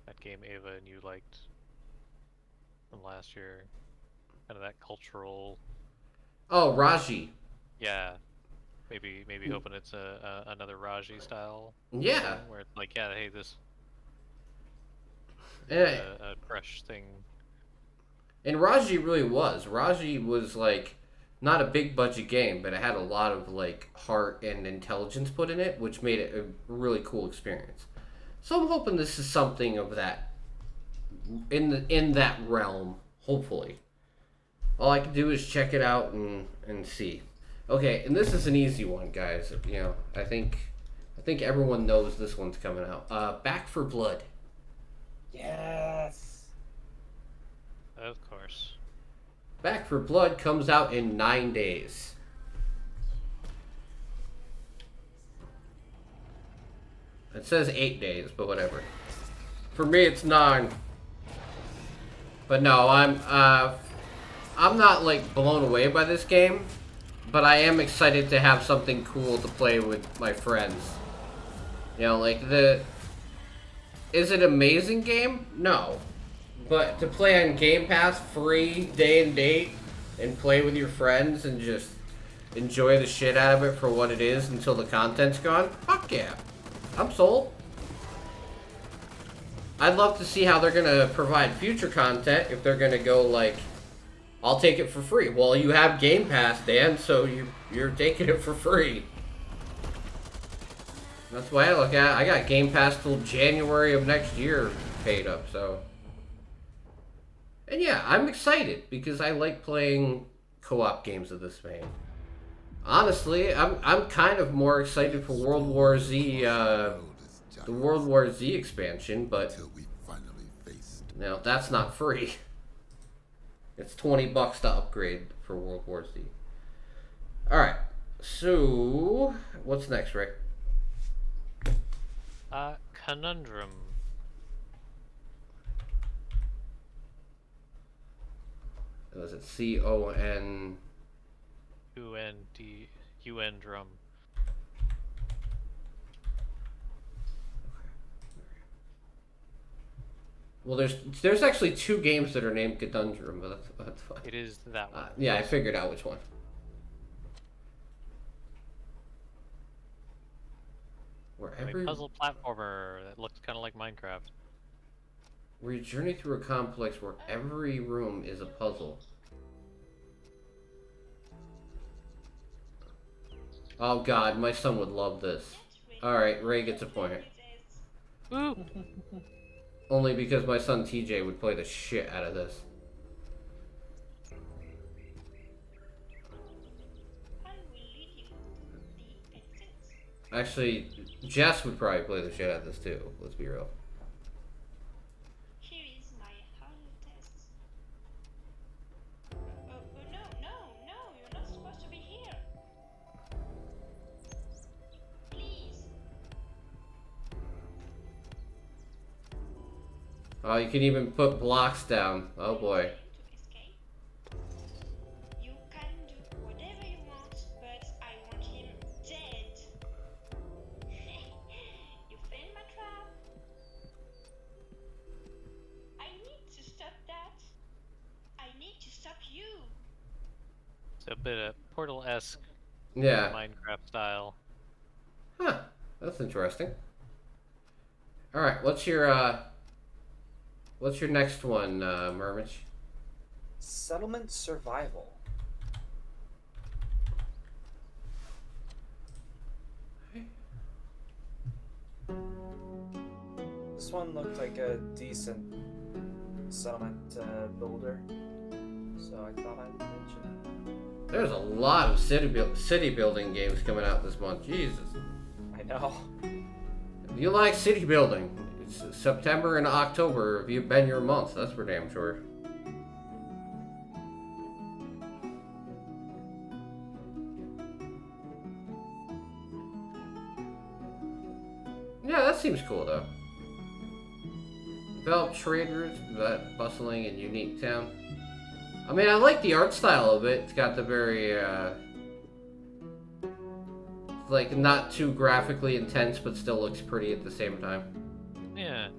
that game Ava and you liked from last year? Kind of that cultural. Oh, Raji. Yeah. Maybe hoping it's another Raji style. Yeah. Where it's like, yeah, hey, this. Yeah. A fresh thing. And Raji really was. Raji was like not a big budget game, but it had a lot of like heart and intelligence put in it, which made it a really cool experience. So I'm hoping this is something of that in that realm, hopefully. All I can do is check it out and see. Okay, and this is an easy one, guys. You know, I think everyone knows this one's coming out. Back for Blood. Yes. Of course. Back for Blood comes out in 9 days. It says 8 days, but whatever. For me, it's 9. But no, I'm not like blown away by this game, but I am excited to have something cool to play with my friends. You know, like is it an amazing game? No. But to play on Game Pass free, day and date, and play with your friends and just enjoy the shit out of it for what it is until the content's gone, fuck yeah. I'm sold. I'd love to see how they're gonna provide future content if they're gonna go like, I'll take it for free. Well, you have Game Pass, Dan, so you're taking it for free. That's why I look at it. I got Game Pass till January of next year paid up, so. And yeah, I'm excited because I like playing co-op games of this vein. Honestly, I'm kind of more excited for World War Z, the World War Z expansion, but no, that's not free. It's $20 to upgrade for World War Z. Alright, so what's next, Rick? Conundrum. Was it C-O-N... U-N-D-U-N drum. Well, there's actually 2 games that are named Conundrum, but that's fine. It is that one. Yeah, I figured out which one. A puzzle platformer that looks kind of like Minecraft. where you journey through a complex where every room is a puzzle. Oh god, my son would love this. Alright, Ray gets a point. Woo! Only because my son TJ would play the shit out of this. Actually, Jess would probably play the shit out of this too, let's be real. Here is my hard test. Oh, no, you're not supposed to be here. Please. Oh, you can even put blocks down. Oh boy. To escape. You can do whatever you want, but I want him dead. You fell in my trap. I need to stop that. I need to stop you. So a bit of Portal-esque, Yeah. Minecraft style. Huh. That's interesting. Alright, what's your next one, Mermich? Settlement survival. This one looked like a decent settlement builder, so I thought I'd mention it. There's a lot of city building games coming out this month. Jesus. I know. If you like city building, it's September and October have you been your months, that's for damn sure. Yeah, that seems cool though. Develop trade routes, that bustling and unique town. I mean, I like the art style of it. It's got the very, like, not too graphically intense, but still looks pretty at the same time. Yeah.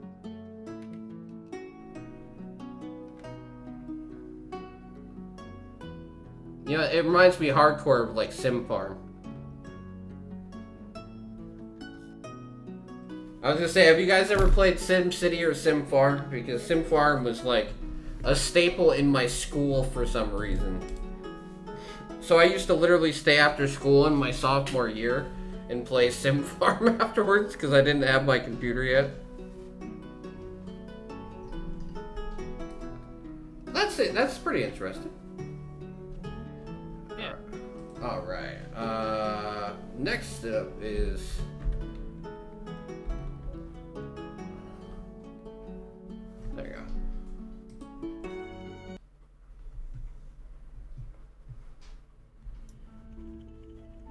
You know, it reminds me hardcore of, like, Sim Farm. I was gonna say, have you guys ever played Sim City or Sim Farm? Because Sim Farm was, like, a staple in my school for some reason. So I used to literally stay after school in my sophomore year and play Sim Farm afterwards because I didn't have my computer yet. That's it. That's pretty interesting. Yeah. Alright. Next up is... There you go.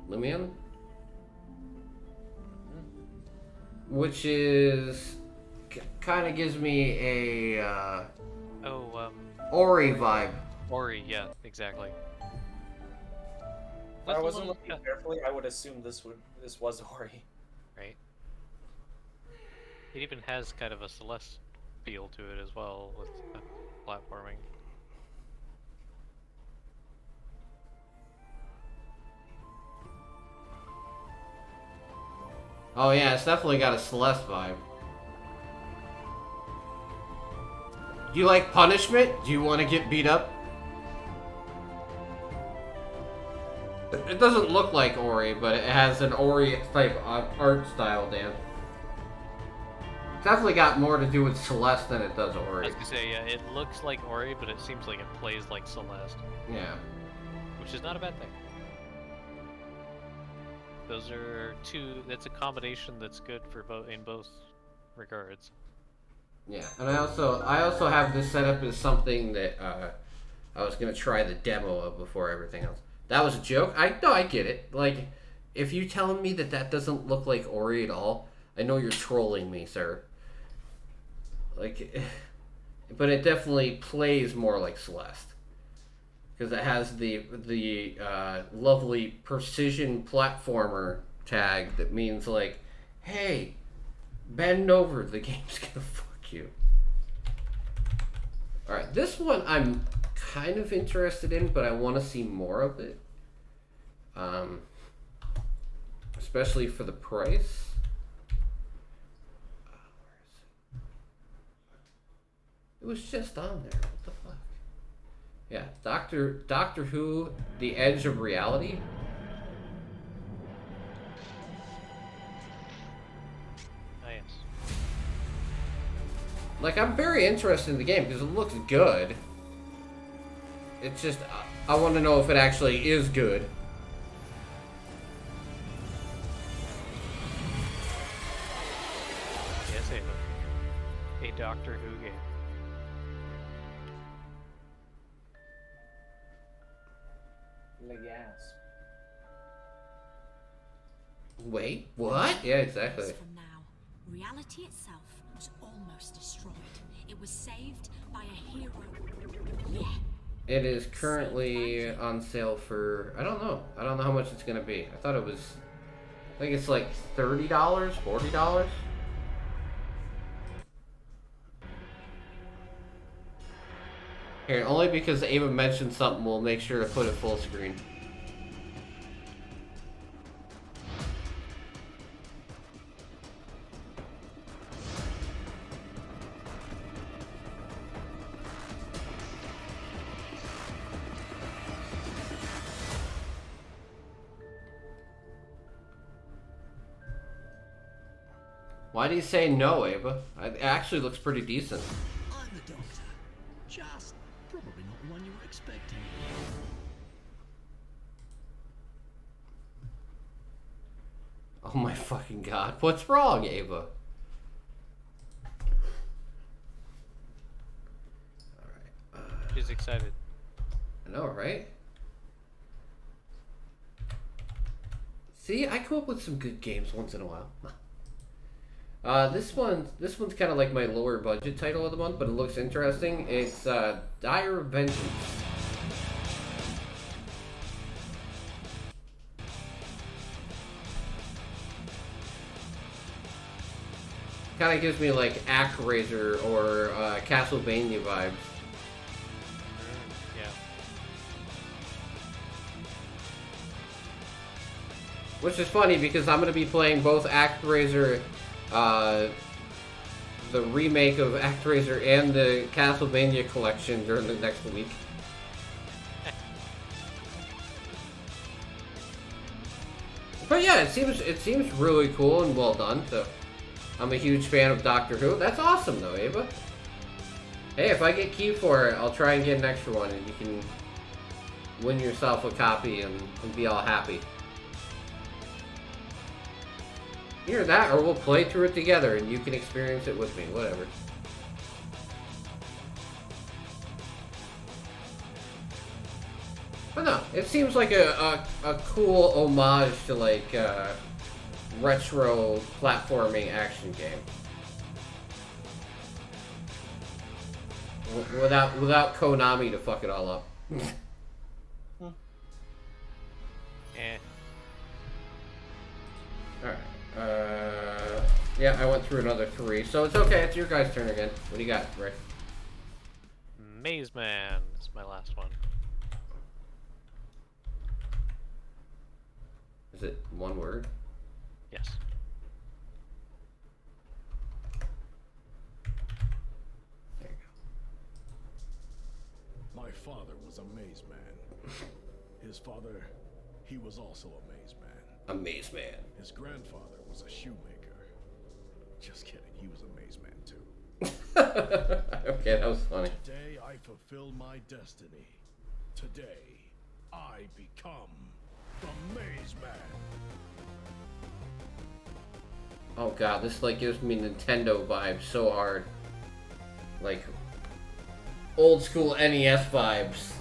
Lumion? Which is... kind of gives me a, Ori vibe. Ori, yeah, exactly. If I wasn't looking carefully, I would assume this was Ori. Right. It even has kind of a Celeste feel to it as well with platforming. Oh yeah, it's definitely got a Celeste vibe. Do you like punishment? Do you want to get beat up? It doesn't look like Ori, but it has an Ori type art style, Dan. It's definitely got more to do with Celeste than it does I Ori. was gonna say, yeah, it looks like Ori, but it seems like it plays like Celeste. Yeah. Which is not a bad thing. Those are that's a combination that's good for in both regards. Yeah, and I also have this set up as something that I was gonna try the demo of before everything else. That was a joke. I get it. Like, if you telling me that doesn't look like Ori at all, I know you're trolling me, sir. Like, but it definitely plays more like Celeste because it has the lovely precision platformer tag that means like, hey, bend over. The game's gonna fuck you. All right, this one I'm kind of interested in, but I want to see more of it. Especially for the price. It was just on there. What the fuck? Yeah, Doctor Who, The Edge of Reality. Nice. Like, I'm very interested in the game because it looks good. It's just, I want to know if it actually is good. Yes, a Doctor Who game. Legas. Wait, what? Yeah, exactly. From now, reality itself was almost destroyed. It was saved by a hero. Yeah. It is currently on sale for, I don't know how much it's gonna be. I thought it was, I think it's like $30, $40. Here, only because Ava mentioned something, we'll make sure to put it full screen. Why do you say no, Ava? It actually looks pretty decent. I'm the Doctor. Just probably not the one you were expecting. Oh my fucking god. What's wrong, Ava? Alright. She's excited. I know, right? See, I come up with some good games once in a while. This one's kind of like my lower budget title of the month, but it looks interesting. It's Dire Vengeance. Kind of gives me like ActRaiser or Castlevania vibes. Yeah. Which is funny because I'm going to be playing both ActRaiser, the remake of ActRaiser and the Castlevania collection during the next week. But yeah, it seems really cool and well done. So I'm a huge fan of Doctor Who. That's awesome though, Ava. Hey, if I get key for it, I'll try and get an extra one, and you can win yourself a copy and be all happy. Either that, or we'll play through it together, and you can experience it with me. Whatever. But no, it seems like a cool homage to like retro platforming action game. Without Konami to fuck it all up. Eh. Alright. Yeah, I went through another 3, so it's okay. It's your guys' turn again. What do you got, Rick? Maze Man is my last one. Is it one word? Yes. There you My father was a maze man. His father, he was also a maze man. go. A maze man. His grandfather was a shoemaker. Just kidding, he was a maze man too. Okay, that was funny. Today I fulfill my destiny. Today I become the Maze Man. Oh god, this like gives me Nintendo vibes so hard. Like old school NES vibes.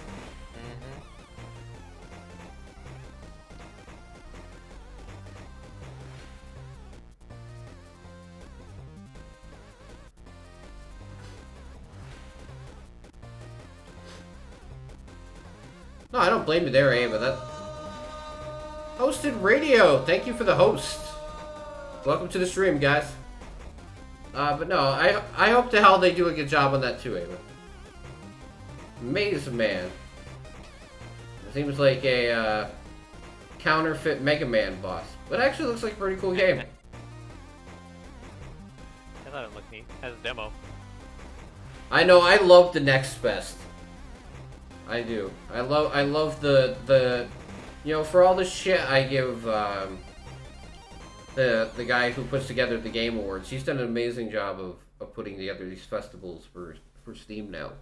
No, I don't blame you there, Ava. That hosted radio. Thank you for the host. Welcome to the stream, guys. But no, I hope to hell they do a good job on that too, Ava. Maze Man. It seems like a counterfeit Mega Man boss, but it actually looks like a pretty cool game. I thought it looked neat. Has a demo. I know. I love the next best. I do. I love the you know, for all the shit I give the guy who puts together the Game Awards. He's done an amazing job of putting together these festivals for Steam now.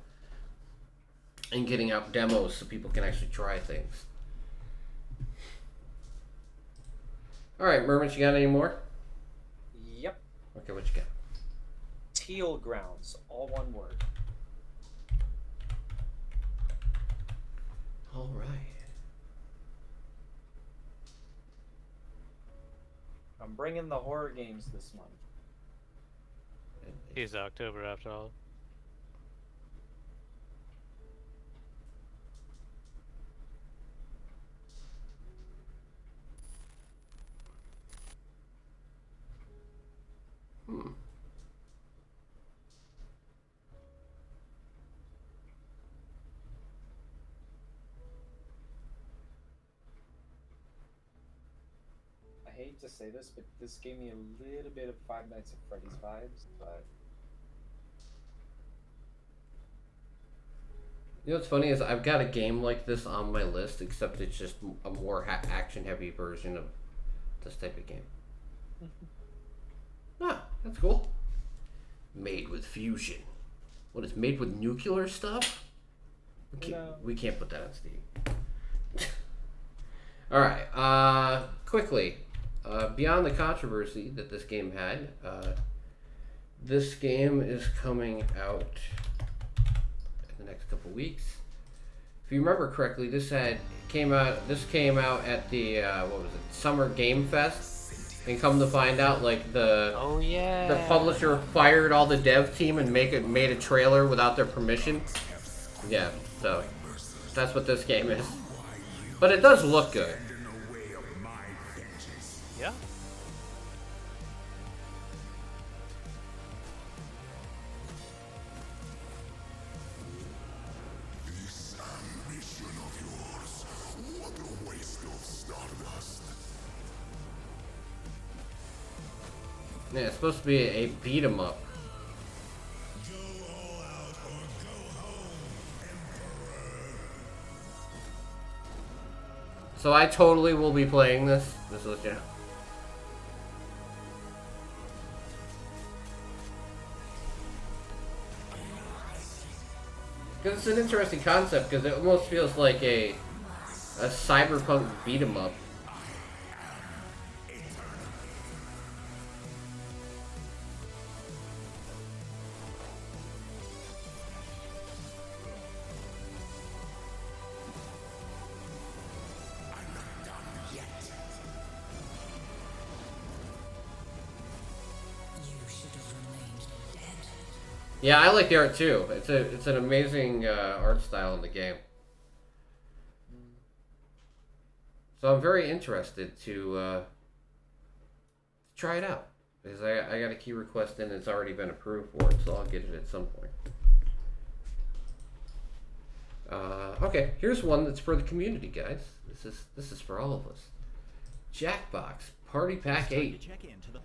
And getting out demos so people can actually try things. Alright, Mermich, you got any more? Yep. Okay, what you got? Teal Grounds, all one word. Alright. I'm bringing the horror games this month. It's October after all. I hate to say this, but this gave me a little bit of Five Nights at Freddy's vibes, but... You know what's funny is I've got a game like this on my list, except it's just a more action-heavy version of this type of game. Ah, that's cool. Made with fusion. What is made with nuclear stuff? We can't put that on Steam. Alright, quickly. Beyond the controversy that this game had, this game is coming out in the next couple weeks. If you remember correctly, this came out at the what was it, Summer Game Fest. And come to find out, like the publisher fired all the dev team and made a trailer without their permission. Yeah, so that's what this game is. But it does look good. Yeah. This ambition of yours, what a waste of stardust. Yeah, it's supposed to be a beat 'em up. So I totally will be playing this. This is, you know. Because it's an interesting concept, because it almost feels like a cyberpunk beat 'em up. Yeah, I like the art too. It's an amazing art style in the game. So I'm very interested to try it out because I got a key request in. It's already been approved for it, so I'll get it at some point. Okay, here's one that's for the community, guys. This is for all of us. Jackbox Party Pack 8.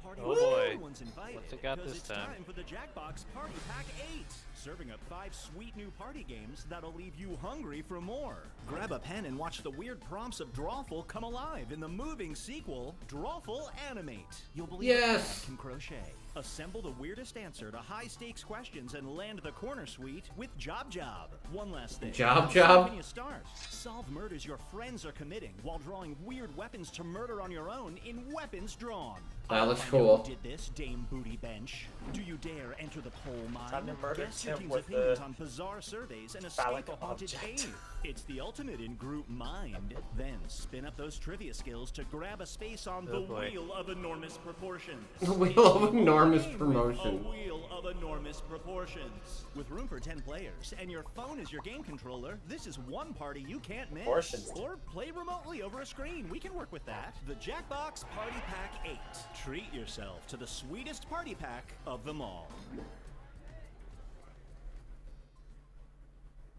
Oh boy. What's it got this time? Time for the Jackbox Party Pack 8. Serving up 5 sweet new party games that'll leave you hungry for more. Grab a pen and watch the weird prompts of Drawful come alive in the moving sequel, Drawful Animate. You'll believe a cat can crochet. Assemble the weirdest answer to high-stakes questions and land the corner suite with Job Job. One last thing. Job How Job? can you start? Solve murders your friends are committing while drawing weird weapons to murder on your own in Weapons Drawn. That looks Find out cool. who did this, Dame Booty Bench? Do you dare enter the poll Time mine? to murder Guess your Tim team's with opinions the on bizarre surveys and phallic escape a haunted object. cave. It's the ultimate in group mind. Then spin up those trivia skills to grab a space on the boy. wheel of enormous proportions. The wheel of enormous A promotion. wheel of enormous proportions. With room for 10 players and your phone is your game controller, this is one party you can't miss. Proportions. Or play remotely over a screen. We can work with that. The Jackbox Party Pack 8. Treat yourself to the sweetest party pack of them all.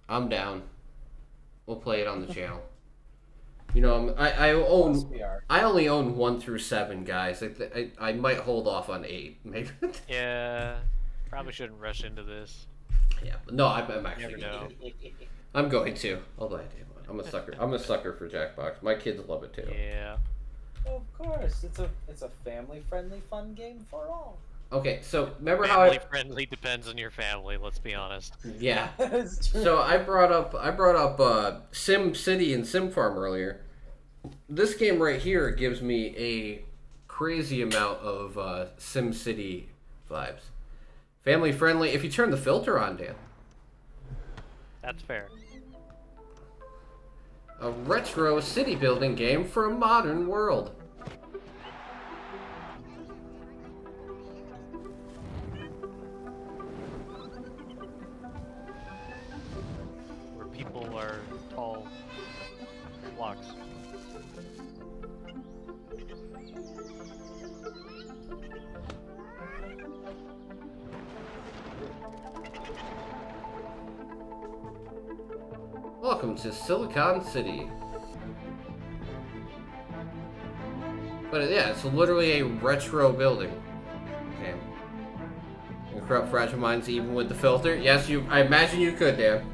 I'm down. We'll play it on the channel. You know, I only own 1 through 7, guys. I might hold off on 8, maybe. Yeah, probably shouldn't rush into this. Yeah, but no, I'm actually Never know. going to. I'm going to. I'll buy a damn one. I'm a sucker. I'm a sucker for Jackbox. My kids love it too. Yeah. Of course, it's a family-friendly, fun game for all. Okay, so remember how Family friendly depends on your family. Let's be honest. Yeah. It's true. So I brought up Sim City and Sim Farm earlier. This game right here gives me a crazy amount of Sim City vibes. Family friendly. If you turn the filter on, Dan. That's fair. A retro city building game for a modern world. Where people are tall blocks. Welcome to Silicon City. But yeah, it's literally a retro building. Okay. You can corrupt fragile minds even with the filter. Yes, I imagine you could, Dan.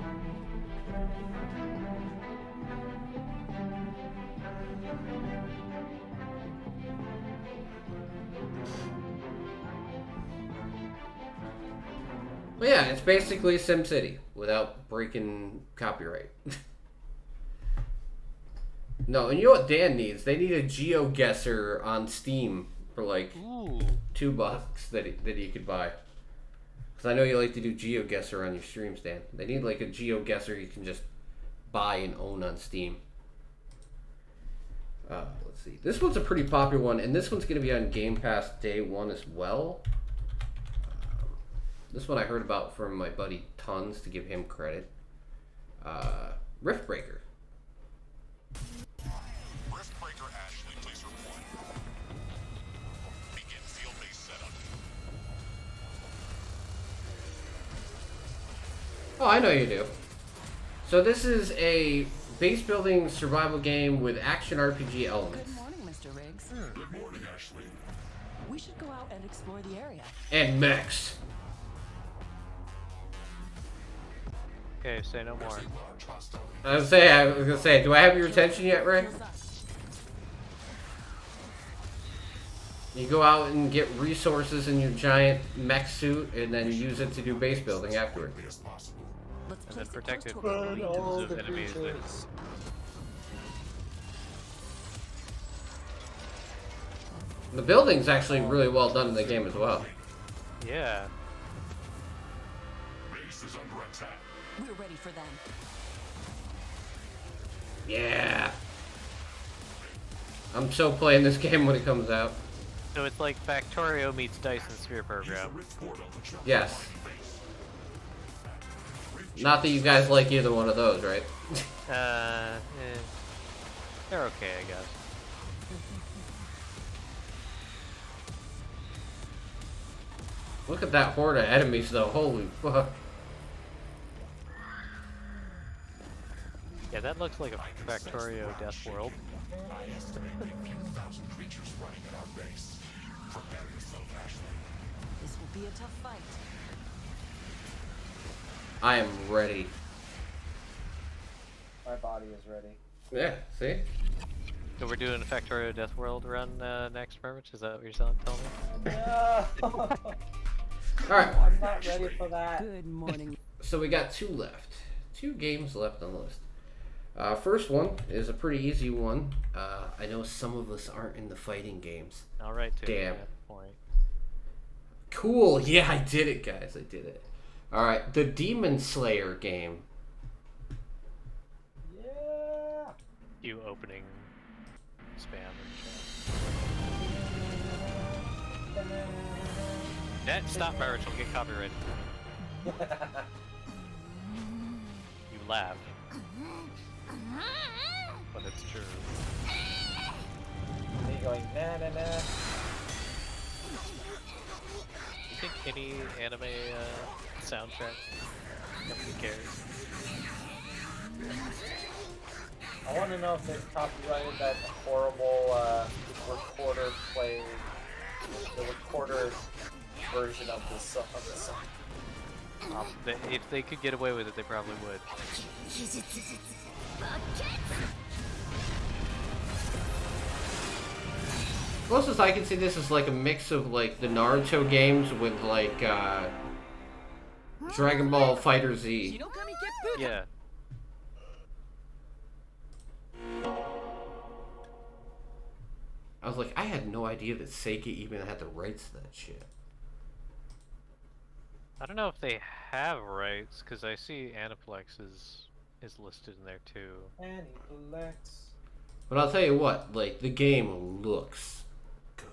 Well, yeah, it's basically SimCity without breaking copyright. No, and you know what Dan needs? They need a GeoGuessr on Steam for like $2 that you could buy. Because I know you like to do GeoGuessr on your streams, Dan. They need like a GeoGuessr you can just buy and own on Steam. Let's see. This one's a pretty popular one, and this one's going to be on Game Pass day 1 as well. This one I heard about from my buddy Tons, to give him credit. Riftbreaker. Riftbreaker Ashley, please report. Begin field-based setup. Oh, I know you do. So this is a base building survival game with action RPG elements. Good morning, Mr. Riggs. Good morning, Ashley. We should go out and explore the area. And mechs. Okay, say no more. I was gonna say, do I have your attention yet, Ray? You go out and get resources in your giant mech suit, and then use it to do base building afterward. And then protect it from legions of enemies that... The building's actually really well done in the game as well. Yeah. Base is under attack. We're ready for them. Yeah. I'm so playing this game when it comes out. So it's like Factorio meets Dyson Sphere Program. Yes. Not that you guys like either one of those, right? They're okay, I guess. Look at that horde of enemies, though. Holy fuck. Yeah, that looks like a Factorio Death World. I estimate a few thousand creatures running at our base. Prepare yourself, Ashley. This will be a tough fight. I am ready. My body is ready. Yeah, see? So we're doing a Factorio Death World run next, Mermich? Is that what you're telling me? No. Alright. I'm not ready for that. Good morning. So we got 2 left. 2 games left on the list. First one is a pretty easy one. I know some of us aren't in the fighting games. Alright, damn. Point. Cool. Yeah, I did it, guys. I did it. Alright, the Demon Slayer game. Yeah. You opening spam in chat. Stop, Mermich. We'll get copyrighted. You laugh. But it's true. Me going na na na. You think any anime soundtrack nobody cares? I want to know if they've copyrighted that horrible recorder the recorder version of the song. If they could get away with it, they probably would. Closest I can see this is like a mix of like the Naruto games with like Dragon Ball Fighter Z. Yeah. I was like, I had no idea that Sega even had the rights to that shit. I don't know if they have rights, because I see Aniplex is listed in there too. Aniplex. But I'll tell you what, like, the game looks good.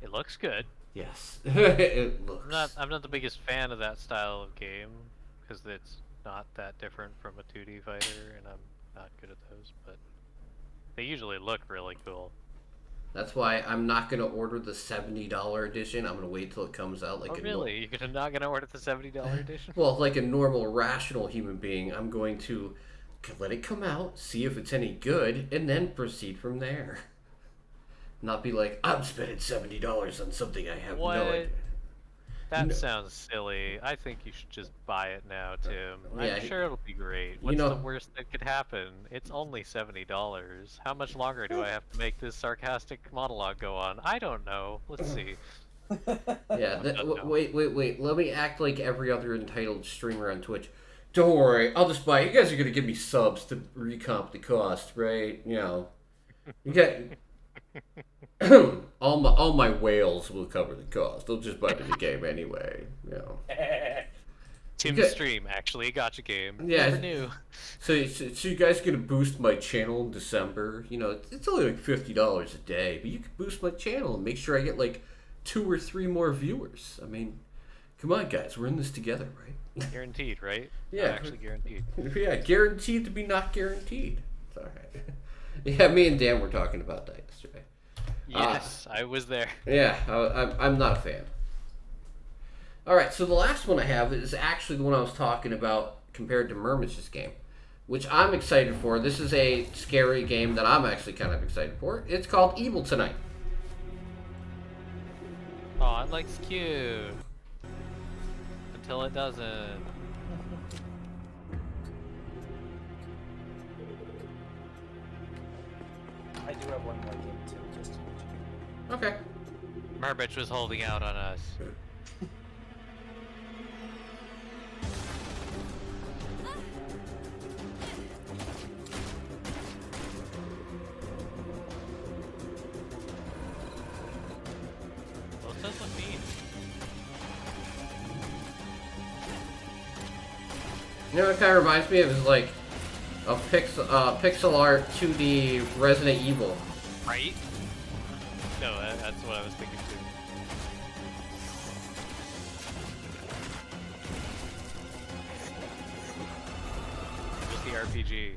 It looks good. Yes, it looks. I'm not the biggest fan of that style of game, because it's not that different from a 2D fighter, and I'm not good at those, but they usually look really cool. That's why I'm not gonna order the $70 edition. I'm gonna wait till it comes out. Like, oh, really? You're not gonna order the $70 edition? Well, like a normal, rational human being, I'm going to let it come out, see if it's any good, and then proceed from there. Not be like, I'm spending $70 on something I have no idea. That sounds silly. I think you should just buy it now, Tim. Yeah, I'm sure it'll be great. What's the worst that could happen? It's only $70. How much longer do I have to make this sarcastic monologue go on? I don't know. Let's see. Yeah, wait. Let me act like every other entitled streamer on Twitch. Don't worry, I'll just buy it. You guys are gonna give me subs to recomp the cost, right? You know, you get all my whales will cover the cost. They'll just buy the game anyway. You know. Tim's stream actually a gacha game. Yeah. Never knew. So you guys are gonna boost my channel in December? You know, it's only like $50 a day, but you can boost my channel and make sure I get like 2 or 3 more viewers. I mean, come on, guys, we're in this together, right? Guaranteed, right? Yeah, Not actually guaranteed. Yeah, guaranteed to be not guaranteed. It's all right. Yeah, me and Dan were talking about that yesterday. Yes, I was there. Yeah, I'm not a fan. All right, so the last one I have is actually the one I was talking about compared to Mermich's game, which I'm excited for. This is a scary game that I'm actually kind of excited for. It's called Evil Tonight. Oh, it looks cute. Until it doesn't. I do have one more game too, just to mention. Okay. Mermich was holding out on us. Those does look mean. You know what it kind of reminds me of is like a pixel art 2D Resident Evil. Right? No, that's what I was thinking too. Just the RPG.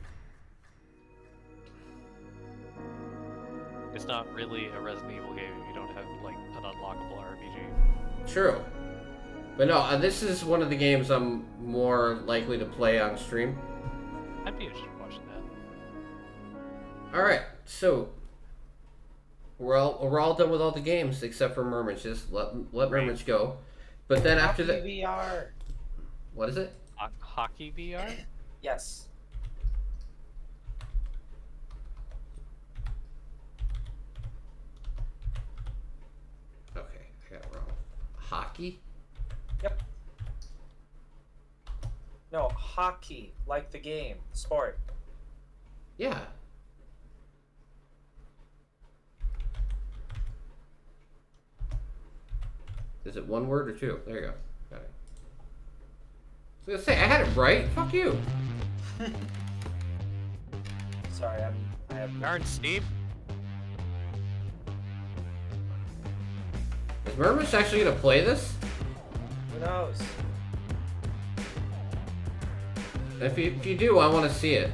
It's not really a Resident Evil game if you don't have like an unlockable RPG. True. But no, this is one of the games I'm more likely to play on stream. I'd be interested in watching that. Alright, so we're all done with all the games except for Mermich. Just let Mermich go. But then after that, VR. What is it? Hockey VR? Yes. Okay, I got it wrong. Hockey? Yep. No, hockey, like the game, sport. Yeah. Is it one word or two? There you go. Got it. I was gonna say, I had it right. Fuck you. Sorry, I have. Darn Steve. Is Mermich actually gonna play this? Who knows? If you do, I want to see it.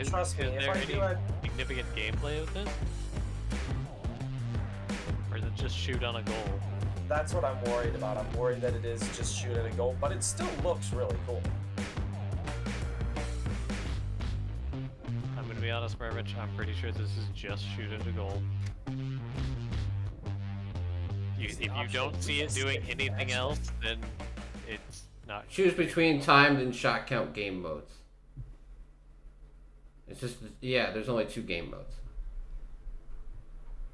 Trust me, if there I any do it. significant gameplay with this? Or is it just shoot on a goal? That's what I'm worried about. I'm worried that it is just shoot at a goal, but it still looks really cool. I'm gonna be honest, Mermich, I'm pretty sure this is just shoot at a goal. If you don't see it doing anything else, then it's not. Choose between timed and shot count game modes. It's just, yeah, there's only 2 game modes.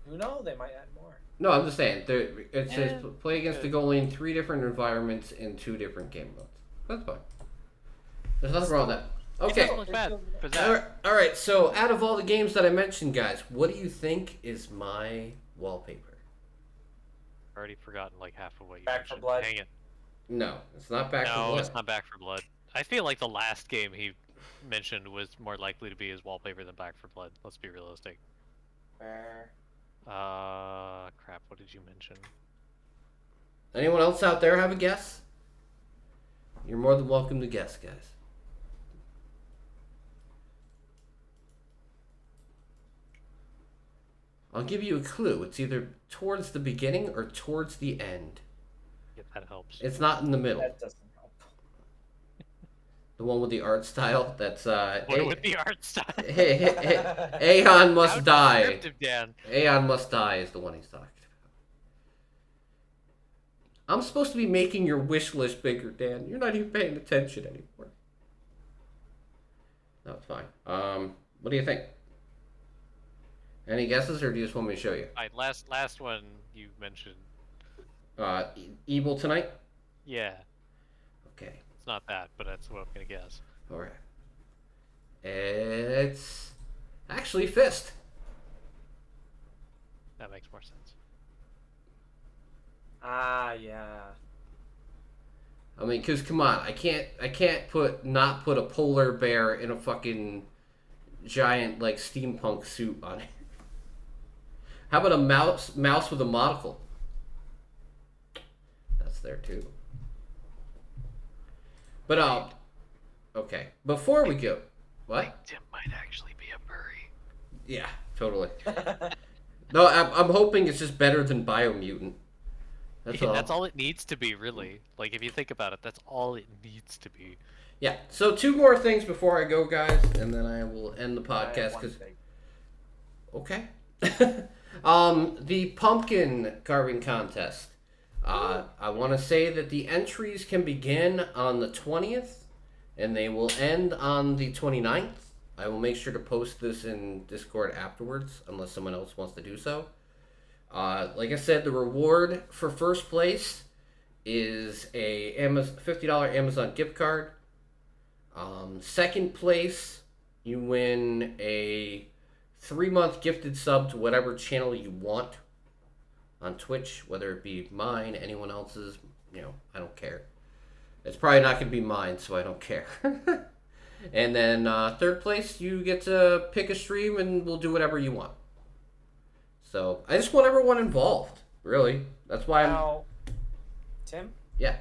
Who knows? They might add more. No, I'm just saying. It says play against the goalie in 3 different environments in 2 different game modes. That's fine. There's nothing wrong with that. Okay. It doesn't look bad for that. All right. So, out of all the games that I mentioned, guys, what do you think is my wallpaper? I've already forgotten like half of what you Back for mentioned. Blood? Hang it. No, it's not Back for Blood. No, it's not Back for Blood. I feel like the last game he mentioned was more likely to be his wallpaper than Back for Blood. Let's be realistic. Where? Crap. What did you mention? Anyone else out there have a guess? You're more than welcome to guess, guys. I'll give you a clue. It's either towards the beginning or towards the end. Yeah, that helps. It's not in the middle. That doesn't help. The one with the art style. That's With the art style. Aeon must How die. descriptive, Dan. Aeon must die is the one he's talking about. I'm supposed to be making your wish list bigger, Dan. You're not even paying attention anymore. No, it's fine. What do you think? Any guesses, or do you just want me to show you? Alright, last one you mentioned. Evil Tonight? Yeah. Okay. It's not that, but that's what I'm gonna guess. Alright. It's actually Fist. That makes more sense. Ah, yeah. I mean, cause come on, I can't not put a polar bear in a fucking giant like steampunk suit on it. How about a mouse with a monocle? That's there too. But okay. Before we go, what? Tim might actually be a furry. Yeah, totally. No, I'm hoping it's just better than Biomutant. That's all. That's all it needs to be, really. Like, if you think about it, that's all it needs to be. Yeah. So 2 more things before I go, guys, and then I will end the podcast. Okay. The pumpkin carving contest. I want to say that the entries can begin on the 20th, and they will end on the 29th. I will make sure to post this in Discord afterwards, unless someone else wants to do so. Like I said, the reward for first place is a $50 Amazon gift card. Second place, you win a 3-month gifted sub to whatever channel you want on Twitch, whether it be mine, anyone else's, I don't care. It's probably not going to be mine, so I don't care. And then third place, you get to pick a stream and we'll do whatever you want. So I just want everyone involved, really. That's why Now, Tim? Yeah.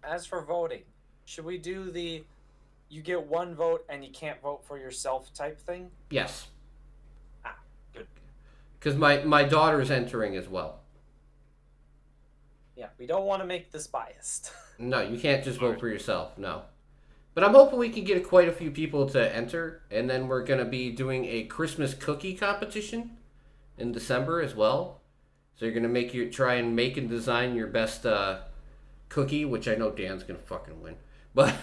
As for voting, should we do the you get 1 vote and you can't vote for yourself type thing? Yes. Good. Because my daughter's entering as well. Yeah, we don't want to make this biased. No, you can't just vote for yourself, no. But I'm hoping we can get quite a few people to enter, and then we're going to be doing a Christmas cookie competition in December as well. So you're going to try and make and design your best cookie, which I know Dan's going to fucking win. But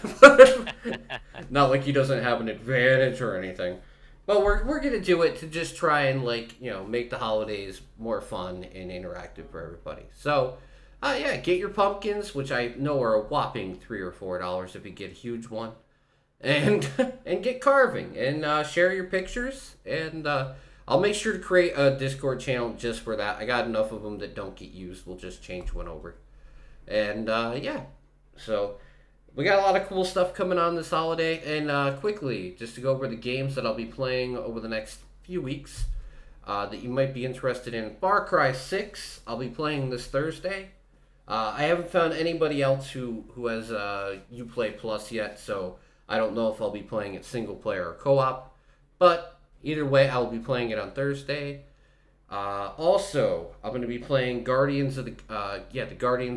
not like he doesn't have an advantage or anything. But we're going to do it to just try and make the holidays more fun and interactive for everybody. So yeah, get your pumpkins, which I know are a whopping $3 or $4 if you get a huge one, and get carving and share your pictures. And I'll make sure to create a Discord channel just for that. I got enough of them that don't get used. We'll just change one over. And yeah, so we got a lot of cool stuff coming on this holiday. And quickly, just to go over the games that I'll be playing over the next few weeks that you might be interested in. Far Cry 6, I'll be playing this Thursday. I haven't found anybody else who has Uplay Plus yet, so I don't know if I'll be playing it single player or co-op. But either way, I'll be playing it on Thursday. Also, I'm going to be playing the Guardians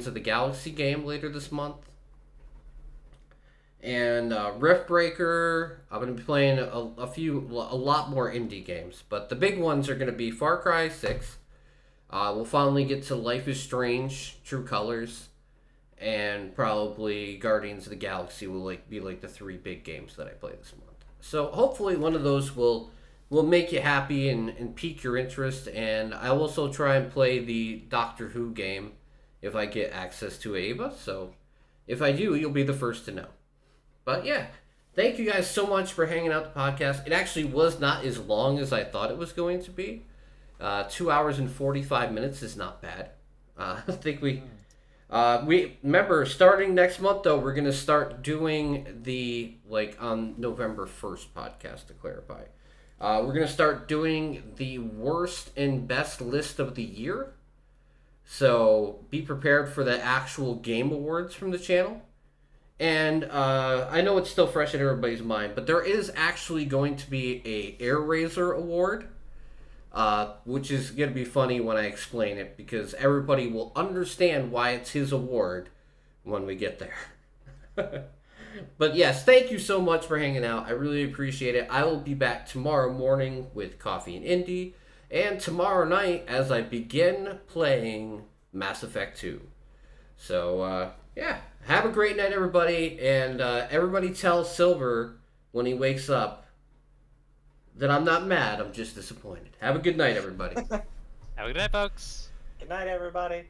of the Galaxy game later this month. And Riftbreaker, I'm going to be playing a lot more indie games. But the big ones are going to be Far Cry 6. We'll finally get to Life is Strange, True Colors. and probably Guardians of the Galaxy will be the 3 big games that I play this month. So hopefully one of those will make you happy and pique your interest. And I will also try and play the Doctor Who game if I get access to Ava. So if I do, you'll be the first to know. But yeah, thank you guys so much for hanging out the podcast. It actually was not as long as I thought it was going to be. 2 hours and 45 minutes is not bad. I think we remember, starting next month though, we're gonna start doing the on November 1st podcast, to clarify. We're gonna start doing the worst and best list of the year. So be prepared for the actual game awards from the channel. And I know it's still fresh in everybody's mind, but there is actually going to be a Air Razor award. Which is going to be funny when I explain it, because everybody will understand why it's his award when we get there. But yes, thank you so much for hanging out. I really appreciate it. I will be back tomorrow morning with Coffee and Indie, and tomorrow night as I begin playing Mass Effect 2. So, yeah, have a great night, everybody, and everybody tell Silver when he wakes up that I'm not mad, I'm just disappointed. Have a good night, everybody. Have a good night, folks. Good night, everybody.